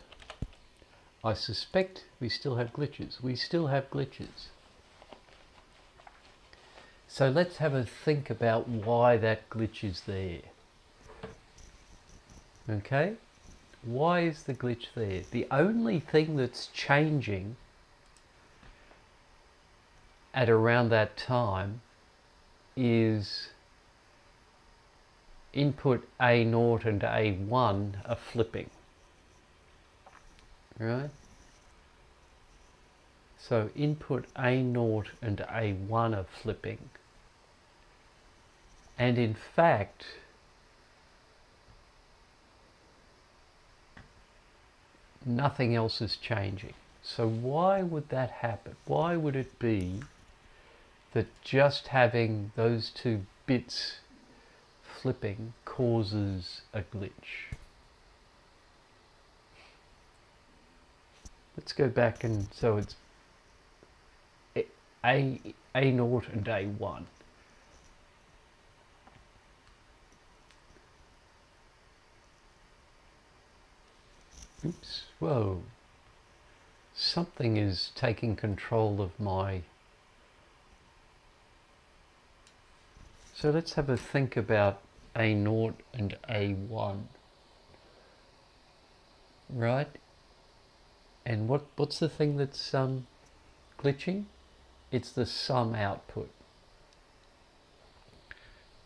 I suspect we still have glitches. We still have glitches. So let's have a think about why that glitch is there. Okay? Why is the glitch there? The only thing that's changing at around that time is input A0 and A1 are flipping. Right? So input A0 and A1 are flipping. And in fact, nothing else is changing. So why would that happen? Why would it be that just having those two bits flipping causes a glitch? Let's go back and so it's A0 and A1. Oops, whoa. Something is taking control of my... So let's have a think about A0 and A1. Right? And what's the thing that's glitching? It's the sum output.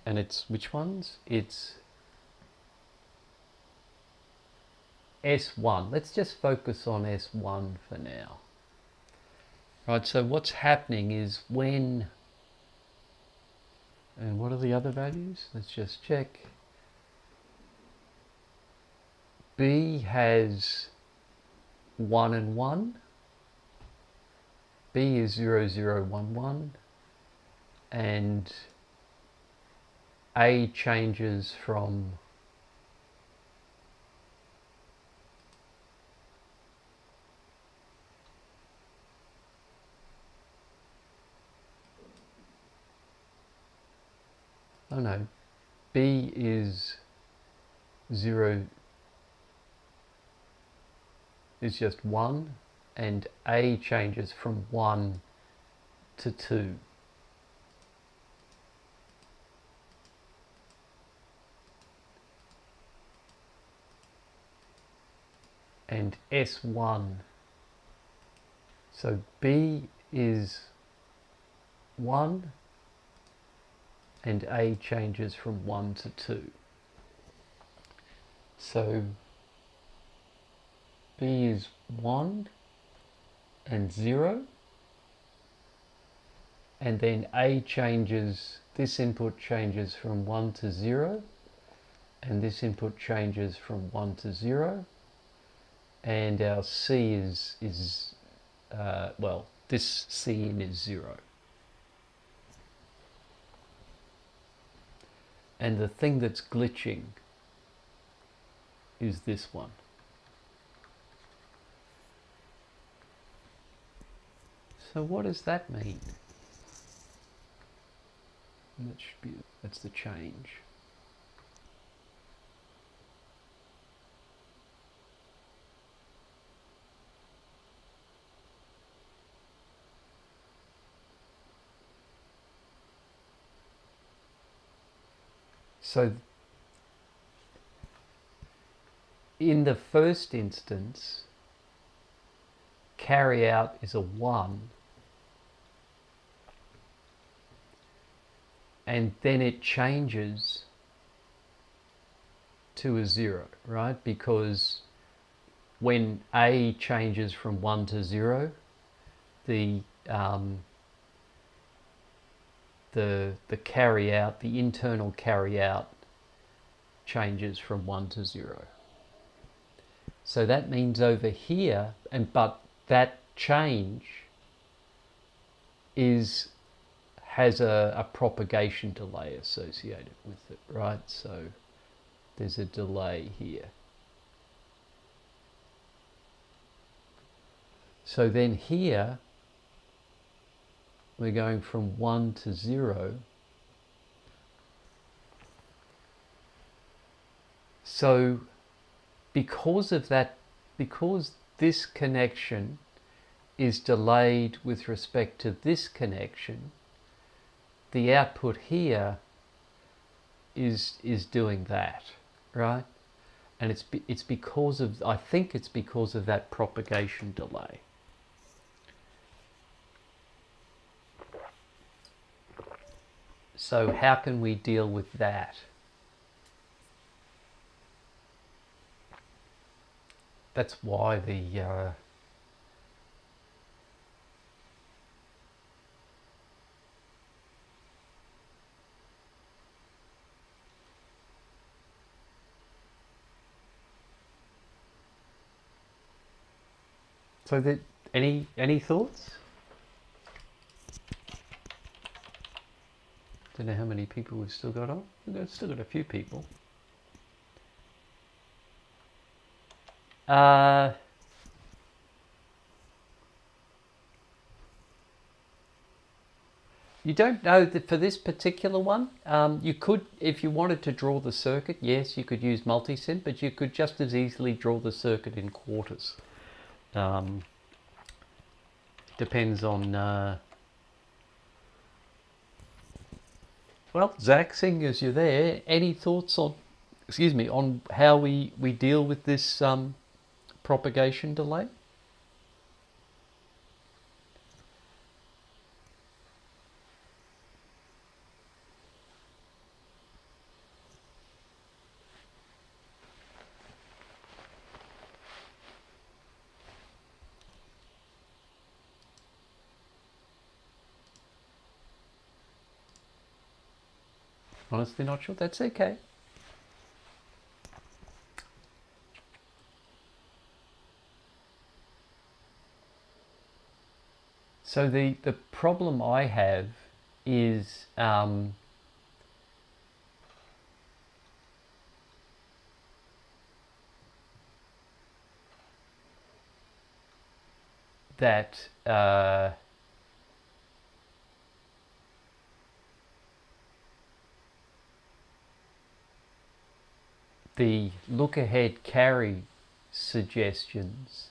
And it's which ones? It's S1. Let's just focus on S1 for now. Right, so what's happening is when... And what are the other values? Let's just check. B has 1 and 1. B is 0, 0, 1, 1. And A changes from oh no, B is 0 is just 1 and A changes from 1 to 2. And S1, so B is 1 and A changes from 1 to 2. So B is 1 and 0, and then A changes, this input changes from 1 to 0, and this input changes from 1 to 0, and our C is well, this C in is 0. And the thing that's glitching is this one. So what does that mean? That should be, that's the change. So in the first instance, carry out is a 1, and then it changes to a 0, right? Because when A changes from 1 to 0, the carry out, the internal carry out, changes from 1 to 0. So that means over here, but that change has a propagation delay associated with it, right? So there's a delay here. So then here, we're going from 1 to 0. So because of that, because this connection is delayed with respect to this connection, the output here is doing that, right? And it's because of, I think it's because of that propagation delay. So how can we deal with that? That's why the so that any thoughts? Don't know how many people we've still got on. We've still got a few people. You don't know that for this particular one. You could, if you wanted to draw the circuit, yes, you could use multisynth, but you could just as easily draw the circuit in quarters. Depends on. Well, Zach, seeing as you're there, any thoughts on, on how we deal with this propagation delay? Honestly not sure. That's okay. So the problem I have is that the look-ahead carry suggestions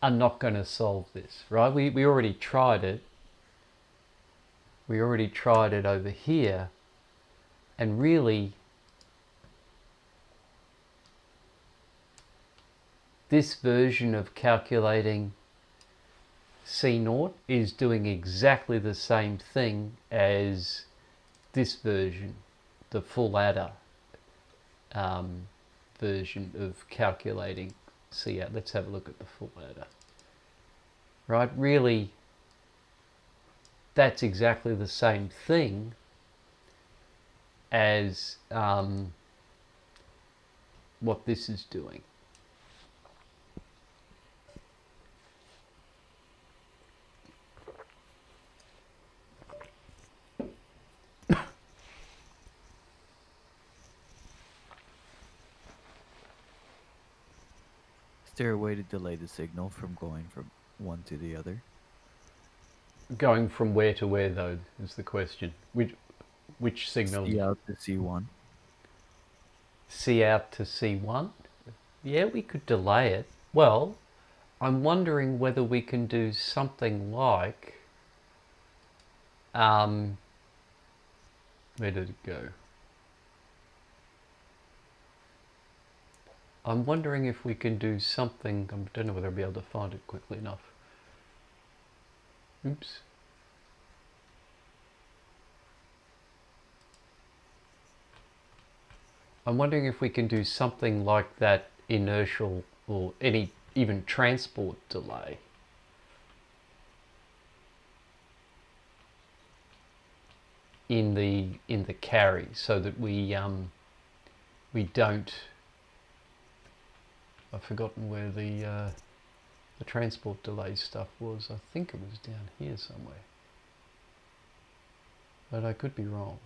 are not going to solve this, right? We already tried it. We already tried it over here, and really this version of calculating C0 is doing exactly the same thing as this version, the full adder version of calculating C out. Let's have a look at the full adder. Right, really, that's exactly the same thing as what this is doing. Is there a way to delay the signal from going from one to the other? Going from where to where, though, is the question. Which signal? C out to C1. C out to C1? Yeah, we could delay it. Well, I'm wondering whether we can do something like... where did it go? I'm wondering if we can do something. I don't know whether I'll be able to find it quickly enough. Oops. I'm wondering if we can do something like that inertial or any even transport delay. In the carry, so that we don't. I've forgotten where the transport delay stuff was. I think it was down here somewhere, but I could be wrong.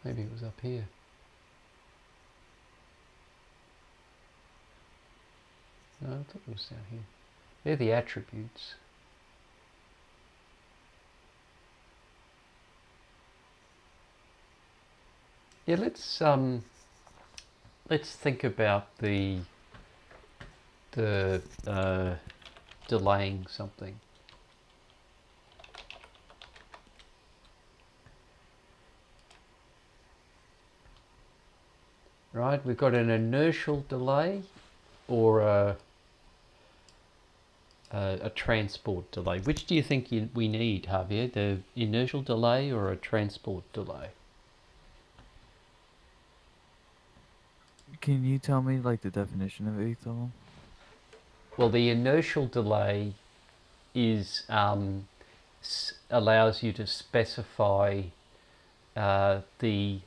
Maybe it was up here. No, I thought it was down here. They're the attributes. Yeah, let's think about the delaying something. Right, we've got an inertial delay or a transport delay. Which do you think we need, Javier? The inertial delay or a transport delay? Can you tell me like the definition of each of them? Well, the inertial delay is allows you to specify the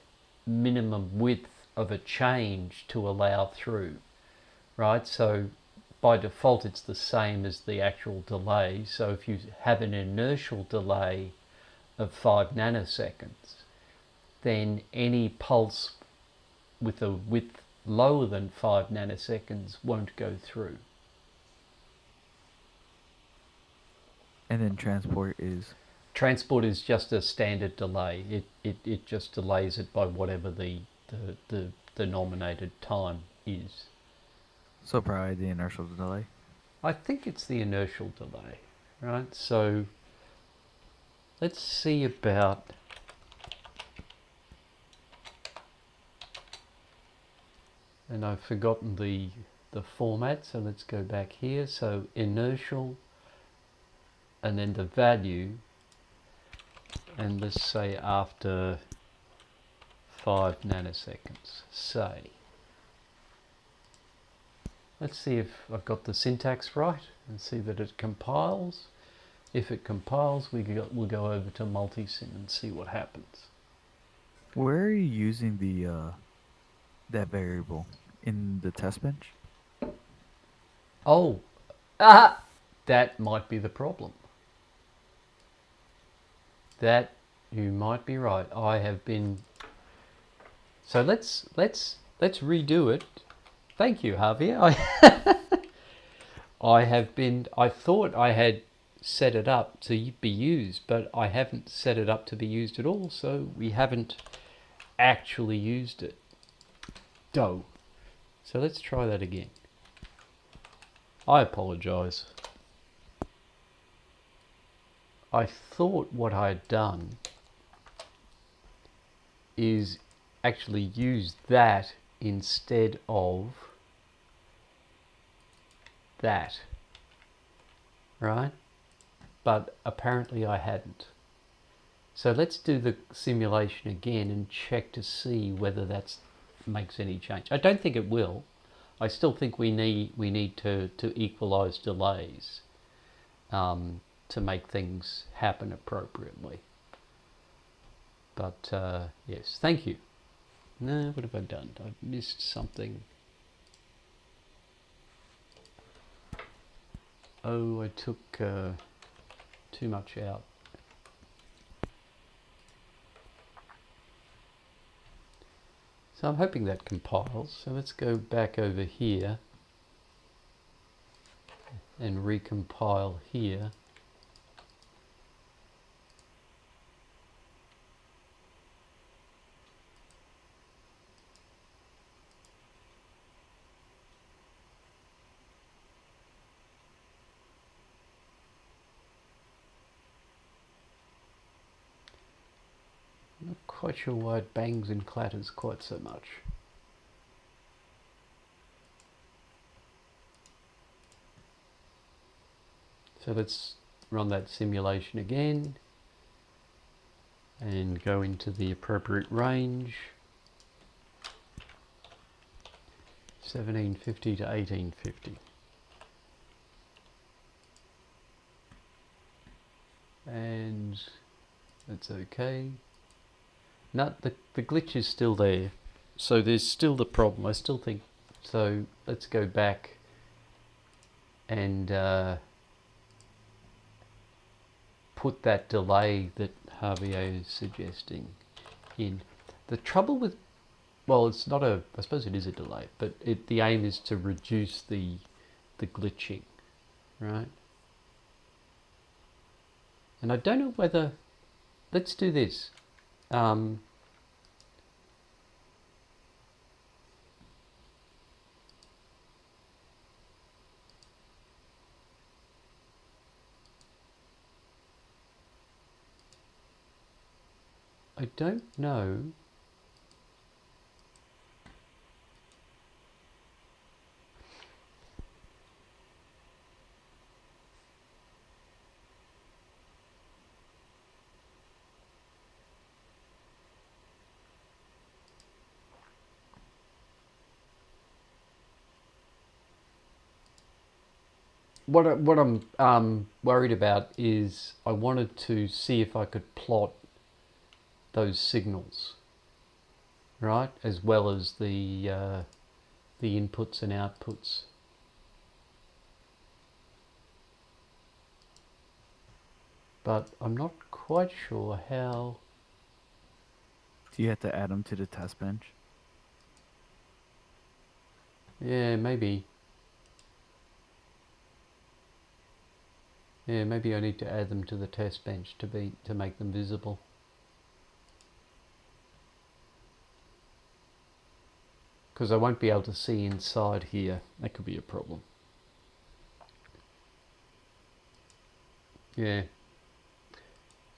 minimum width of a change to allow through, right? So by default it's the same as the actual delay. So if you have an inertial delay of 5 nanoseconds, then any pulse with a width lower than 5 nanoseconds won't go through. And then transport is just a standard delay. It just delays it by whatever the denominated time is. so probably the inertial delay. I think it's the inertial delay, right? So let's see about and I've forgotten the format, so let's go back here. So inertial and then the value, and let's say after 5 nanoseconds, say. Let's see if I've got the syntax right and see that it compiles. If it compiles, we'll go over to multisim and see what happens. Where are you using the that variable? In the test bench? Oh, that might be the problem. That you might be right. I have been. So let's redo it. Thank you, Javier. I thought I had set it up to be used, but I haven't set it up to be used at all, so we haven't actually used it. So let's try that again. I apologize. I thought what I had done is actually use that instead of that, right? But apparently I hadn't. So let's do the simulation again and check to see whether that makes any change. I don't think it will. I still think we need to equalize delays to make things happen appropriately. But yes, thank you. No, what have I done? I've missed something. Oh, I took too much out. So I'm hoping that compiles. So let's go back over here and recompile here. quite sure why it bangs and clatters quite so much. So let's run that simulation again and go into the appropriate range, 1750 to 1850. And that's okay. No, the glitch is still there. So there's still the problem. I still think, so let's go back and put that delay that Javier is suggesting in. The trouble with, well, it's not a, I suppose it is a delay, but the aim is to reduce the glitching, right? And I don't know whether, let's do this. I don't know. What I'm worried about is I wanted to see if I could plot those signals, right, as well as the inputs and outputs. But I'm not quite sure how. Do you have to add them to the test bench? Yeah, maybe. Yeah, maybe I need to add them to the test bench to make them visible. Because I won't be able to see inside here. That could be a problem. Yeah.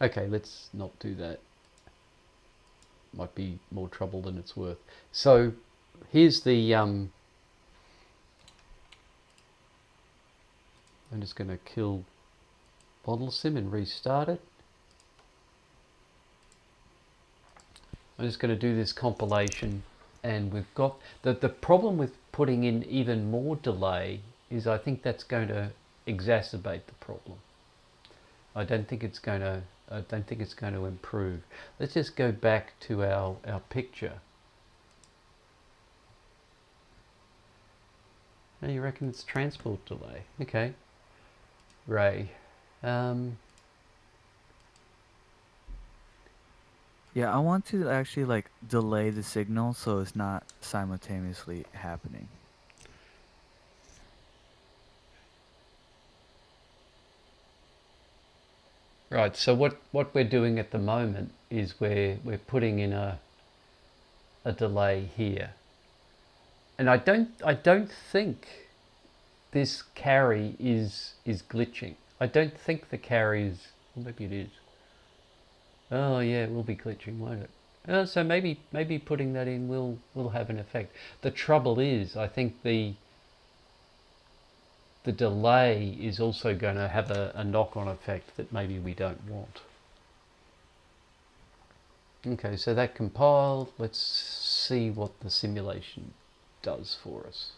Okay, let's not do that. Might be more trouble than it's worth. So here's the I'm just going to kill model sim and restart it. I'm just going to do this compilation, and we've got the problem with putting in even more delay is I think that's going to exacerbate the problem. I don't think it's going to improve. Let's just go back to our picture. Now you reckon it's transport delay? Okay. Ray. Yeah, I want to actually like delay the signal so it's not simultaneously happening. Right. So what we're doing at the moment is we're putting in a delay here, and I don't think this carry is glitching. I don't think the carry is. Well, maybe it is. Oh yeah, it will be glitching, won't it? So maybe putting that in will have an effect. The trouble is, I think the delay is also going to have a knock-on effect that maybe we don't want. Okay, so that compiled. Let's see what the simulation does for us.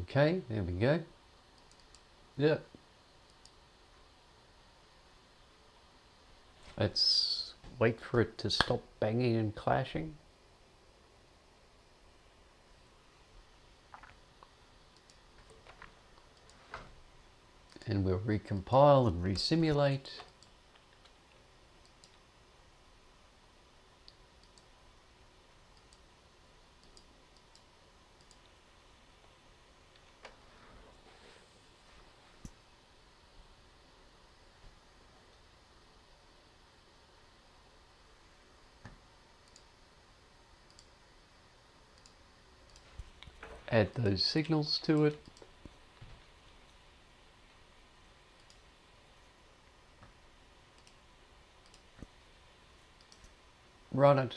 Okay, there we go. Yeah. Let's wait for it to stop banging and clashing. And we'll recompile and resimulate. add those signals to it. Run it.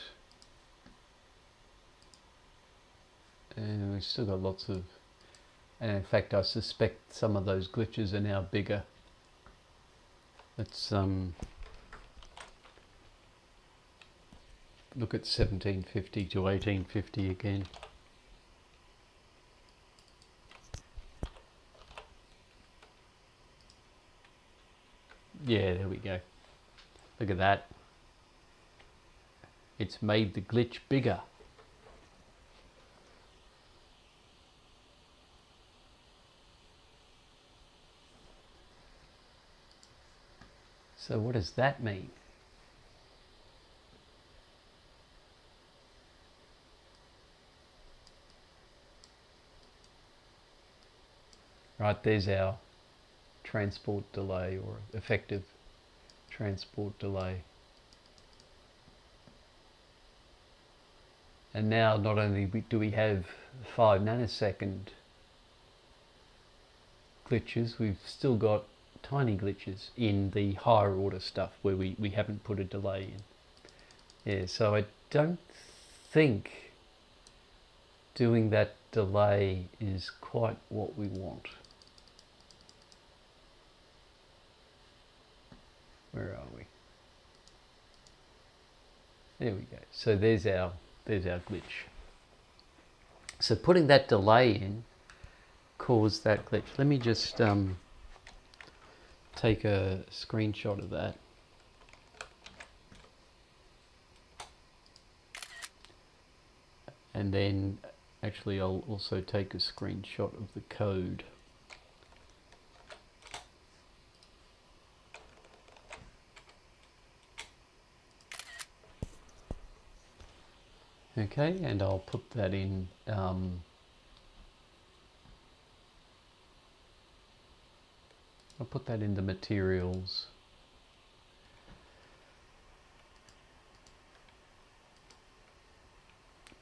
And we've still got lots of, and in fact I suspect some of those glitches are now bigger. Let's look at 1750 to 1850 again. Yeah, there we go. Look at that. It's made the glitch bigger. So what does that mean? Right, there's our transport delay, or effective transport delay. And now not only do we have 5 nanosecond glitches, we've still got tiny glitches in the higher order stuff where we haven't put a delay in. Yeah, so I don't think doing that delay is quite what we want. Where are we? There we go. So there's our glitch. So putting that delay in caused that glitch. Let me just take a screenshot of that. And then actually I'll also take a screenshot of the code. Okay, and I'll put that in I'll put that in the materials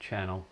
channel.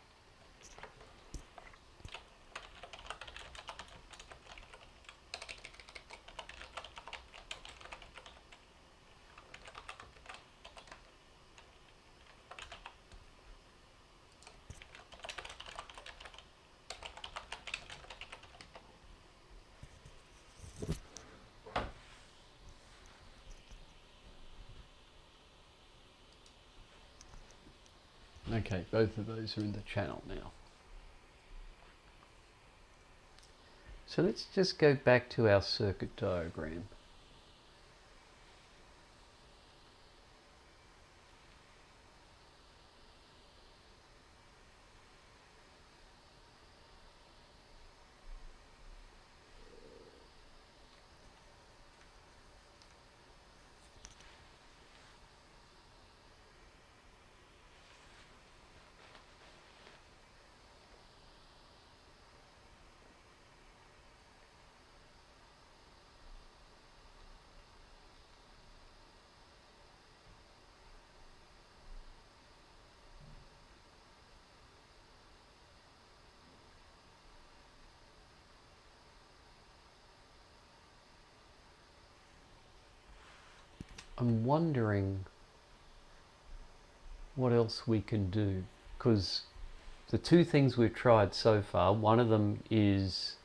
Okay, both of those are in the channel now. So let's just go back to our circuit diagram. I'm wondering what else we can do, because the two things we've tried so far, one of them is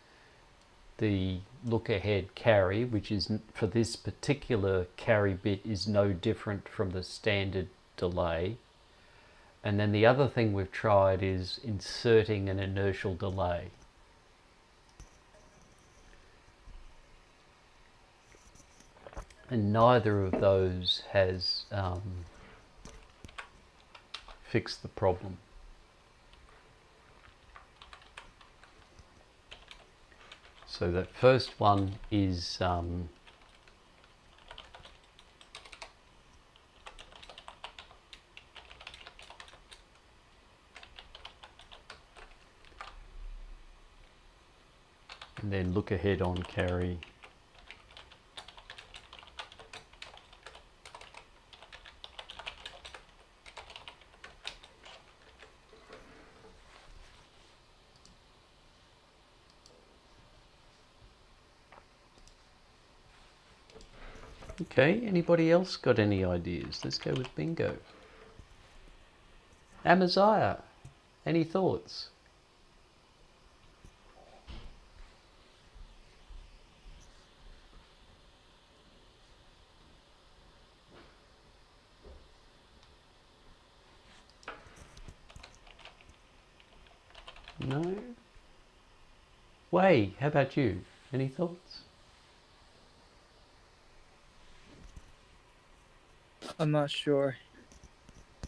the look ahead carry, which is for this particular carry bit is no different from the standard delay. And then the other thing we've tried is inserting an inertial delay. And neither of those has fixed the problem. So that first one is and then look ahead on carry. Okay, anybody else got any ideas? Let's go with bingo. Amaziah, any thoughts? No? Wei, how about you? Any thoughts? I'm not sure.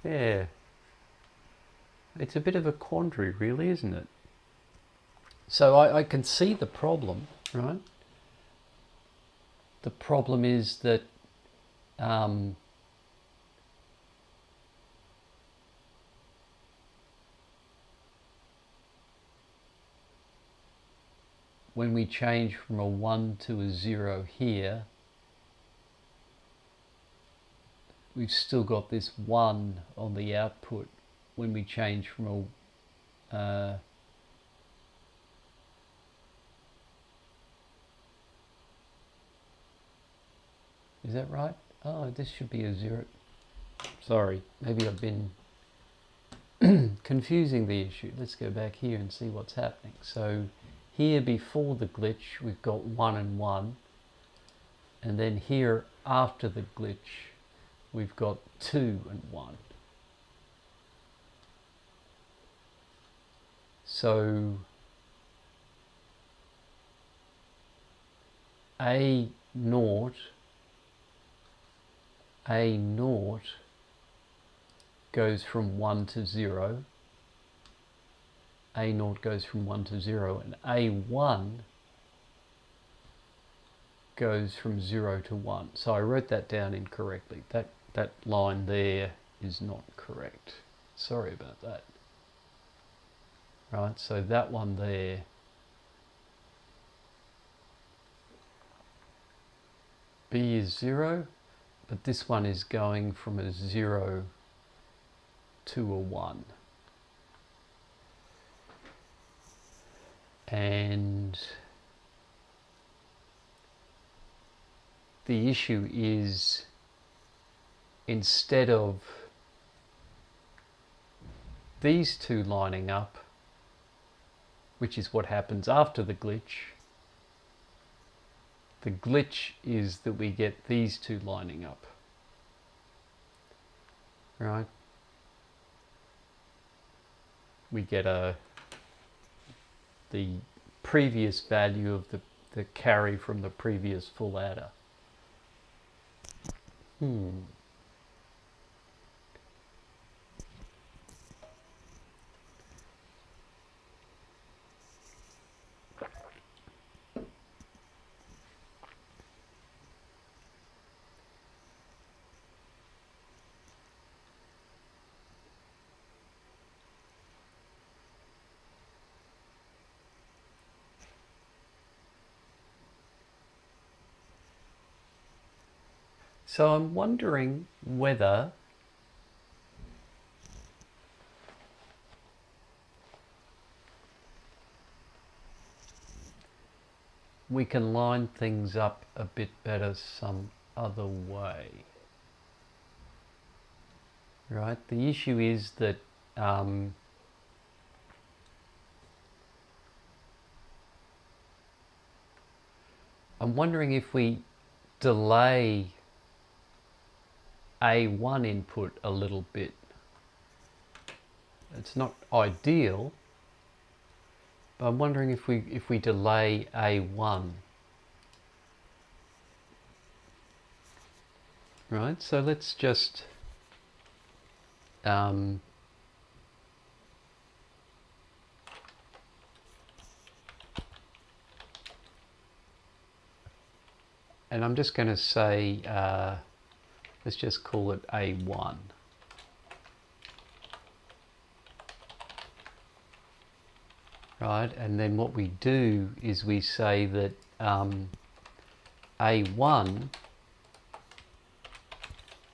Yeah. It's a bit of a quandary, really, isn't it? So I can see the problem, right? The problem is that when we change from a 1 to a 0 here, we've still got this 1 on the output when we change from a is that right? Oh, this should be a 0. Sorry, maybe I've been confusing the issue. Let's go back here and see what's happening. So here before the glitch we've got 1 and 1, and then here after the glitch we've got 2 and 1. So A naught goes from 1 to 0, A naught goes from 1 to 0, and A1 goes from 0 to 1. So I wrote that down incorrectly. That line there is not correct. Sorry about that. Right, so that one there B is 0, but this one is going from a 0 to a 1. And the issue is, instead of these two lining up, which is what happens after the glitch is that we get these two lining up, right? We get the previous value of the carry from the previous full adder. So I'm wondering whether we can line things up a bit better some other way. Right? The issue is that I'm wondering if we delay A1 input a little bit. It's not ideal, but I'm wondering if we delay A1. Right, so let's just and I'm just going to say let's just call it A1. Right, and then what we do is we say that A1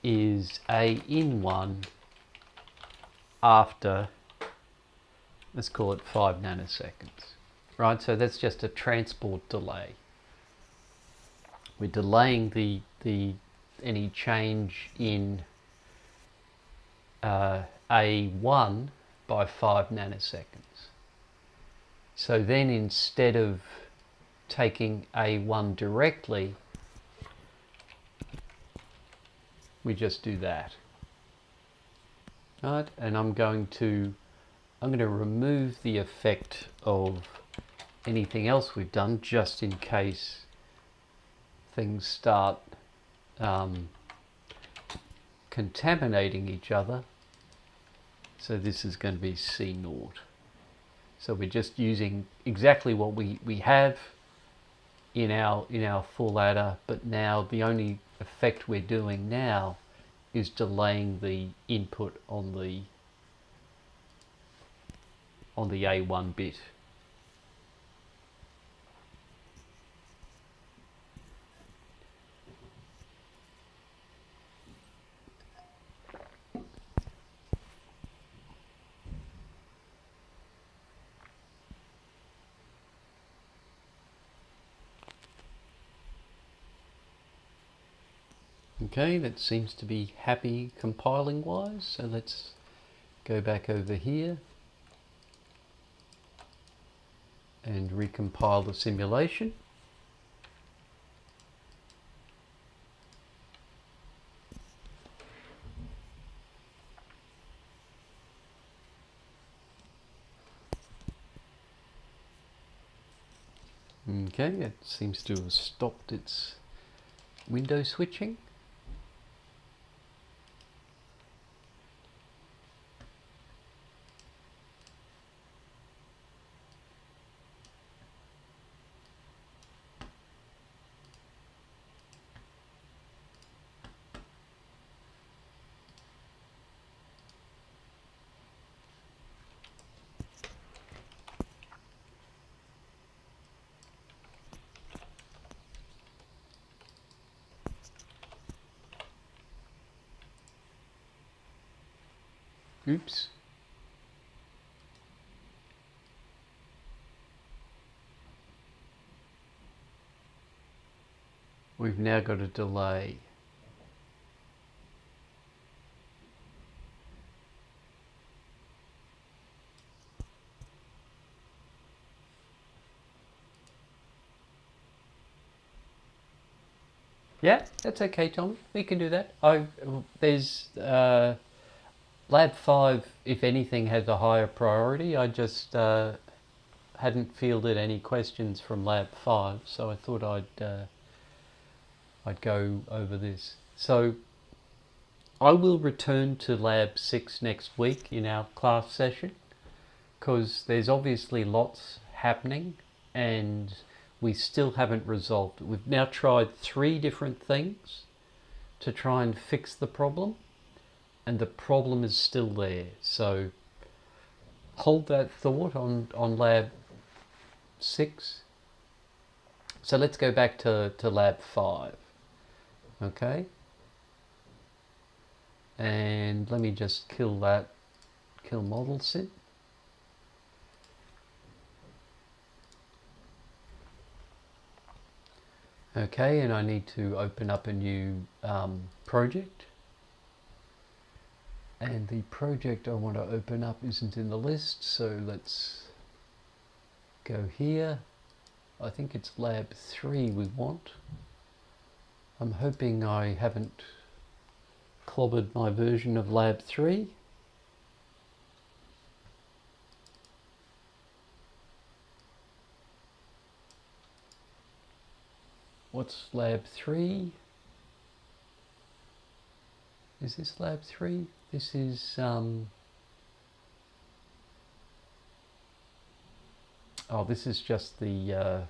is A in 1 after, let's call it 5 nanoseconds. Right, so that's just a transport delay. We're delaying the any change in A1 by 5 nanoseconds. So then instead of taking A1 directly, we just do that. Right? And I'm going to remove the effect of anything else we've done, just in case things start contaminating each other. So this is going to be C0. So we're just using exactly what we have in our full adder, but now the only effect we're doing now is delaying the input on the A1 bit. Okay, that seems to be happy compiling wise, so let's go back over here and recompile the simulation. Okay, it seems to have stopped its window switching. Oops. We've now got a delay. Yeah, that's okay, Tom. We can do that. There's Lab 5, if anything, has a higher priority. I just hadn't fielded any questions from Lab 5, so I thought I'd go over this. So I will return to Lab 6 next week in our class session, because there's obviously lots happening and we still haven't resolved it. We've now tried 3 different things to try and fix the problem, and the problem is still there. So hold that thought on Lab 6. So let's go back to Lab 5. Okay. And let me just kill model sit. Okay, and I need to open up a new project. And the project I want to open up isn't in the list, so let's go here. I think it's Lab 3 we want. I'm hoping I haven't clobbered my version of Lab 3. What's Lab 3? Is this Lab 3? This is this is just the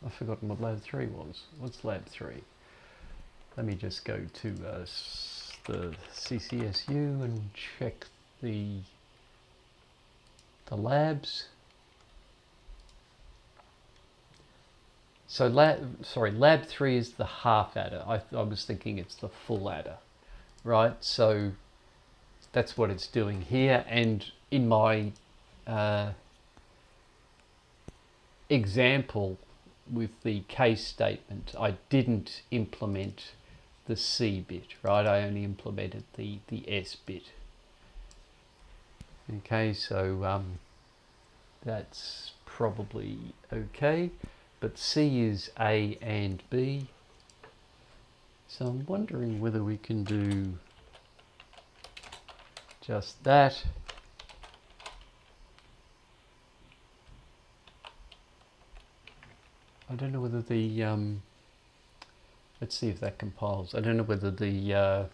I've forgotten what Lab 3 was. What's Lab 3? Let me just go to the CCSU and check the labs. So Lab 3 is the half adder. I was thinking it's the full adder, right? So that's what it's doing here. And in my example, with the case statement, I didn't implement the C bit, right? I only implemented the S bit. Okay, so that's probably okay, but C is A and B. So I'm wondering whether we can do just that. I don't know whether the, let's see if that compiles. I don't know whether the,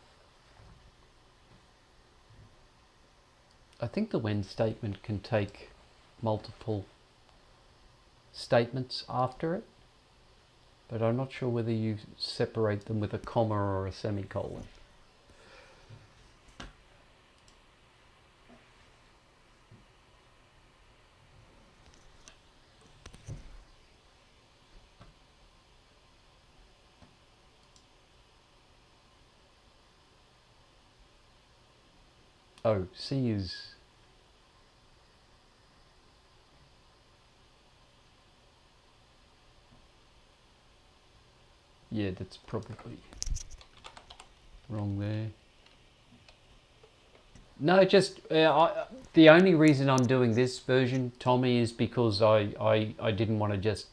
I think the when statement can take multiple statements after it, but I'm not sure whether you separate them with a comma or a semicolon. Oh, C is... yeah, that's probably wrong there. No, just the only reason I'm doing this version, Tommy, is because I didn't want to just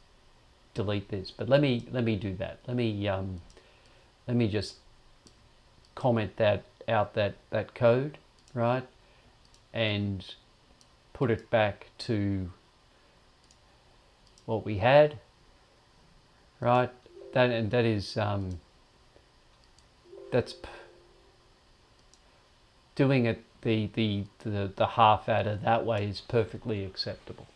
delete this. But let me do that. Let me just comment that out, that code, right, and put it back to what we had, right. That is that's doing it the half adder that way is perfectly acceptable.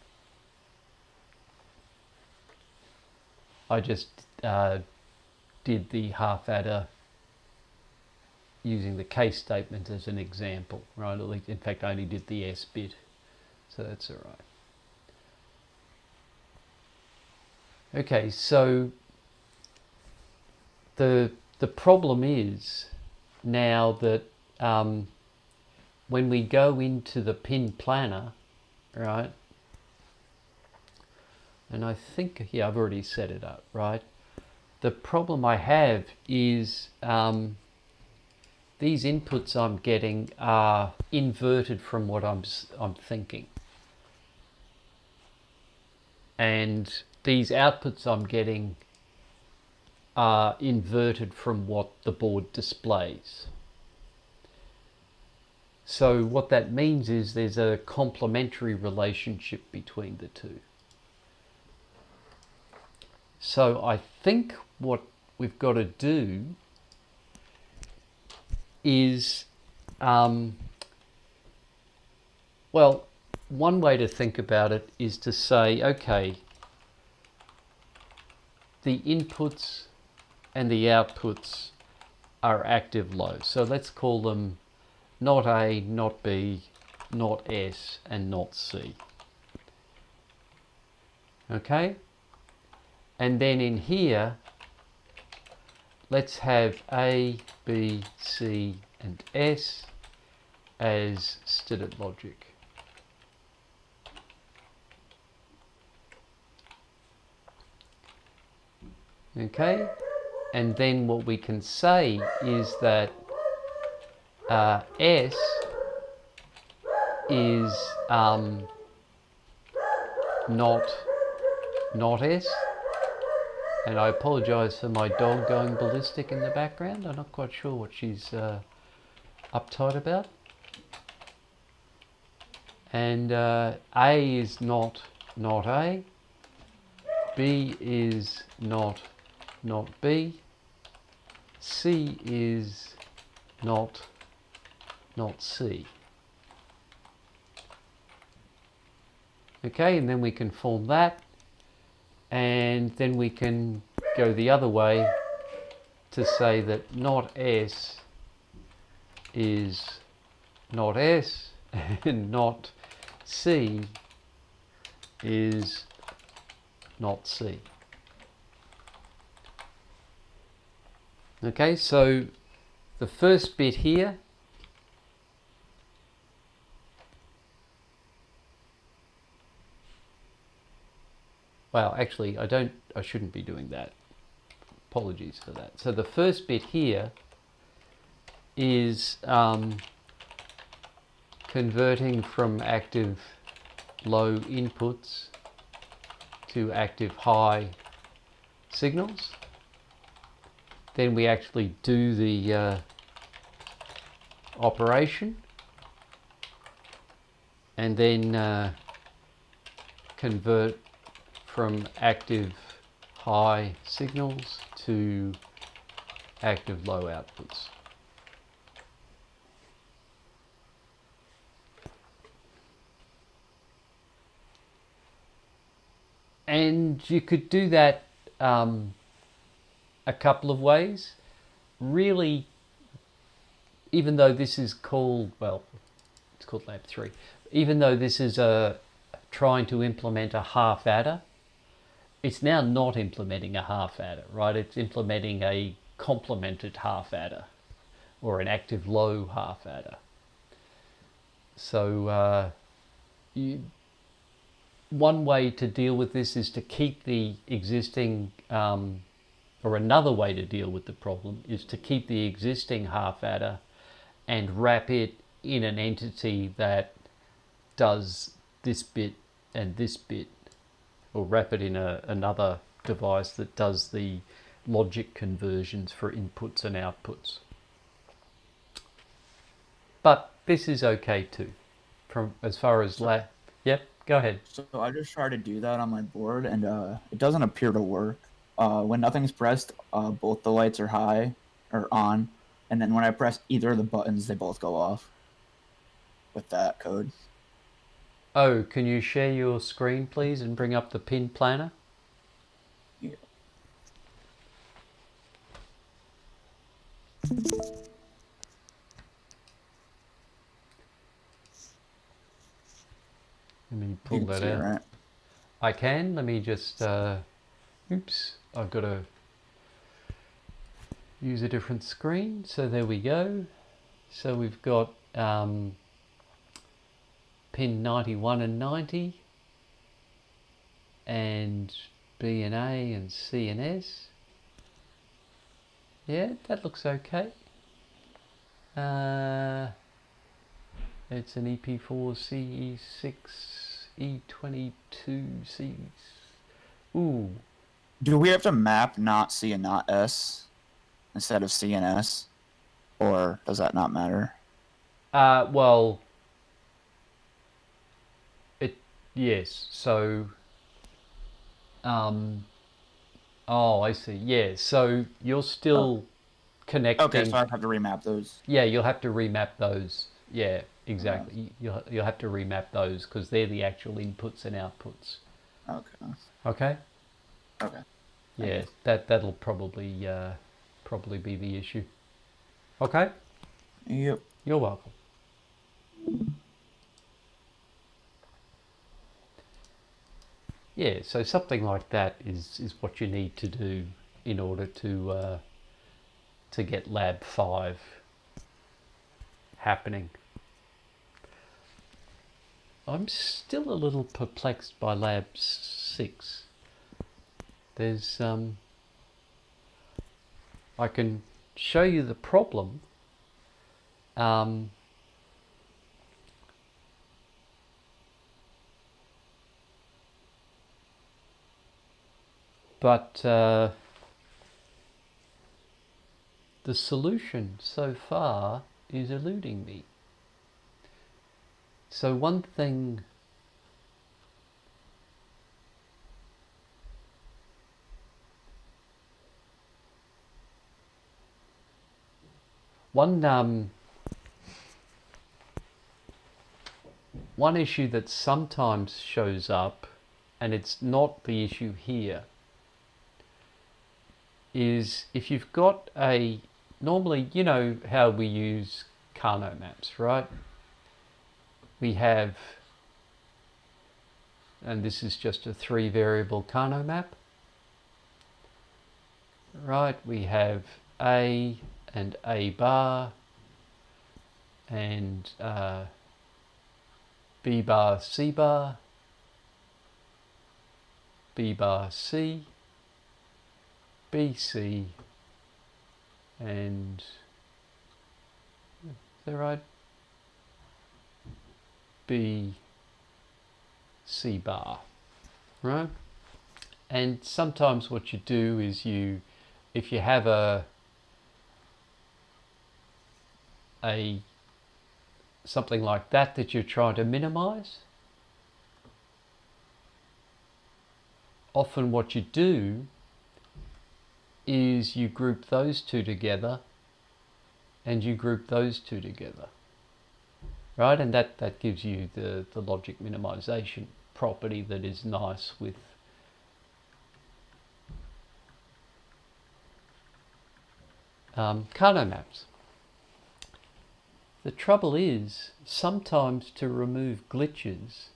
I just did the half adder using the case statement as an example, right? At least, in fact, I only did the S bit, so that's all right. Okay, so the problem is now that when we go into the pin planner, right, and I think, yeah, I've already set it up, right? The problem I have is these inputs I'm getting are inverted from what I'm thinking. And these outputs I'm getting are inverted from what the board displays. So what that means is there's a complementary relationship between the two. So I think what we've got to do is, well, one way to think about it is to say, okay, the inputs and the outputs are active low. So let's call them not A, not B, not S, and not C. Okay? And then in here, let's have A, B, C, and S as stated logic. Okay? And then what we can say is that S is not S. And I apologise for my dog going ballistic in the background. I'm not quite sure what she's uptight about. And A is not A. B is not B. C is not C. Okay, and then we can form that, and then we can go the other way to say that not S is not S, and not C is not C. Okay, so the first bit here well, actually, I shouldn't be doing that. Apologies for that. So the first bit here is converting from active low inputs to active high signals. Then we actually do the operation, and then convert from active high signals to active low outputs. And you could do that a couple of ways. Really, even though this is called, well, it's called Lab 3, even though this is trying to implement a half adder, it's now not implementing a half adder, right? It's implementing a complemented half adder, or an active low half adder. So one way to deal with this is to keep the existing, or another way to deal with the problem is to keep the existing half adder and wrap it in an entity that does this bit and this bit, or wrap it in another device that does the logic conversions for inputs and outputs. But this is okay too, from as far as Yep, go ahead. So I just tried to do that on my board, and it doesn't appear to work. When nothing's pressed, both the lights are high or on, and then when I press either of the buttons, they both go off with that code. Oh, can you share your screen, please, and bring up the pin planner? Yeah. Let me pull that out. Right? I can. Let me just, oops, I've got to use a different screen. So there we go. So we've got pin 91 and 90, and B and A and C and S. Yeah, that looks okay. It's an EP4 CE6 E22C. Ooh. Do we have to map not C and not S instead of C and S, or does that not matter? Well, yes. So, oh, I see. Yeah. So you're still connecting. Okay, so I have to remap those. Yeah, you'll have to remap those. Yeah, exactly. You'll have to remap those because they're the actual inputs and outputs. Okay. Okay. Okay. Yeah, that'll probably be the issue. Okay. Yep. You're welcome. Yeah, so something like that is what you need to do in order to get Lab 5 happening. I'm still a little perplexed by Lab 6. There's I can show you the problem. But the solution so far is eluding me. So one thing one issue that sometimes shows up, and it's not the issue here, is if you've got normally, you know how we use Carnot maps, right? We have, and this is just a 3-variable Carnot map, right? We have A and A bar, and B bar, C bar, B bar C, BC, and is that right? B C bar, right? And sometimes what you do is if you have something like that you're trying to minimize, often what you do is you group those two together and you group those two together, right? And that gives you the logic minimization property that is nice with Carnot maps. The trouble is, sometimes to remove glitches,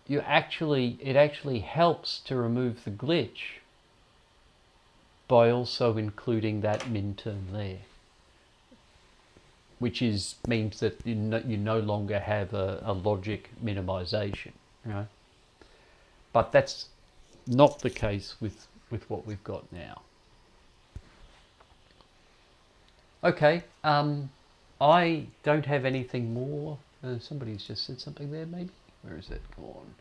it actually helps to remove the glitch by also including that min term there, which means that you no longer have a logic minimization, right? But that's not the case with what we've got now. Okay, I don't have anything more. Somebody's just said something there, maybe. Where is it gone?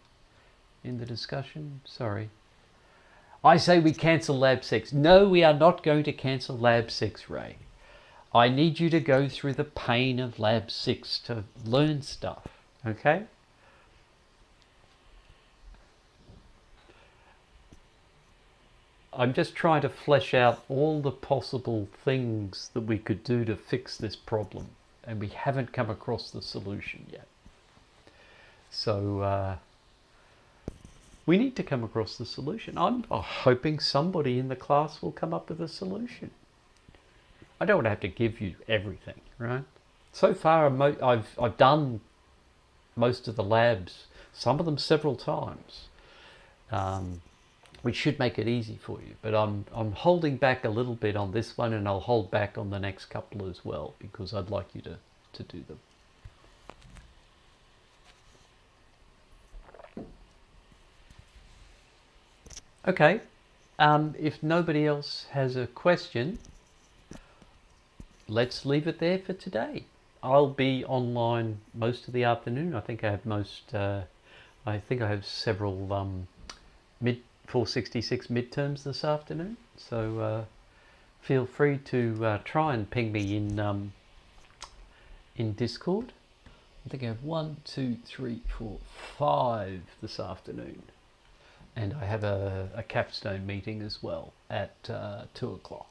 In the discussion? Sorry. I say we cancel Lab 6. No, we are not going to cancel Lab 6, Ray. I need you to go through the pain of Lab 6 to learn stuff, okay? I'm just trying to flesh out all the possible things that we could do to fix this problem, and we haven't come across the solution yet. So we need to come across the solution. I'm hoping somebody in the class will come up with a solution. I don't want to have to give you everything, right? So far, I've done most of the labs, some of them several times, which should make it easy for you. But I'm holding back a little bit on this one, and I'll hold back on the next couple as well, because I'd like you to do them. Okay, if nobody else has a question, let's leave it there for today. I'll be online most of the afternoon. I think I have several mid-466 midterms this afternoon. So feel free to try and ping me in Discord. I think I have 1, 2, 3, 4, 5 this afternoon. And I have a capstone meeting as well at 2 o'clock.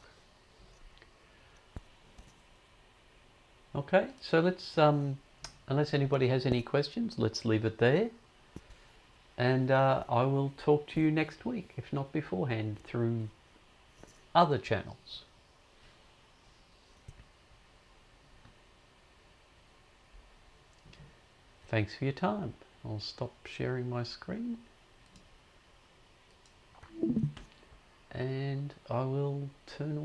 Okay, so let's, unless anybody has any questions, let's leave it there. And I will talk to you next week, if not beforehand, through other channels. Thanks for your time. I'll stop sharing my screen. And I will turn off